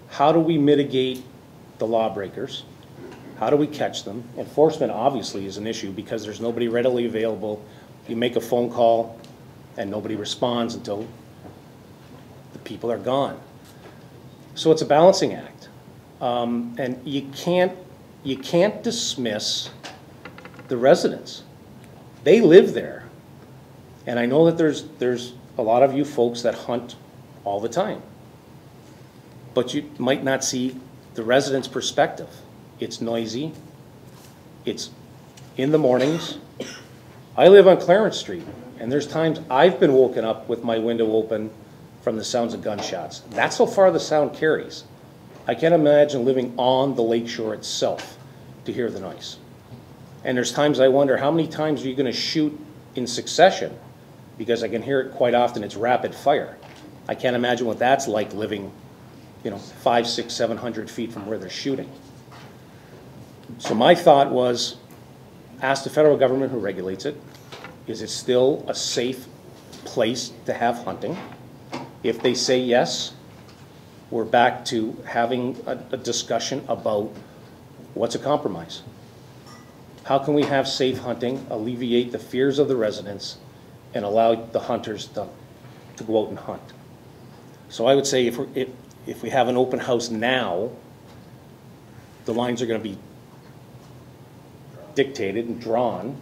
how do we mitigate the lawbreakers? How do we catch them? Enforcement obviously is an issue because there's nobody readily available. You make a phone call and nobody responds until the people are gone. So it's a balancing act. And you can't dismiss the residents. They live there. And I know that there's a lot of you folks that hunt all the time. But you might not see the residents' perspective. It's noisy. It's in the mornings. I live on Clarence Street, and there's times I've been woken up with my window open from the sounds of gunshots. That's how far the sound carries. I can't imagine living on the lakeshore itself to hear the noise. And there's times I wonder, how many times are you going to shoot in succession? Because I can hear it quite often. It's rapid fire. I can't imagine what that's like living 500, 600, 700 feet from where they're shooting. So my thought was, ask the federal government who regulates it, is it still a safe place to have hunting? If they say yes, we're back to having a discussion about what's a compromise. How can we have safe hunting, alleviate the fears of the residents, and allow the hunters to go out and hunt? So I would say if we have an open house now, the lines are going to be dictated and drawn,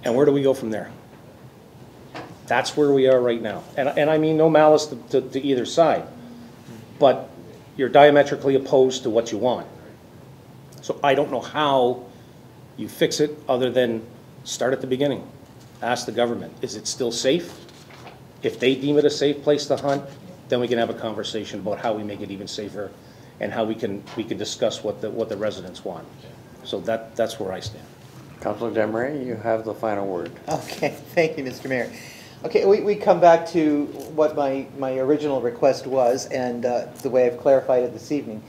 and where do we go from there? That's where we are right now. And I mean no malice to either side, but you're diametrically opposed to what you want. So I don't know how you fix it other than start at the beginning. Ask the government, is it still safe? If they deem it a safe place to hunt, then we can have a conversation about how we make it even safer and how we can discuss what the residents want. So that's where I stand. Councilor Desmarais, you have the final word. Okay, thank you, Mr. Mayor. Okay, we come back to what my original request was and the way I've clarified it this evening.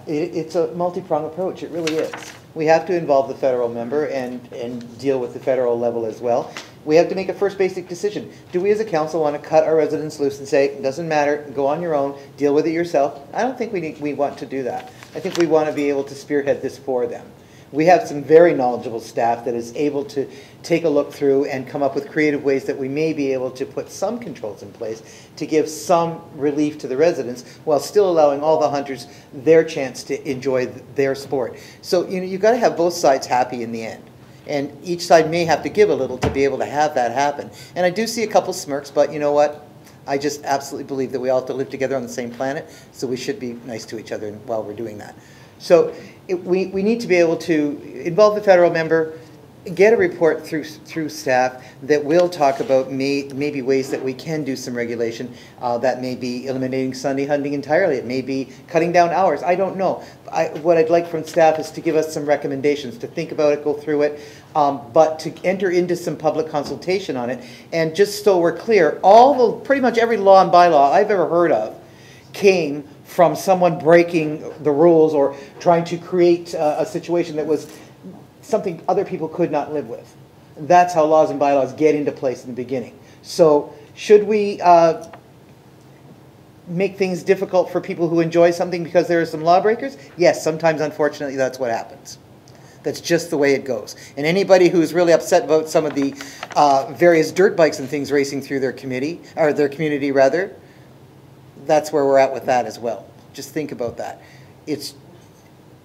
It's a multi-pronged approach, it really is. We have to involve the federal member and deal with the federal level as well. We have to make a first basic decision. Do we as a council want to cut our residents loose and say, it doesn't matter, go on your own, deal with it yourself? I don't think we want to do that. I think we want to be able to spearhead this for them. We have some very knowledgeable staff that is able to take a look through and come up with creative ways that we may be able to put some controls in place to give some relief to the residents while still allowing all the hunters their chance to enjoy their sport. So you've got to have both sides happy in the end. And each side may have to give a little to be able to have that happen. And I do see a couple smirks, but you know what? I just absolutely believe that we all have to live together on the same planet, so we should be nice to each other while we're doing that. So we need to be able to involve the federal member, get a report through staff that will talk about maybe ways that we can do some regulation. That may be eliminating Sunday hunting entirely. It may be cutting down hours. I don't know. What I'd like from staff is to give us some recommendations, to think about it, go through it, but to enter into some public consultation on it. And just so we're clear, pretty much every law and bylaw I've ever heard of came from someone breaking the rules or trying to create a situation that was something other people could not live with. That's how laws and bylaws get into place in the beginning. So should we make things difficult for people who enjoy something because there are some lawbreakers? Yes, sometimes unfortunately that's what happens. That's just the way it goes. And anybody who's really upset about some of the various dirt bikes and things racing through their community rather, that's where we're at with that as well. Just think about that. It's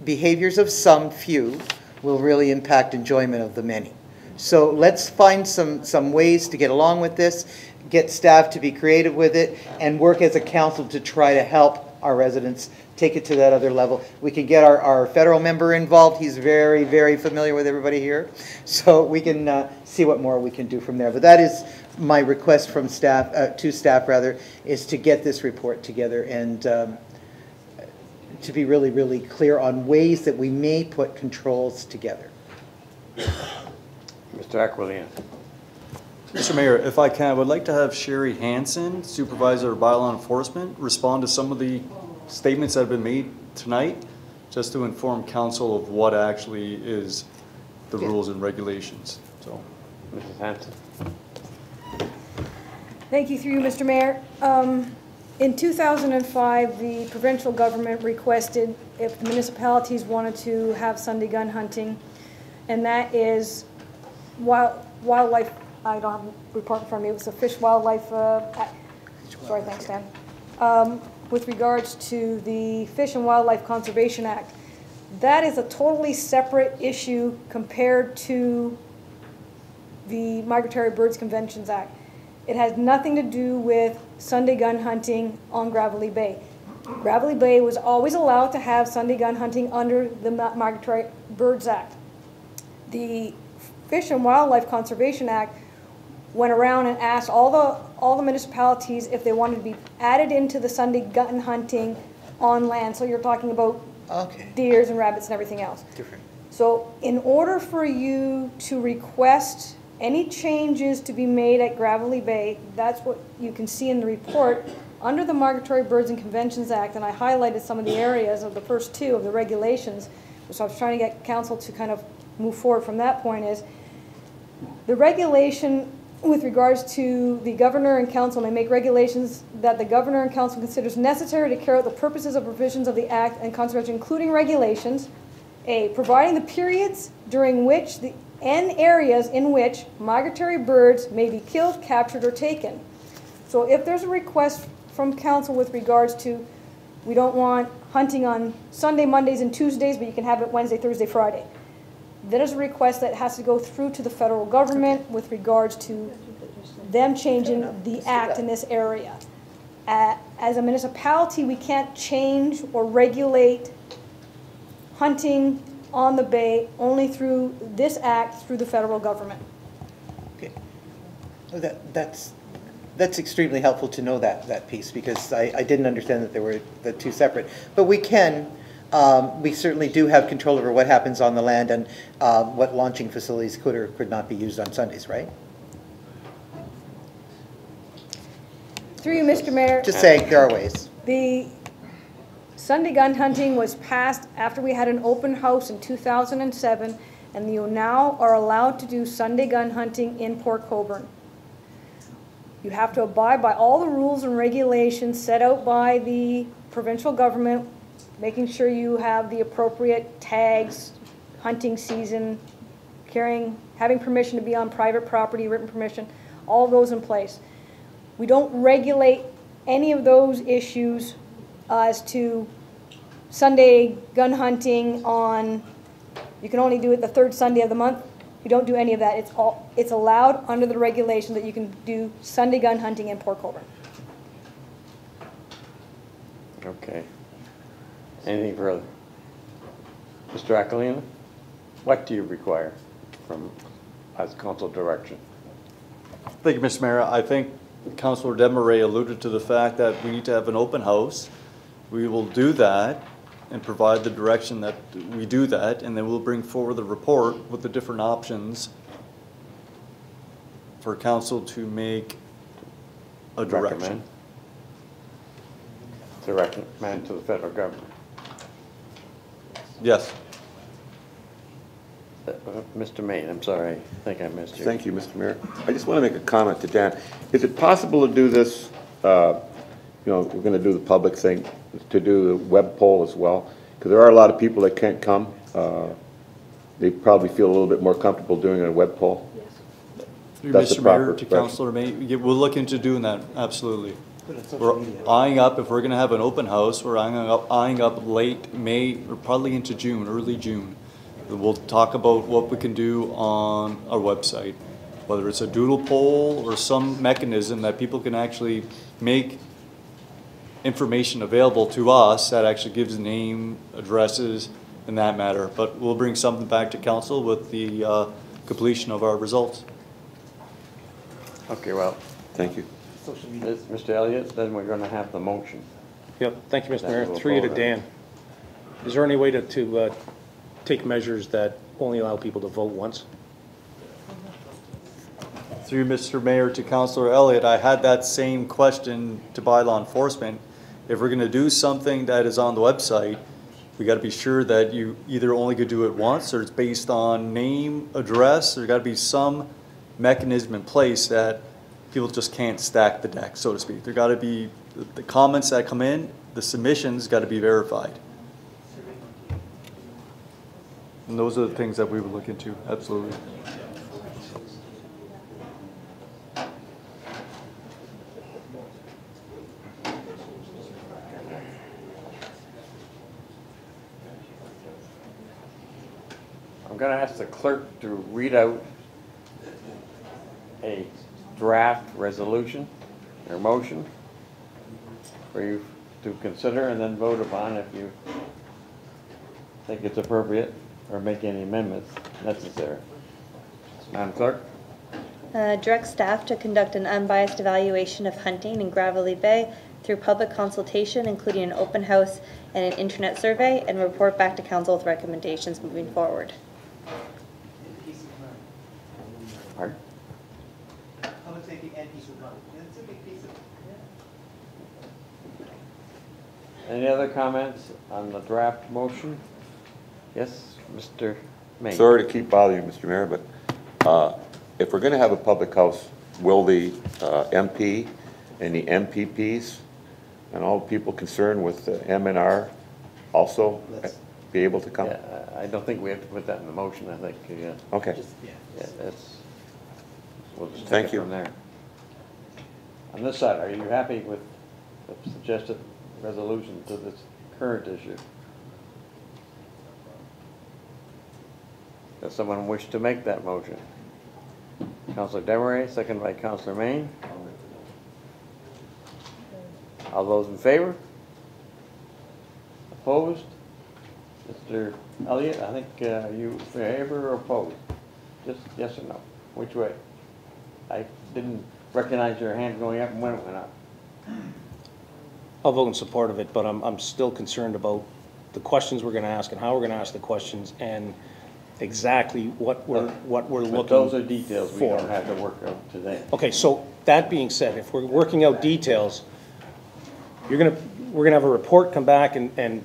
behaviors of some few will really impact enjoyment of the many. So let's find some ways to get along with this, get staff to be creative with it, and work as a council to try to help our residents take it to that other level. We can get our federal member involved. He's very, very familiar with everybody here. So we can see what more we can do from there. But that is my request from staff, to staff rather, is to get this report together and to be really, really clear on ways that we may put controls together. Mr. Aquilina. Mr. Mayor, if I can, I would like to have Sherry Hansen, Supervisor of Bylaw Enforcement, respond to some of the statements that have been made tonight, just to inform council of what actually is the rules and regulations. So, Mrs. Hansen. Thank you, through you, Mr. Mayor. In 2005, the provincial government requested if the municipalities wanted to have Sunday gun hunting, and that is wildlife. I don't have a report in front of me. It was a Fish Wildlife sorry, thanks, Dan. With regards to the Fish and Wildlife Conservation Act, that is a totally separate issue compared to the Migratory Birds Conventions Act. It has nothing to do with Sunday gun hunting on Gravelly Bay. Gravelly Bay was always allowed to have Sunday gun hunting under the Migratory Birds Act. The Fish and Wildlife Conservation Act went around and asked all the municipalities if they wanted to be added into the Sunday gun hunting on land. So you're talking about deers and rabbits and everything else. Different. So in order for you to request any changes to be made at Gravelly Bay, that's what you can see in the report. Under the Migratory Birds and Conventions Act, and I highlighted some of the areas of the first two of the regulations, which I was trying to get council to kind of move forward from that point, is the regulation with regards to the governor and council may make regulations that the governor and council considers necessary to carry out the purposes of provisions of the act and conservation, including regulations, A, providing the periods during which and areas in which migratory birds may be killed, captured, or taken. So if there's a request from council with regards to, we don't want hunting on Sunday, Mondays, and Tuesdays, but you can have it Wednesday, Thursday, Friday. There's a request that has to go through to the federal government with regards to them changing the act in this area. As a municipality, we can't change or regulate hunting on the bay only through this act, through the federal government. Okay. That's extremely helpful to know that piece, because I didn't understand that they were the two separate. But we can, we certainly do have control over what happens on the land and what launching facilities could or could not be used on Sundays, right? Through you, Mr. Mayor. Just saying, there are ways. The Sunday gun hunting was passed after we had an open house in 2007, and you now are allowed to do Sunday gun hunting in Port Colborne. You have to abide by all the rules and regulations set out by the provincial government, making sure you have the appropriate tags, hunting season, having permission to be on private property, written permission, all those in place. We don't regulate any of those issues as to Sunday gun hunting on, you can only do it the third Sunday of the month. We don't do any of that. It's allowed under the regulation that you can do Sunday gun hunting in Port Colborne. Okay. Anything further? Mr. Aquilina, what do you require from, as council direction? Thank you, Mr. Mayor. I think Councilor Desmarais alluded to the fact that we need to have an open house. We will do that and provide the direction that we do that, and then we'll bring forward the report with the different options for council to make a direction. To recommend to the federal government. Yes. Mr. Maine, I'm sorry, I think I missed you. Thank you, Mr. Mayor. I just want to make a comment to Dan. Is it possible to do this, you know, we're going to do the public thing, to do the web poll as well? Because there are a lot of people that can't come. They probably feel a little bit more comfortable doing a web poll. Through That's Mr. the proper Mayor to direction. Councilor Maine, we'll look into doing that, absolutely. We're eyeing up, if we're going to have an open house, we're eyeing up late May, or probably into June, early June. We'll talk about what we can do on our website, whether it's a doodle poll or some mechanism that people can actually make information available to us that actually gives name, addresses, and that matter. But we'll bring something back to council with the completion of our results. Okay, well. Thank you. Mr. Elliott, then we're going to have the motion. Yep, thank you, Mr. Mayor. Through you to Dan. Is there any way to take measures that only allow people to vote once? Through Mr. Mayor to Councilor Elliott, I had that same question to bylaw enforcement. If we're going to do something that is on the website, we got to be sure that you either only could do it once, or it's based on name, address. There's got to be some mechanism in place that people just can't stack the deck, so to speak. There got to be the comments that come in, the submissions got to be verified. And those are the things that we would look into, absolutely. I'm going to ask the clerk to read out a draft resolution or motion for you to consider and then vote upon if you think it's appropriate or make any amendments necessary. Madam Clerk? Direct staff to conduct an unbiased evaluation of hunting in Gravelly Bay through public consultation, including an open house and an internet survey, and report back to council with recommendations moving forward. Pardon? Any other comments on the draft motion? Yes, Mr. Maine. Sorry to keep bothering you, Mr. Mayor, but if we're going to have a public house, will the MP and the MPPs and all the people concerned with the MNR also be able to come? Yeah, I don't think we have to put that in the motion. I think. Okay. Yeah, that's. We'll just take Thank it you. from there. On this side, are you happy with the suggested resolution to this current issue? Does someone wish to make that motion? Councilor Desmarais, second by Councilor Maine. All those in favor? Opposed? Mr. Elliott, I think are you favor or opposed? Just yes or no? Which way? I didn't recognize your hand going up and when it went up. I'll vote in support of it, but I'm still concerned about the questions we're going to ask and how we're going to ask the questions and exactly what we're looking for. Those are details we don't have to work out today. Okay, so that being said, if we're working out details, we're gonna have a report come back and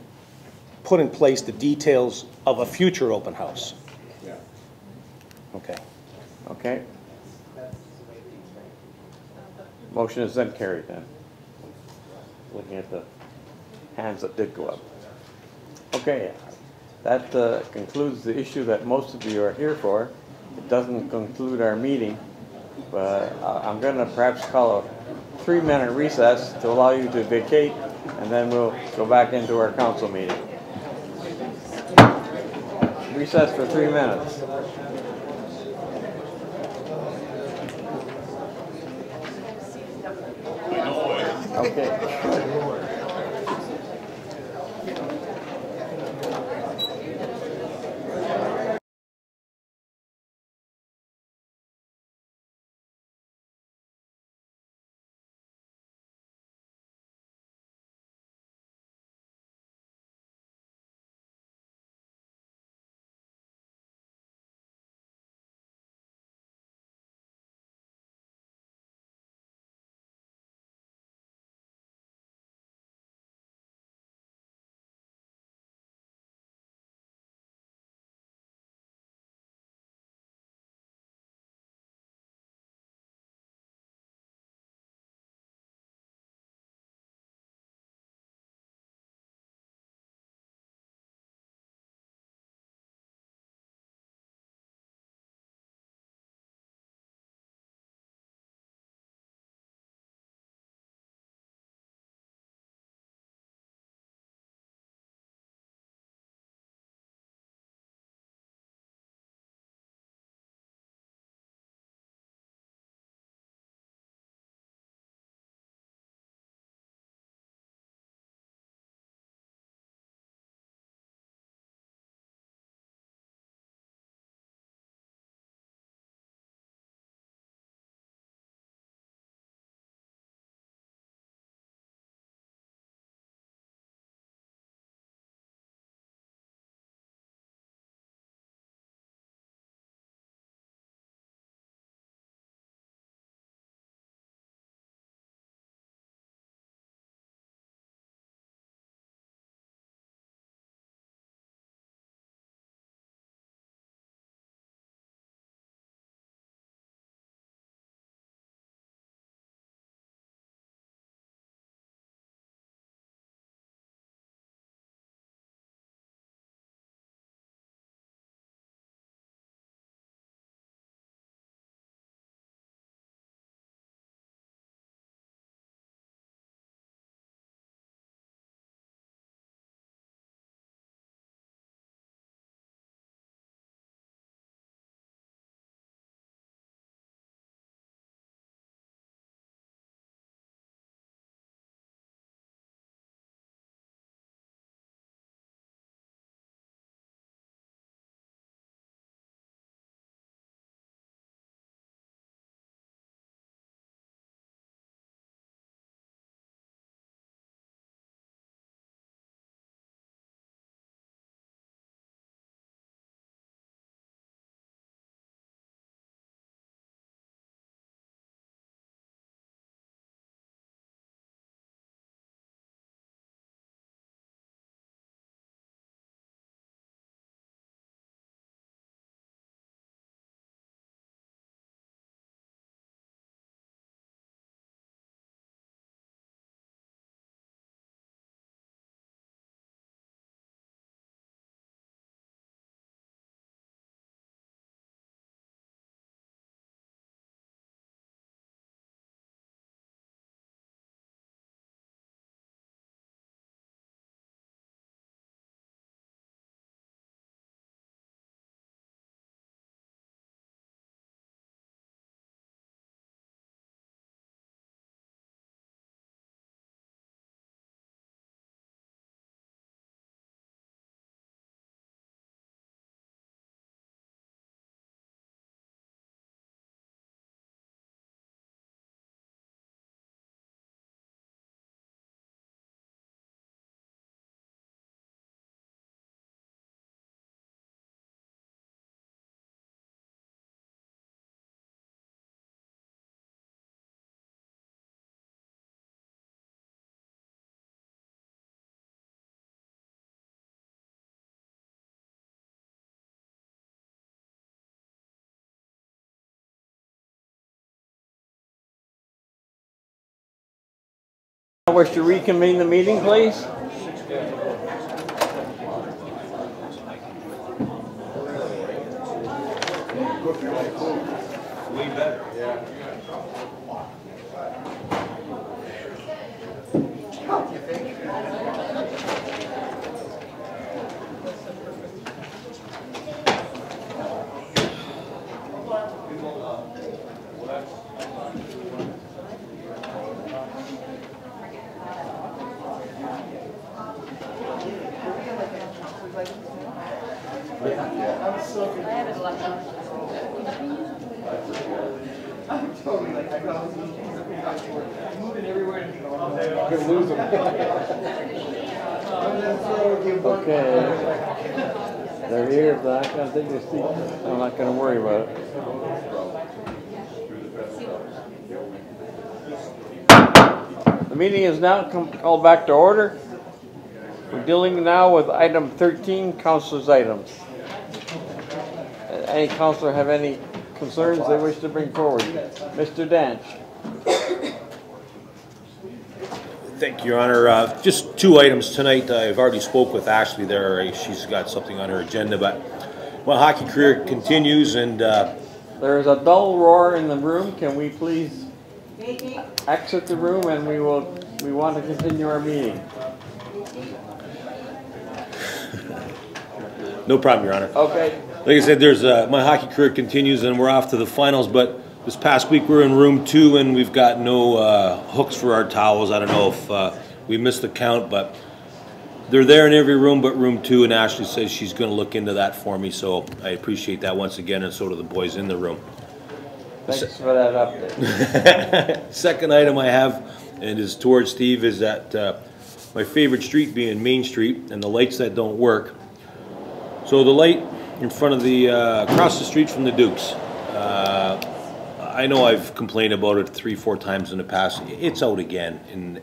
put in place the details of a future open house. Yeah. Okay. Okay. Motion is then carried then. Looking at the hands that did go up. Okay, that concludes the issue that most of you are here for. It doesn't conclude our meeting, but I'm going to perhaps call a 3-minute recess to allow you to vacate, and then we'll go back into our council meeting. Recess for 3 minutes. Okay. wish to reconvene the meeting, please. Way better. Yeah. Okay. They're here, but I can't take their seat. I'm not going to worry about it. The meeting is now called back to order. We're dealing now with item 13, councilors' items. Any councilor have any concerns they wish to bring forward? Mr. Danch. Thank you, Your Honor. Just two items tonight. I've already spoke with Ashley there. She's got something on her agenda, but my hockey career continues, and there is a dull roar in the room. Can we please exit the room, and we want to continue our meeting. No problem, Your Honor. Okay. Like I said, there's my hockey career continues, and we're off to the finals. But this past week we're in room 2, and we've got no hooks for our towels. I don't know if we missed the count, but they're there in every room but room 2. And Ashley says she's going to look into that for me, so I appreciate that once again, and so do the boys in the room. Thanks for that update. Second item I have, and is towards Steve, is that my favorite street being Main Street and the lights that don't work. So the light in front of the, across the street from the Dukes, I know I've complained about it 3-4 times in the past. It's out again, and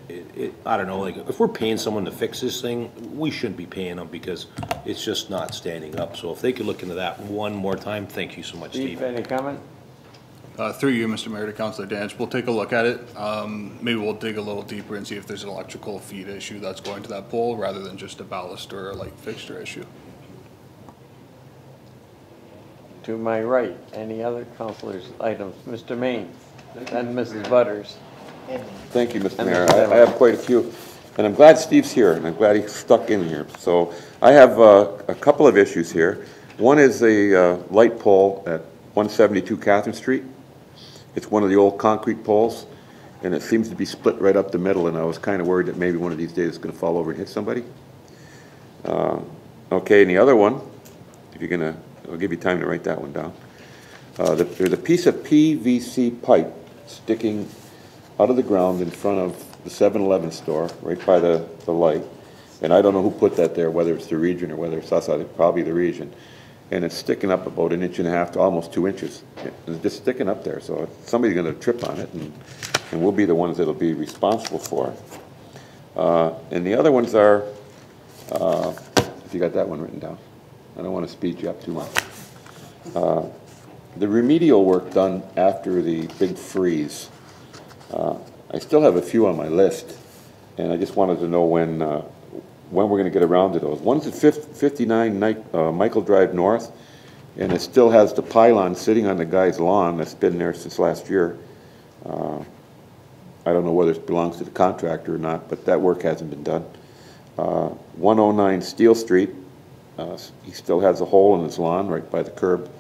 I don't know, like, if we're paying someone to fix this thing, we shouldn't be paying them because it's just not standing up. So if they could look into that one more time, thank you so much, Steve. Any comment? Through you, Mr. Mayor, to Councilor Danch, we'll take a look at it. Maybe we'll dig a little deeper and see if there's an electrical feed issue that's going to that pole rather than just a ballast or a light fixture issue. To my right, any other councilors' items? Mr. Main and Mrs. Butters. Thank you, Mr. Mayor. I have quite a few, and I'm glad Steve's here, and I'm glad he stuck in here. So I have a couple of issues here. One is a light pole at 172 Catherine Street. It's one of the old concrete poles, and it seems to be split right up the middle, and I was kind of worried that maybe one of these days it's going to fall over and hit somebody. Okay, and the other one, if you're going to, I'll give you time to write that one down. There's a piece of PVC pipe sticking out of the ground in front of the 7-Eleven store, right by the light, and I don't know who put that there, whether it's the region or whether it's us, probably the region. And it's sticking up about 1.5 inches to almost 2 inches. It's just sticking up there, so somebody's going to trip on it, and we'll be the ones that'll be responsible for it. And the other ones are, if you got that one written down, I don't want to speed you up too much. The remedial work done after the big freeze. I still have a few on my list, and I just wanted to know when we're going to get around to those. One's at 59 Michael Drive North, and it still has the pylon sitting on the guy's lawn that's been there since last year. I don't know whether it belongs to the contractor or not, but that work hasn't been done. 109 Steel Street, he still has a hole in his lawn right by the curb.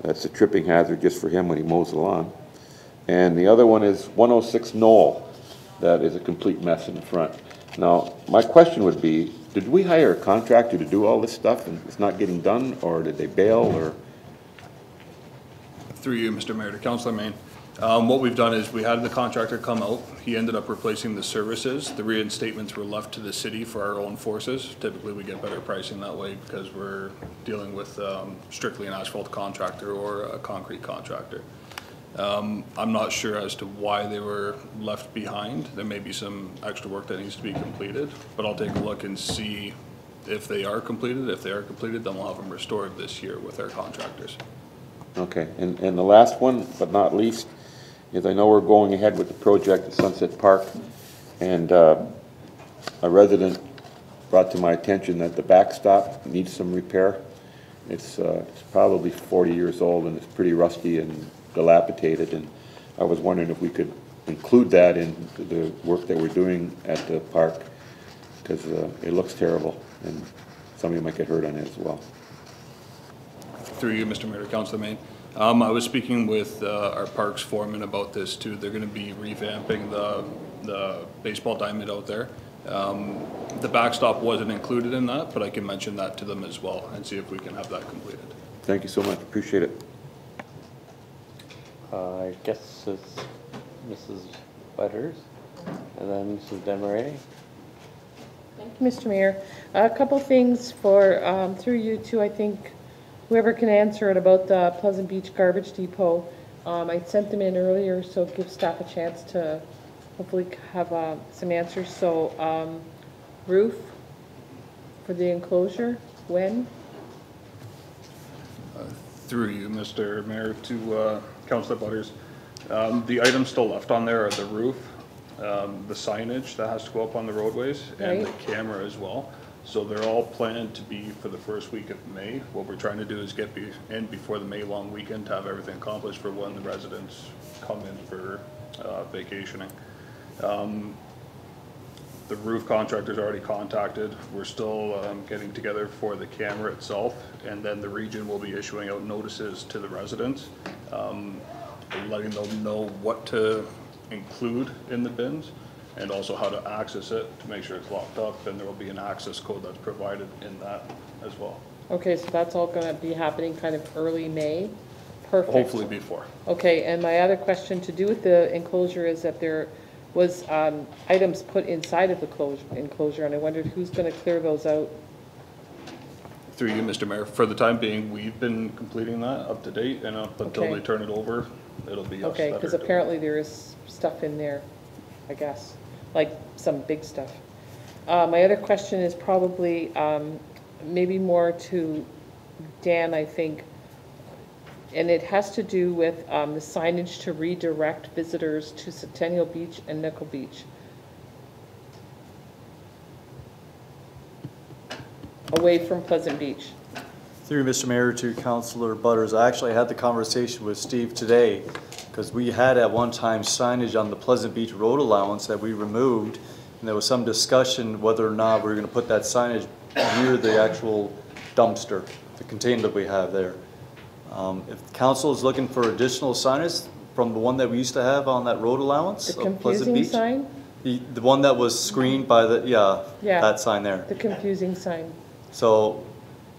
That's a tripping hazard just for him when he mows the lawn. And the other one is 106 Knoll. That is a complete mess in the front. Now, my question would be, did we hire a contractor to do all this stuff and it's not getting done, or did they bail, or? Through you, Mr. Mayor, to Councilor Main. What we've done is we had the contractor come out. He ended up replacing the services. The reinstatements were left to the city for our own forces. Typically, we get better pricing that way because we're dealing with strictly an asphalt contractor or a concrete contractor. I'm not sure as to why they were left behind. There may be some extra work that needs to be completed, but I'll take a look and see if they are completed. If they are completed, then we'll have them restored this year with our contractors. Okay, and the last one, but not least, is I know we're going ahead with the project at Sunset Park, And a resident brought to my attention that the backstop needs some repair. It's probably 40 years old and it's pretty rusty and dilapidated, and I was wondering if we could include that in the work that we're doing at the park, because it looks terrible and somebody might get hurt on it as well. Through you, Mr. Mayor, Councilor Main. I was speaking with our parks foreman about this too. They're going to be revamping the baseball diamond out there. The backstop wasn't included in that, but I can mention that to them as well and see if we can have that completed. Thank you so much. Appreciate it. I guess it's Mrs. Butters and then Mrs. Demaray. Thank you, Mr. Mayor. A couple things for, through you two, I think whoever can answer it about the Pleasant Beach Garbage Depot. I sent them in earlier, so give staff a chance to hopefully have some answers. So roof for the enclosure, when? Through you, Mr. Mayor, to Councilor Butters. The items still left on there are the roof, the signage that has to go up on the roadways, and the camera as well. So they're all planned to be for the first week of May. What we're trying to do is get in before the May long weekend to have everything accomplished for when the residents come in for vacationing. The roof contractor's already contacted. We're still getting together for the camera itself, and then the region will be issuing out notices to the residents, letting them know what to include in the bins and also how to access it to make sure it's locked up, and there will be an access code that's provided in that as well. Okay, so that's all going to be happening kind of early May? Perfect. Hopefully before. Okay, and my other question to do with the enclosure is that there was items put inside of the enclosure, and I wondered who's going to clear those out? Through you, Mr. Mayor. For the time being, we've been completing that up to date, and up until they turn it over, it'll be us. Okay, because apparently there is stuff in there, I guess, like some big stuff. My other question is probably maybe more to Dan, I think, and it has to do with the signage to redirect visitors to Centennial Beach and Nickel Beach. Away from Pleasant Beach. Through Mr. Mayor to Councilor Butters, I actually had the conversation with Steve today because we had at one time signage on the Pleasant Beach road allowance that we removed, and there was some discussion whether or not we were going to put that signage near the actual dumpster, the container that we have there. If council is looking for additional signage from the one that we used to have on that road allowance of Pleasant Beach, sign? The one that was screened by the, that sign there. The confusing sign. So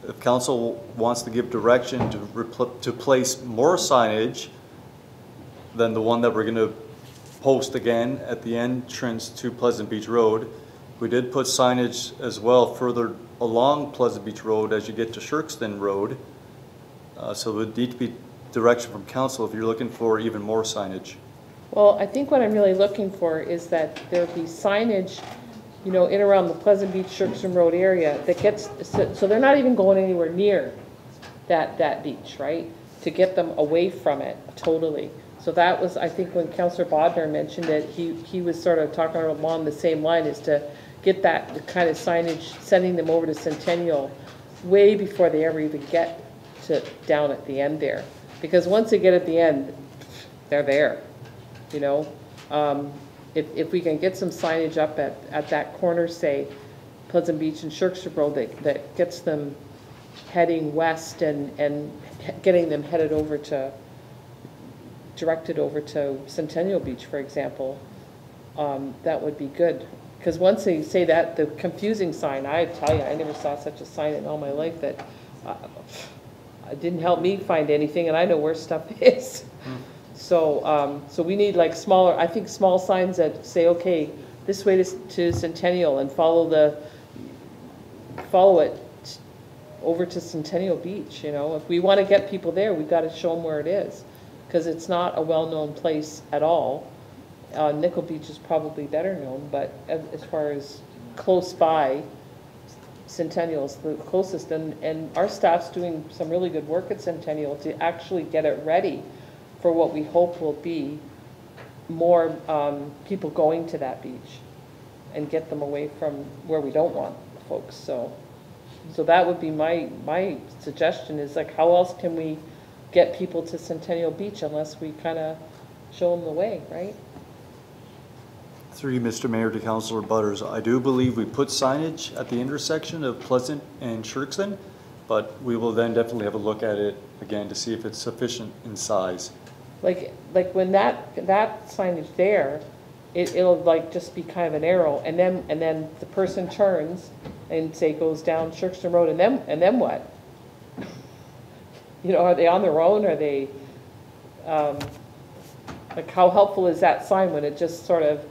if council wants to give direction to place more signage than the one that we're going to post again at the entrance to Pleasant Beach Road, we did put signage as well further along Pleasant Beach Road as you get to Shirkston Road. So there would need to be direction from council if you're looking for even more signage. Well, I think what I'm really looking for is that there be signage, you know, in around the Pleasant Beach, Shirkston Road area that gets, so they're not even going anywhere near that beach, right? To get them away from it totally. So that was, I think when Councillor Bodnar mentioned it, he was sort of talking along the same line, is to get that kind of signage, sending them over to Centennial way before they ever even get to down at the end there. Because once they get at the end, they're there, you know? If we can get some signage up at that corner, say, Pleasant Beach and Shirkston Road, that gets them heading west and getting them headed over to, directed over to Centennial Beach, for example, that would be good. Because once they say that, the confusing sign, I tell you, I never saw such a sign in all my life that it didn't help me find anything, and I know where stuff is. So, so we need like smaller, I think small signs that say, okay, this way to Centennial, and follow it over to Centennial Beach. You know, if we want to get people there, we've got to show them where it is, because it's not a well-known place at all. Nickel Beach is probably better known, but as far as close by, Centennial is the closest, and our staff's doing some really good work at Centennial to actually get it ready for what we hope will be more people going to that beach. and get them away from where we don't want folks. So that would be my suggestion, is like, how else can we get people to Centennial Beach unless we kind of show them the way, right? Through you, Mr. Mayor, to Councilor Butters, I do believe we put signage at the intersection of Pleasant and Sherkston, but we will then definitely have a look at it again to see if it's sufficient in size. Like when that signage there, it'll like just be kind of an arrow, and then the person turns and say goes down Sherkston Road, and then what? You know, are they on their own? Are they like, how helpful is that sign when it just sort of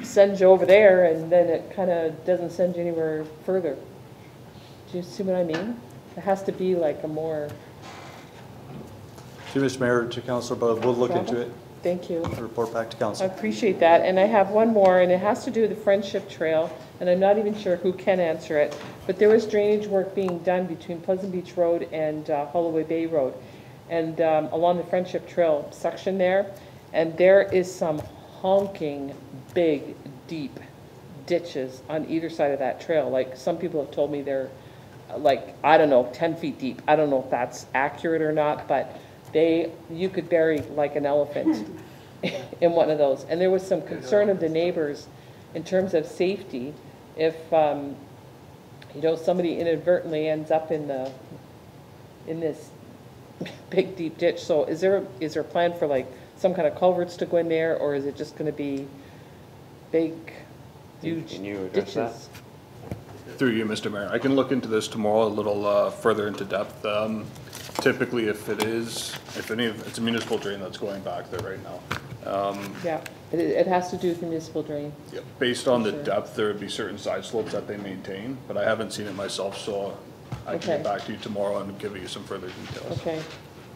sends you over there and then it kind of doesn't send you anywhere further? Do you see what I mean? It has to be like a more... To Mr. Mayor, to Councilor Butters, we'll look into it. Thank you. Report back to I Council. appreciate that. And I have one more, and it has to do with the Friendship Trail, and I'm not even sure who can answer it, but there was drainage work being done between Pleasant Beach Road and Holloway Bay Road, and along the Friendship Trail section there, and there is some honking big, deep ditches on either side of that trail. Like, some people have told me they're like, I don't know, 10 feet deep. I don't know if that's accurate or not, but you could bury like an elephant in one of those. And there was some concern of the neighbors in terms of safety if you know, somebody inadvertently ends up in this big deep ditch. So is there a plan for like some kind of culverts to go in there, or is it just going to be big, huge ditches? Through you, Mr. Mayor, I can look into this tomorrow a little further into depth. Typically, if it's a municipal drain that's going back there right now. Yeah, it has to do with the municipal drain. Yep. Based on the depth, there would be certain side slopes that they maintain, but I haven't seen it myself, so I can get back to you tomorrow and give you some further details. Okay.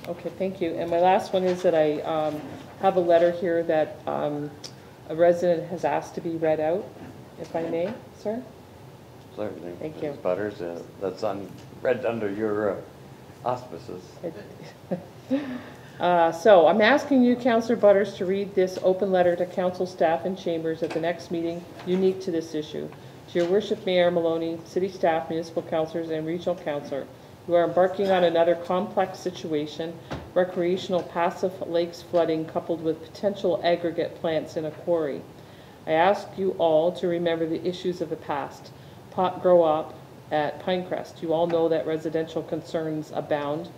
Okay, thank you. And my last one is that I have a letter here that a resident has asked to be read out, if I may, sir. Certainly. Thank you. Ms. Butters, that's read under your auspices. So I'm asking you, Councillor Butters, to read this open letter to council staff and chambers at the next meeting unique to this issue. To your worship, Mayor Maloney, city staff, municipal councillors, and regional councillor, who are embarking on another complex situation, recreational passive lakes flooding coupled with potential aggregate plants in a quarry. I ask you all to remember the issues of the past. Pot grow up at Pinecrest. You all know that residential concerns abound,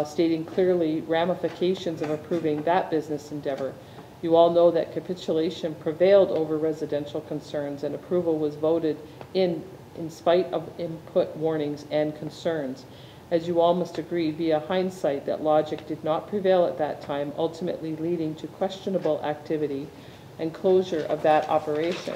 stating clearly ramifications of approving that business endeavor. You all know that capitulation prevailed over residential concerns, and approval was voted in spite of input warnings and concerns. As you all must agree via hindsight that logic did not prevail at that time, ultimately leading to questionable activity and closure of that operation.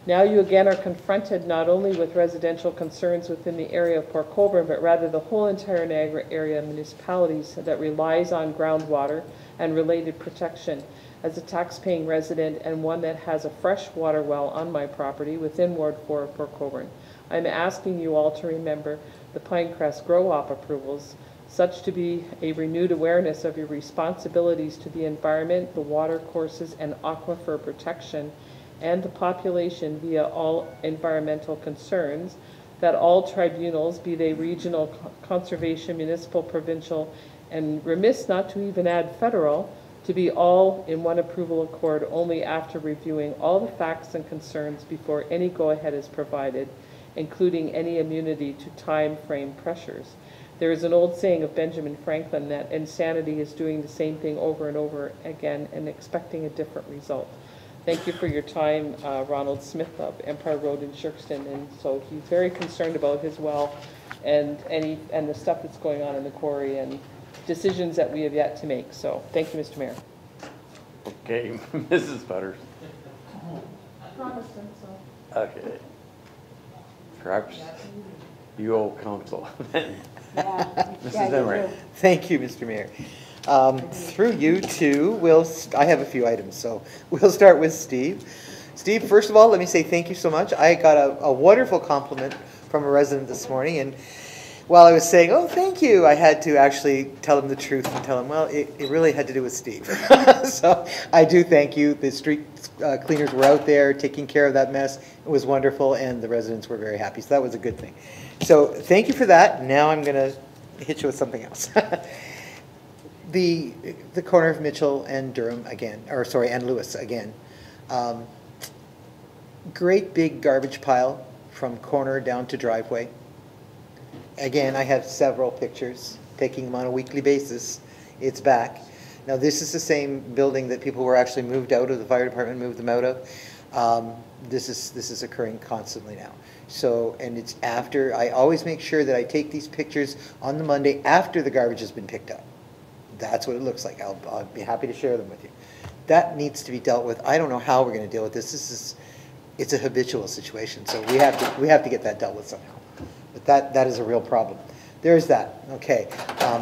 Now you again are confronted not only with residential concerns within the area of Port Colborne, but rather the whole entire Niagara area municipalities that relies on groundwater and related protection. As a tax-paying resident and one that has a fresh water well on my property within Ward 4 of Port Colborne, I'm asking you all to remember the Pinecrest Grow-Op approvals, such to be a renewed awareness of your responsibilities to the environment, the water courses, and aquifer protection, and the population via all environmental concerns, that all tribunals, be they regional, conservation, municipal, provincial, and remiss not to even add federal, to be all in one approval accord only after reviewing all the facts and concerns before any go-ahead is provided, including any immunity to time frame pressures. There is an old saying of Benjamin Franklin that insanity is doing the same thing over and over again and expecting a different result. Thank you for your time, Ronald Smith of Empire Road in Sherkston. And so he's very concerned about his well and the stuff that's going on in the quarry and decisions that we have yet to make. So thank you, Mr. Mayor. Okay, Mrs. Butters. Protestant, so. Okay. Perhaps you owe counsel. Mrs. Emery. Thank you, Mr. Mayor. Through you two, I have a few items, so we'll start with Steve. Steve, first of all, let me say thank you so much. I got a wonderful compliment from a resident this morning, and while I was saying, oh, thank you, I had to actually tell him the truth and tell him, well, it really had to do with Steve. So I do thank you. The street cleaners were out there taking care of that mess. It was wonderful, and the residents were very happy. So that was a good thing. So thank you for that. Now I'm going to hit you with something else. The corner of Mitchell and Durham again, or sorry, and Lewis again. Great big garbage pile from corner down to driveway. Again, I have several pictures, taking them on a weekly basis. It's back. Now, this is the same building that people were actually moved out of, the fire department moved them out of. This is occurring constantly now. So, and it's after, I always make sure that I take these pictures on the Monday after the garbage has been picked up. That's what it looks like. I'll be happy to share them with you. That needs to be dealt with. I don't know how we're going to deal with this. It's a habitual situation, so we have to get that dealt with somehow. But that is a real problem. There's that. Okay.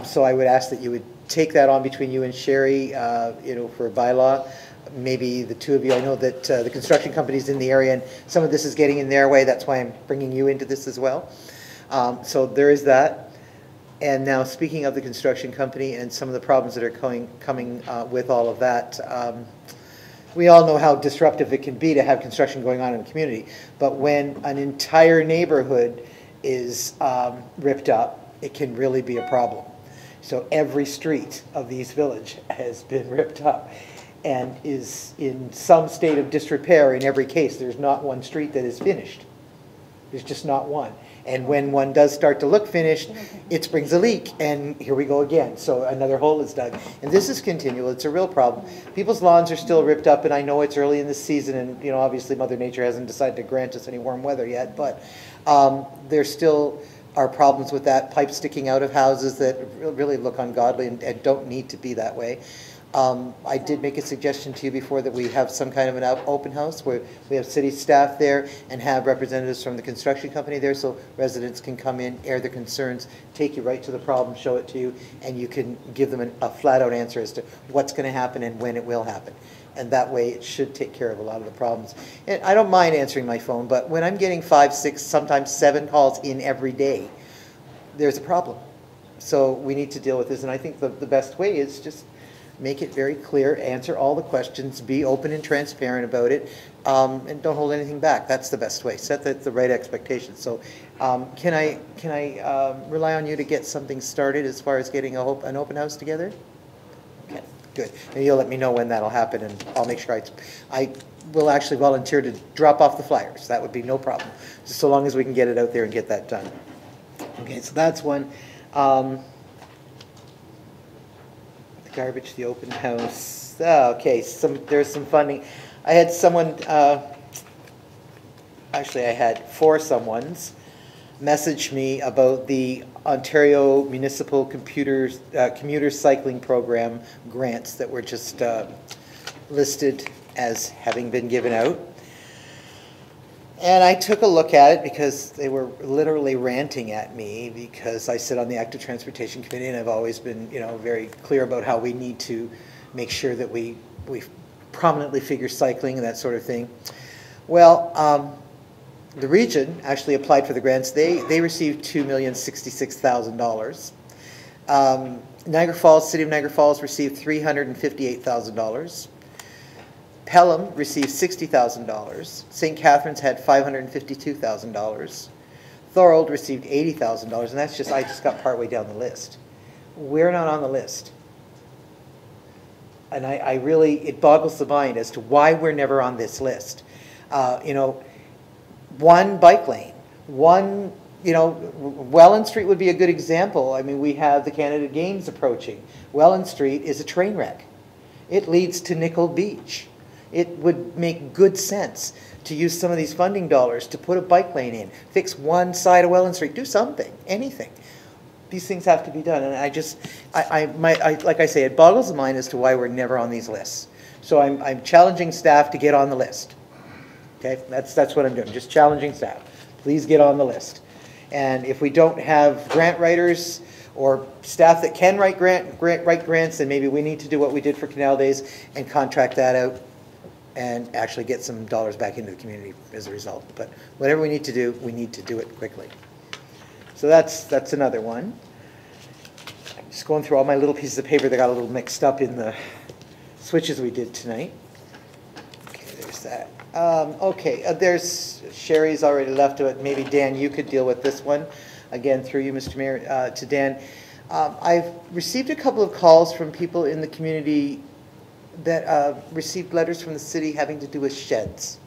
So I would ask that you would take that on between you and Sherry, for a bylaw. Maybe the two of you. I know that the construction company's in the area, and some of this is getting in their way. That's why I'm bringing you into this as well. So there is that. And now, speaking of the construction company and some of the problems that are coming with all of that. We all know how disruptive it can be to have construction going on in a community, but when an entire neighborhood is ripped up, it can really be a problem. So every street of the East Village has been ripped up and is in some state of disrepair in every case. There's not one street that is finished. There's just not one. And when one does start to look finished, it springs a leak, and here we go again. So another hole is dug. And this is continual. It's a real problem. People's lawns are still ripped up, and I know it's early in the season, and obviously Mother Nature hasn't decided to grant us any warm weather yet, but there still are problems with that. Pipes sticking out of houses that really look ungodly and don't need to be that way. I did make a suggestion to you before that we have some kind of an open house where we have city staff there and have representatives from the construction company there, so residents can come in, air their concerns, take you right to the problem, show it to you, and you can give them a flat-out answer as to what's going to happen and when it will happen. And that way it should take care of a lot of the problems. And I don't mind answering my phone, but when I'm getting 5, 6, sometimes 7 calls in every day, there's a problem. So we need to deal with this, and I think the best way is just make it very clear, answer all the questions, be open and transparent about it, and don't hold anything back. That's the best way. Set the right expectations. So can I rely on you to get something started as far as getting an open house together? Okay, good. And you'll let me know when that'll happen, and I'll make sure I will actually volunteer to drop off the flyers. That would be no problem, just so long as we can get it out there and get that done. Okay, so that's one. Garbage, the open house. Okay, there's some funding. I had someone, actually I had 4 someones message me about the Ontario Municipal Commuter Cycling Program grants that were just listed as having been given out. And I took a look at it because they were literally ranting at me because I sit on the Active Transportation Committee, and I've always been, very clear about how we need to make sure that we prominently figure cycling and that sort of thing. Well, the region actually applied for the grants. They received $2,066,000. Niagara Falls, City of Niagara Falls received $358,000. Pelham received $60,000. St. Catharines had $552,000. Thorold received $80,000, and I just got partway down the list. We're not on the list. And it boggles the mind as to why we're never on this list. One bike lane, one, Welland Street would be a good example. I mean, we have the Canada Games approaching. Welland Street is a train wreck. It leads to Nickel Beach. It would make good sense to use some of these funding dollars to put a bike lane in, fix one side of Welland Street, do something, anything. These things have to be done, and like I say, it boggles the mind as to why we're never on these lists. So I'm challenging staff to get on the list. Okay, that's what I'm doing, just challenging staff. Please get on the list. And if we don't have grant writers or staff that can write grants, then maybe we need to do what we did for Canal Days and contract that out and actually get some dollars back into the community as a result. But whatever we need to do it quickly. So that's another one. I'm just going through all my little pieces of paper that got a little mixed up in the switches we did tonight. Okay, there's that. There's Sherry's already left to it. Maybe Dan, you could deal with this one. Again, through you, Mr. Mayor, to Dan. I've received a couple of calls from people in the community that received letters from the city having to do with sheds.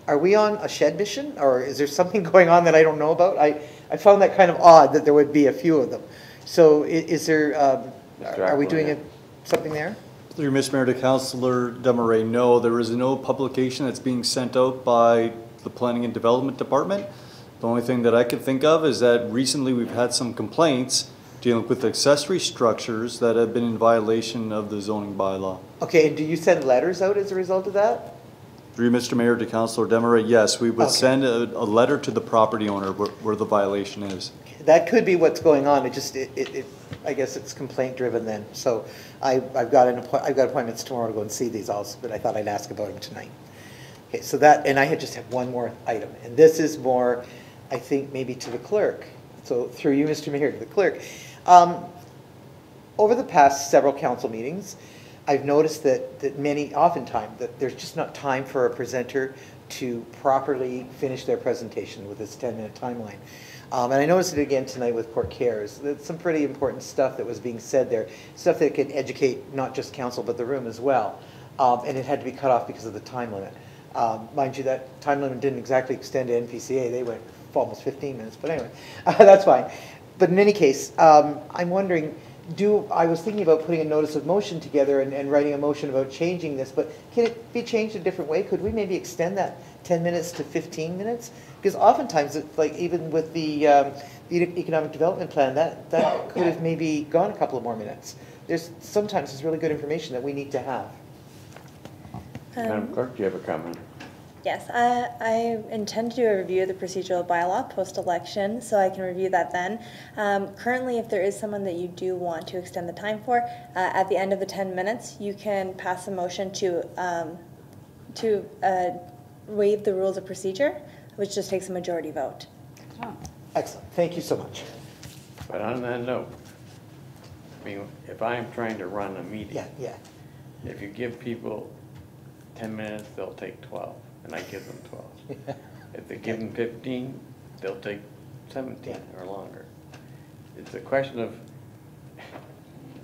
Are we on a shed mission, or is there something going on that I don't know about? I found that kind of odd that there would be a few of them. So is there, are we doing something there? Through Mr. Mayor to Councillor Demaray, no, there is no publication that's being sent out by the Planning and Development Department. The only thing that I could think of is that recently we've had some complaints dealing with accessory structures that have been in violation of the zoning bylaw. Okay, and do you send letters out as a result of that? Through Mr. Mayor to Councillor Demaray, yes, we would send a letter to the property owner where the violation is. That could be what's going on. I guess it's complaint driven then. So I've got appointments tomorrow to go and see these also, but I thought I'd ask about them tonight. Okay, so that, and I just have one more item, and this is more, I think, maybe to the clerk. So through you, Mr. Mayor, to the clerk. Over the past several council meetings, I've noticed that oftentimes, that there's just not time for a presenter to properly finish their presentation with this 10-minute timeline. And I noticed it again tonight with Port Cares. There's some pretty important stuff that was being said there, stuff that can educate not just council but the room as well. And it had to be cut off because of the time limit. Mind you, that time limit didn't exactly extend to Mpca. They went for almost 15 minutes, but anyway, that's fine. But in any case, I'm wondering, I was thinking about putting a notice of motion together and writing a motion about changing this, but can it be changed a different way? Could we maybe extend that 10 minutes to 15 minutes? Because oftentimes, like even with the economic development plan, that could have maybe gone a couple of more minutes. Sometimes there's really good information that we need to have. Madam Clerk, do you have a comment? Yes, I intend to do a review of the procedural bylaw post-election, so I can review that then. Currently, if there is someone that you do want to extend the time for, at the end of the 10 minutes, you can pass a motion to waive the rules of procedure, which just takes a majority vote. Oh. Excellent. Thank you so much. But on that note, I mean, if I'm trying to run a meeting, if you give people 10 minutes, they'll take 12. And I give them 12. If they give them 15, they'll take 17 or longer. It's a question of,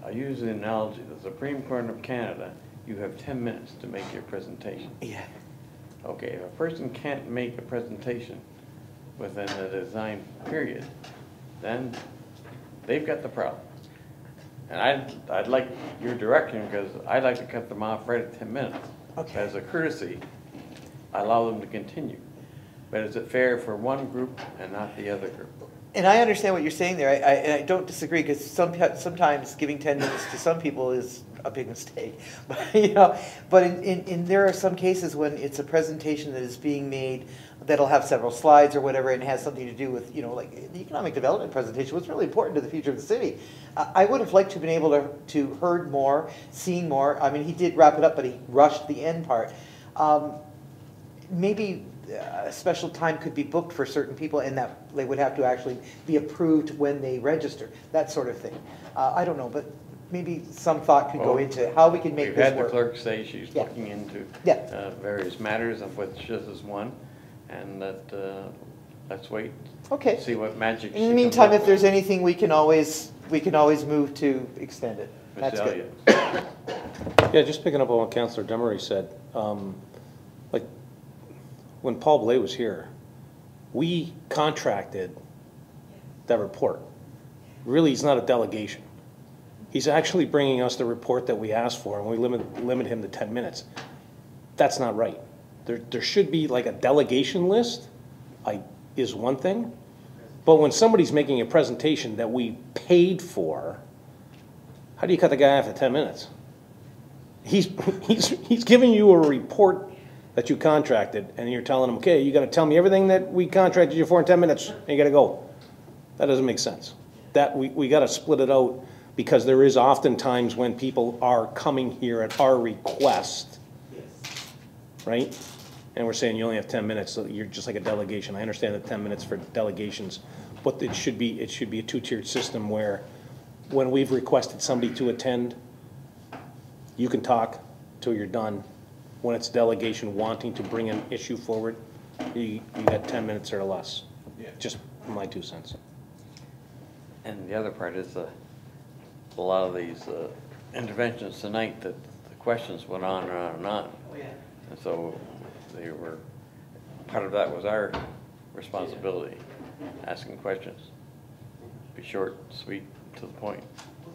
I use the analogy, the Supreme Court of Canada, you have 10 minutes to make your presentation. Yeah. Okay, if a person can't make a presentation within the design period, then they've got the problem. And I'd like your direction, because I'd like to cut them off right at 10 minutes. Okay. As a courtesy, allow them to continue. But is it fair for one group and not the other group? And I understand what you're saying there. I don't disagree, because sometimes giving 10 minutes to some people is a big mistake. But, there are some cases when it's a presentation that is being made that'll have several slides or whatever, and it has something to do with, like the economic development presentation was really important to the future of the city. I would have liked to have been able to heard more, seen more. I mean, he did wrap it up, but he rushed the end part. Maybe a special time could be booked for certain people, and that they would have to actually be approved when they register, that sort of thing. I don't know, but maybe some thought could go into how we can make this work. We've had the clerk say she's looking into various matters, of which this is one, and that let's wait. Okay. See what magic. In the meantime, if there's anything, we can always move to extend it. That's good. Yeah, just picking up on what Councillor Demaray said. Like when Paul Blais was here, we contracted that report. Really, he's not a delegation. He's actually bringing us the report that we asked for, and we limit him to 10 minutes. That's not right. There should be like a delegation list, is one thing. But when somebody's making a presentation that we paid for, how do you cut the guy off at 10 minutes? He's giving you a report that you contracted, and you're telling him, okay, you got to tell me everything that we contracted you for in 10 minutes, and you got to go. That doesn't make sense. That we got to split it out, because there is often times when people are coming here at our request, right? And we're saying you only have 10 minutes, so you're just like a delegation. I understand that 10 minutes for delegations, but it should be a two-tiered system where when we've requested somebody to attend, you can talk till you're done. When it's delegation wanting to bring an issue forward, you got 10 minutes or less. Just my 2 cents. And the other part is a lot of these interventions tonight that the questions went on and on and on. And so part of that was our responsibility, asking questions. Be short, sweet, to the point.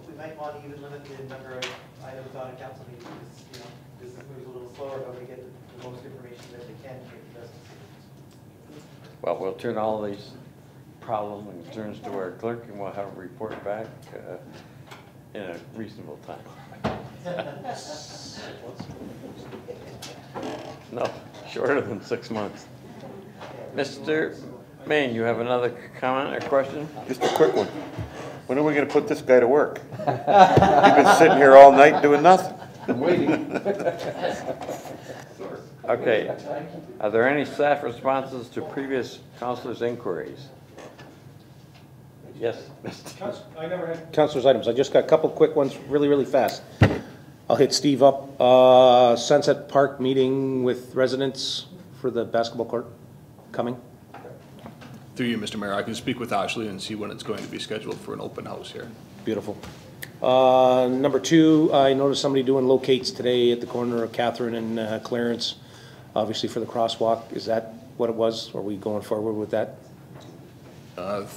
We might want to even limit the number of items on a council meeting because, you know, this moves a little slower, but we get the most information that they can to make the best decisions. Well, we'll turn all these problems and concerns to our clerk and we'll have a report back in a reasonable time. No, shorter than 6 months. Mr. Maine, you have another comment or question? Just a quick one. When are we going to put this guy to work? He's been sitting here all night doing nothing. I'm waiting. Okay. Are there any staff responses to previous councilors' inquiries? Yes, Mr. I never had councilors' items. I just got a couple quick ones, really fast. I'll hit Steve up. Sunset Park meeting with residents for the basketball court coming. Through you, Mr. Mayor, I can speak with Ashley and see when it's going to be scheduled for an open house here. Beautiful. Number 2, I noticed somebody doing locates today at the corner of Catherine and Clarence, obviously for the crosswalk. Is that what it was? Are we going forward with that?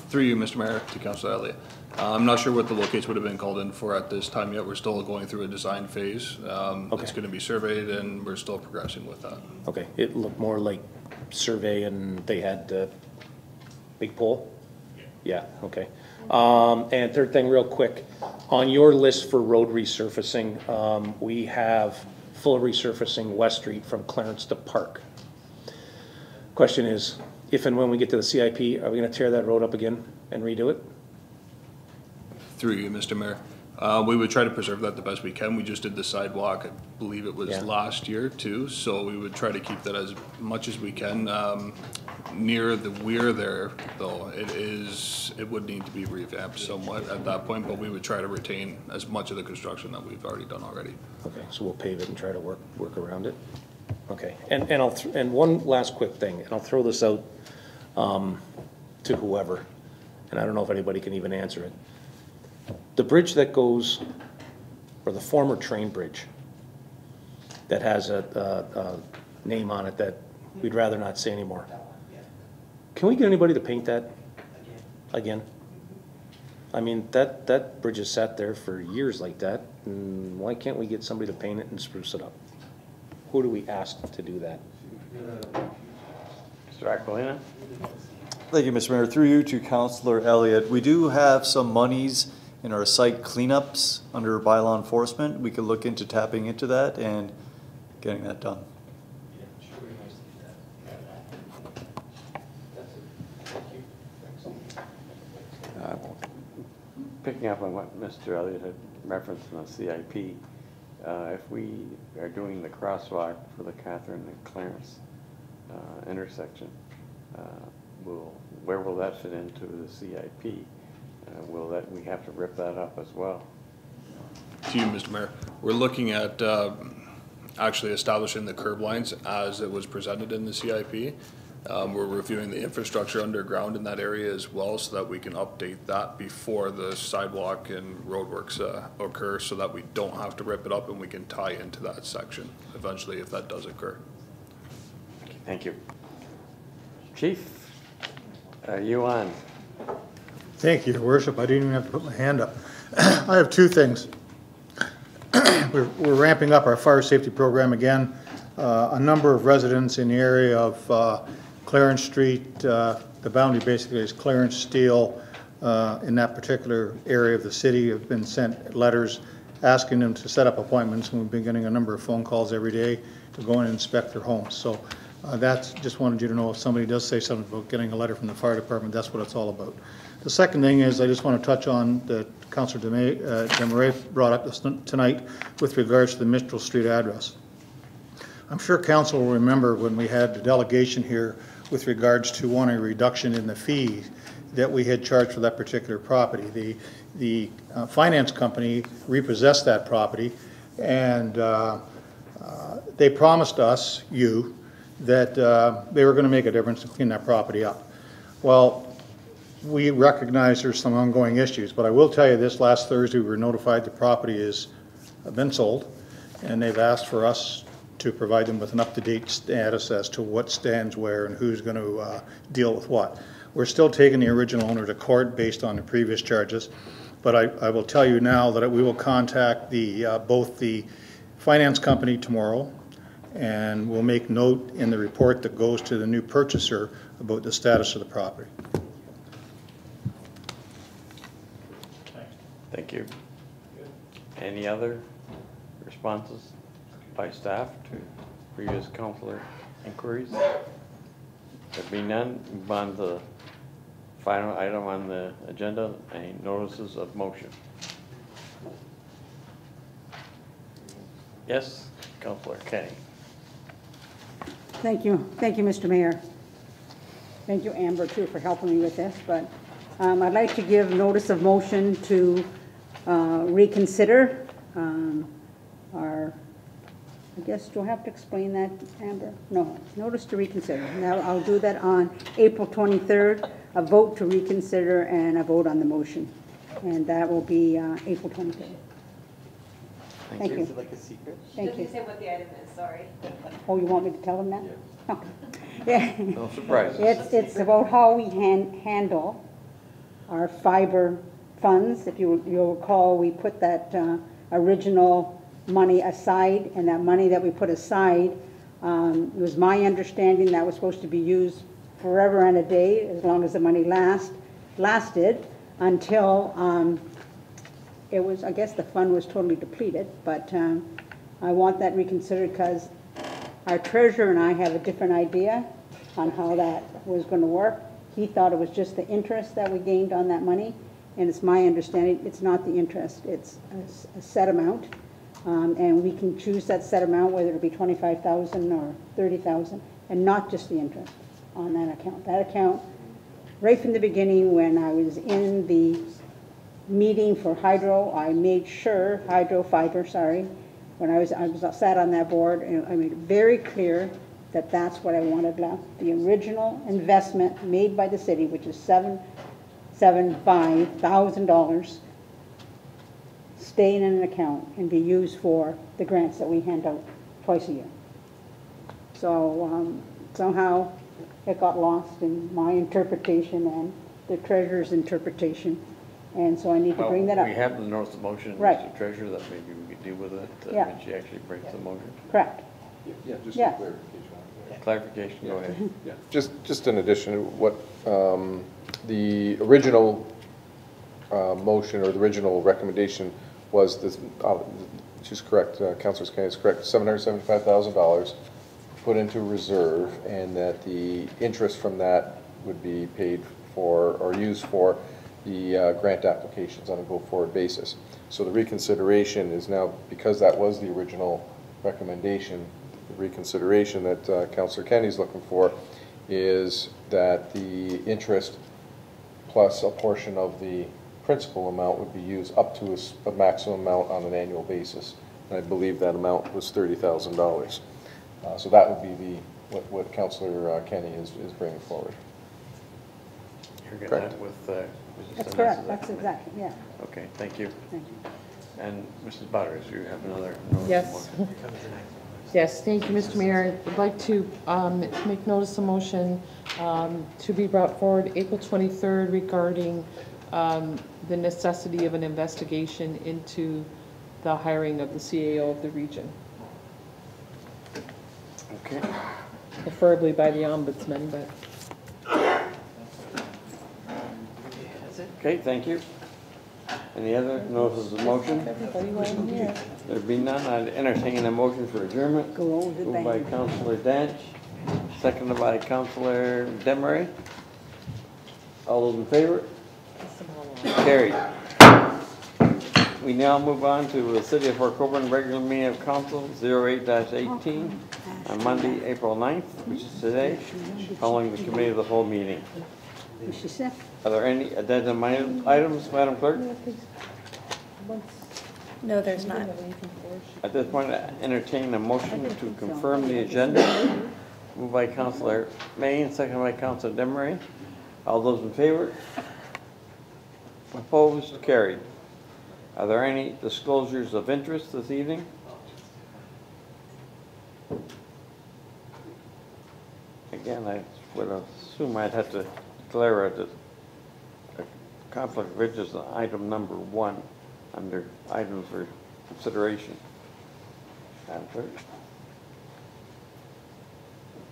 Through you, Mr. Mayor, to Councilor Elliott. I'm not sure what the locates would have been called in for at this time yet. We're still going through a design phase. It's going to be surveyed and we're still progressing with that. Okay, it looked more like survey and they had big pole? Yeah, okay. And third thing real quick, on your list for road resurfacing, we have full resurfacing West Street from Clarence to Park. Question is, if and when we get to the CIP, are we going to tear that road up again and redo it? Through you, Mr. Mayor. We would try to preserve that the best we can. We just did the sidewalk, I believe it was last year too, so we would try to keep that as much as we can. Near the weir there, though, it would need to be revamped somewhat at that point, but we would try to retain as much of the construction that we've already done already. Okay, so we'll pave it and try to work around it. Okay, and one last quick thing, and I'll throw this out to whoever, and I don't know if anybody can even answer it. The bridge that goes, or the former train bridge that has a name on it that we'd rather not say anymore. Can we get anybody to paint that again? I mean, that bridge has sat there for years like that, and why can't we get somebody to paint it and spruce it up? Who do we ask to do that? Mr. Aquilina? Thank you, Mr. Mayor. Through you to Councilor Elliott. We do have some monies in our site cleanups under bylaw enforcement. We could look into tapping into that and getting that done. Picking up on what Mr. Elliott had referenced in the CIP, if we are doing the crosswalk for the Catherine and Clarence intersection, where will that fit into the CIP? We have to rip that up as well? To you, Mr. Mayor, we're looking at actually establishing the curb lines as it was presented in the CIP. We're reviewing the infrastructure underground in that area as well so that we can update that before the sidewalk and roadworks occur so that we don't have to rip it up and we can tie into that section eventually if that does occur. Okay, thank you. Chief, are you on? Thank you, Your Worship. I didn't even have to put my hand up. I have 2 things. We're ramping up our fire safety program again. A number of residents in the area of Clarence Street, the boundary basically is Clarence Steel, in that particular area of the city have been sent letters asking them to set up appointments, and we've been getting a number of phone calls every day to go in and inspect their homes. So that's just wanted you to know if somebody does say something about getting a letter from the fire department, that's what it's all about. The second thing is I just want to touch on that Councillor Desmarais brought up tonight with regards to the Mistral Street address. I'm sure Council will remember when we had the delegation here with regards to wanting a reduction in the fee that we had charged for that particular property. The finance company repossessed that property, and they promised us, that they were going to make a difference to clean that property up. Well, we recognize there's some ongoing issues, but I will tell you this, last Thursday we were notified the property has been sold, and they've asked for us to provide them with an up-to-date status as to what stands where and who's going to deal with what. We're still taking the original owner to court based on the previous charges, but I will tell you now that we will contact both the finance company tomorrow, and we'll make note in the report that goes to the new purchaser about the status of the property. Thank you. Any other responses by staff to previous councillor inquiries? There being none, move on to the final item on the agenda, any notices of motion. Yes, Councillor Kenny. Thank you, Mr. Mayor. Thank you, Amber, too, for helping me with this. But I'd like to give notice of motion to reconsider our. I guess, do I have to explain that, Amber? No, notice to reconsider. Now, I'll do that on April 23rd, a vote to reconsider and a vote on the motion. And that will be April 23rd. Thank you. Is it like a secret? Thank you. Say what the item is, sorry. Oh, you want me to tell them that? Yeah. Yeah. No surprises. It's about how we handle our fiber funds. If you'll recall, we put that original money aside, and that money that we put aside, it was my understanding that was supposed to be used forever and a day, as long as the money lasted, until it was, I guess the fund was totally depleted. But I want that reconsidered because our treasurer and I have a different idea on how that was going to work. He thought it was just the interest that we gained on that money, and it's my understanding it's not the interest, it's a set amount. And we can choose that set amount, whether it be $25,000 or $30,000, and not just the interest on that account. That account, right from the beginning, when I was in the meeting for hydro, I made sure, when I was sat on that board, and I made it very clear that that's what I wanted left. The original investment made by the city, which is $775,000, stay in an account and be used for the grants that we hand out twice a year. So somehow it got lost in my interpretation and the treasurer's interpretation, and so I need to bring that up. We have the notice of motion, right. Mr. Treasurer, that maybe we could deal with it when she actually brings the motion. Correct. Yeah, just yeah. Clarification, go ahead. Yeah. Just in addition to what the original motion or the original recommendation was, this, she's correct, Councilor Scanlon is correct, $775,000 put into reserve, and that the interest from that would be paid for or used for the grant applications on a go-forward basis. So the reconsideration is now, because that was the original recommendation, the reconsideration that Councilor Kennedy is looking for is that the interest plus a portion of the principal amount would be used up to a maximum amount on an annual basis. And I believe that amount was $30,000. So that would be what Councilor Kenny is bringing forward. You're getting correct? That with That's correct. That's exactly, yeah. Okay, thank you. Thank you. And Mrs. Butters, you have another notice Yes. of motion. Yes, thank you, Mr. Mayor. I'd like to make notice of motion to be brought forward April 23rd regarding the necessity of an investigation into the hiring of the CAO of the region. Okay. Preferably by the ombudsman, but. Okay, thank you. Any other notices of motion? There be none, I'd entertain a motion for adjournment. Moved by Councilor Danch, seconded by Councilor Demery. All those in favor? Carried. We now move on to the City of Port Colborne regular meeting of council 08-18 on Monday, April 9th, which is today, following the committee of the whole meeting. Are there any addendum items, Madam Clerk? No, there's not. At this point, I entertain a motion to confirm the agenda. Moved by Councilor Main, seconded by Councilor Demery. All those in favor? Opposed? Carried. Are there any disclosures of interest this evening? Again, I would assume I'd have to declare a conflict of interest on item number 1 under items for consideration. Madam Clerk.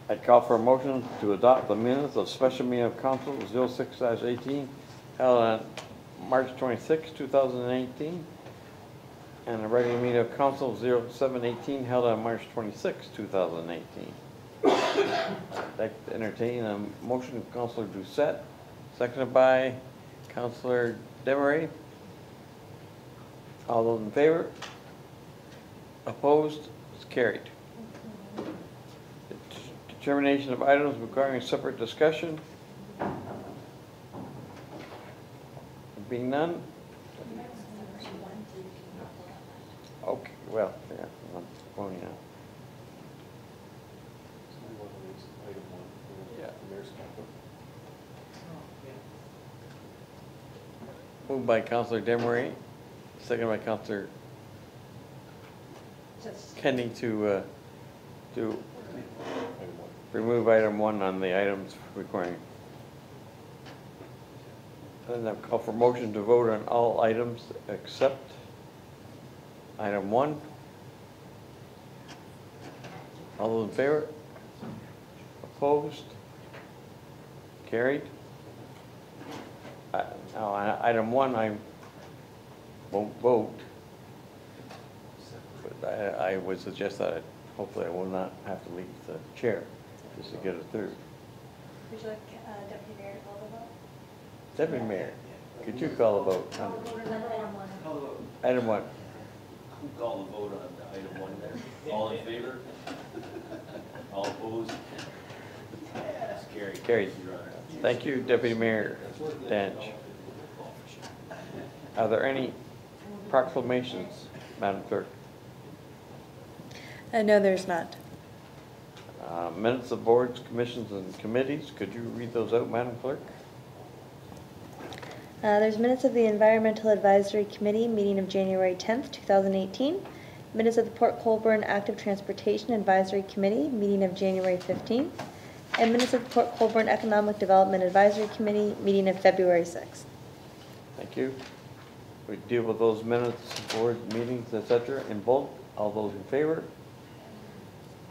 I'd call for a motion to adopt the minutes of special meeting of council 06-18 held on March 26, 2018, and a regular meeting of council 07-18 held on March 26, 2018. I'd like to entertain a motion of Councilor Doucette, seconded by Councilor Demery. All those in favor? Opposed? It's carried. Determination of items requiring separate discussion. Being none? Okay, well, yeah, I'm going now. Yeah. Moved by Councilor Demery, second by Councilor Kenny to remove item 1 on the items requiring. And I'll call for motion to vote on all items except item 1. All those in favor? Opposed? Carried. Now, on item 1, I won't vote, but I would suggest that hopefully I will not have to leave the chair just to get it through. Would you like Deputy Mayor to call the vote? Deputy Mayor, could you call the vote? Item 1. Call the vote on item 1 there. All in favor? All opposed? Yes, carried. Carried. Thank you, Deputy Mayor Dench. Are there any proclamations, Madam Clerk? No, there's not. Minutes of boards, commissions, and committees. Could you read those out, Madam Clerk? There's minutes of the Environmental Advisory Committee meeting of January 10th, 2018. Minutes of the Port Colborne Active Transportation Advisory Committee meeting of January 15th. And minutes of the Port Colborne Economic Development Advisory Committee meeting of February 6th. Thank you. We deal with those minutes, board meetings, etc. in bulk. All those in favor?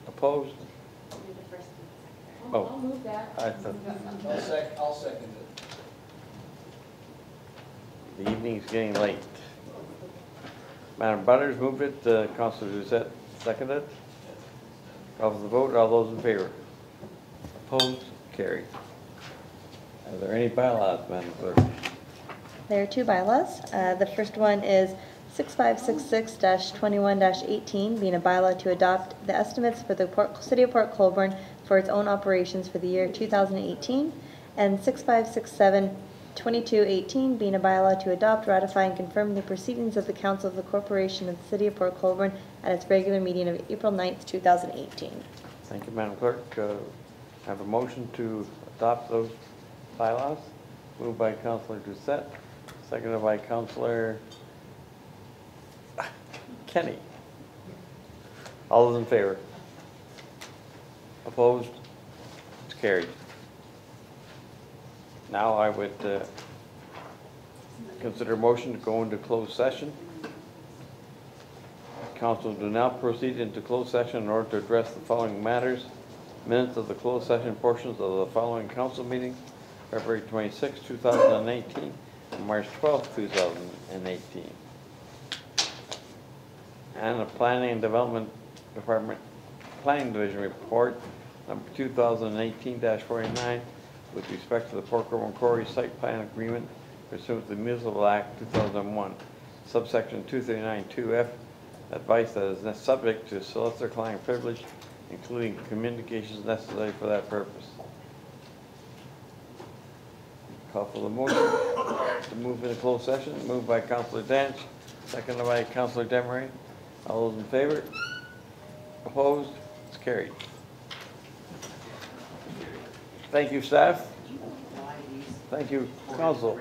Opposed? I'll move that. I'll second it. The evening's getting late. Madam Butters moved it, Councilor Doucette seconded. Call for the vote, all those in favor? Opposed? Carried. Are there any bylaws, Madam Clerk? There are 2 bylaws. The first one is 6566-21-18, being a bylaw to adopt the estimates for the City of Port Colborne for its own operations for the year 2018, and 6567-22-18, being a bylaw to adopt, ratify, and confirm the proceedings of the Council of the Corporation of the City of Port Colborne at its regular meeting of April 9th, 2018. Thank you, Madam Clerk. I have a motion to adopt those bylaws. Moved by Councilor Doucette, seconded by Councilor Kenny. All those in favor? Opposed? It's carried. Now I would consider a motion to go into closed session. Council do now proceed into closed session in order to address the following matters. Minutes of the closed session portions of the following council meetings, February 26, 2018, and March 12, 2018. And the Planning and Development Department Planning Division report number 2018-49 with respect to the Port Colborne Quarry Site Plan Agreement pursuant to the Municipal Act 2001. subsection 239-2F, advice that is subject to solicitor-client privilege, including communications necessary for that purpose. Call for the motion to move into closed session, moved by Councilor Danch, seconded by Councilor Demery. All those in favor? Opposed? It's carried. Thank you, staff. Thank you, council.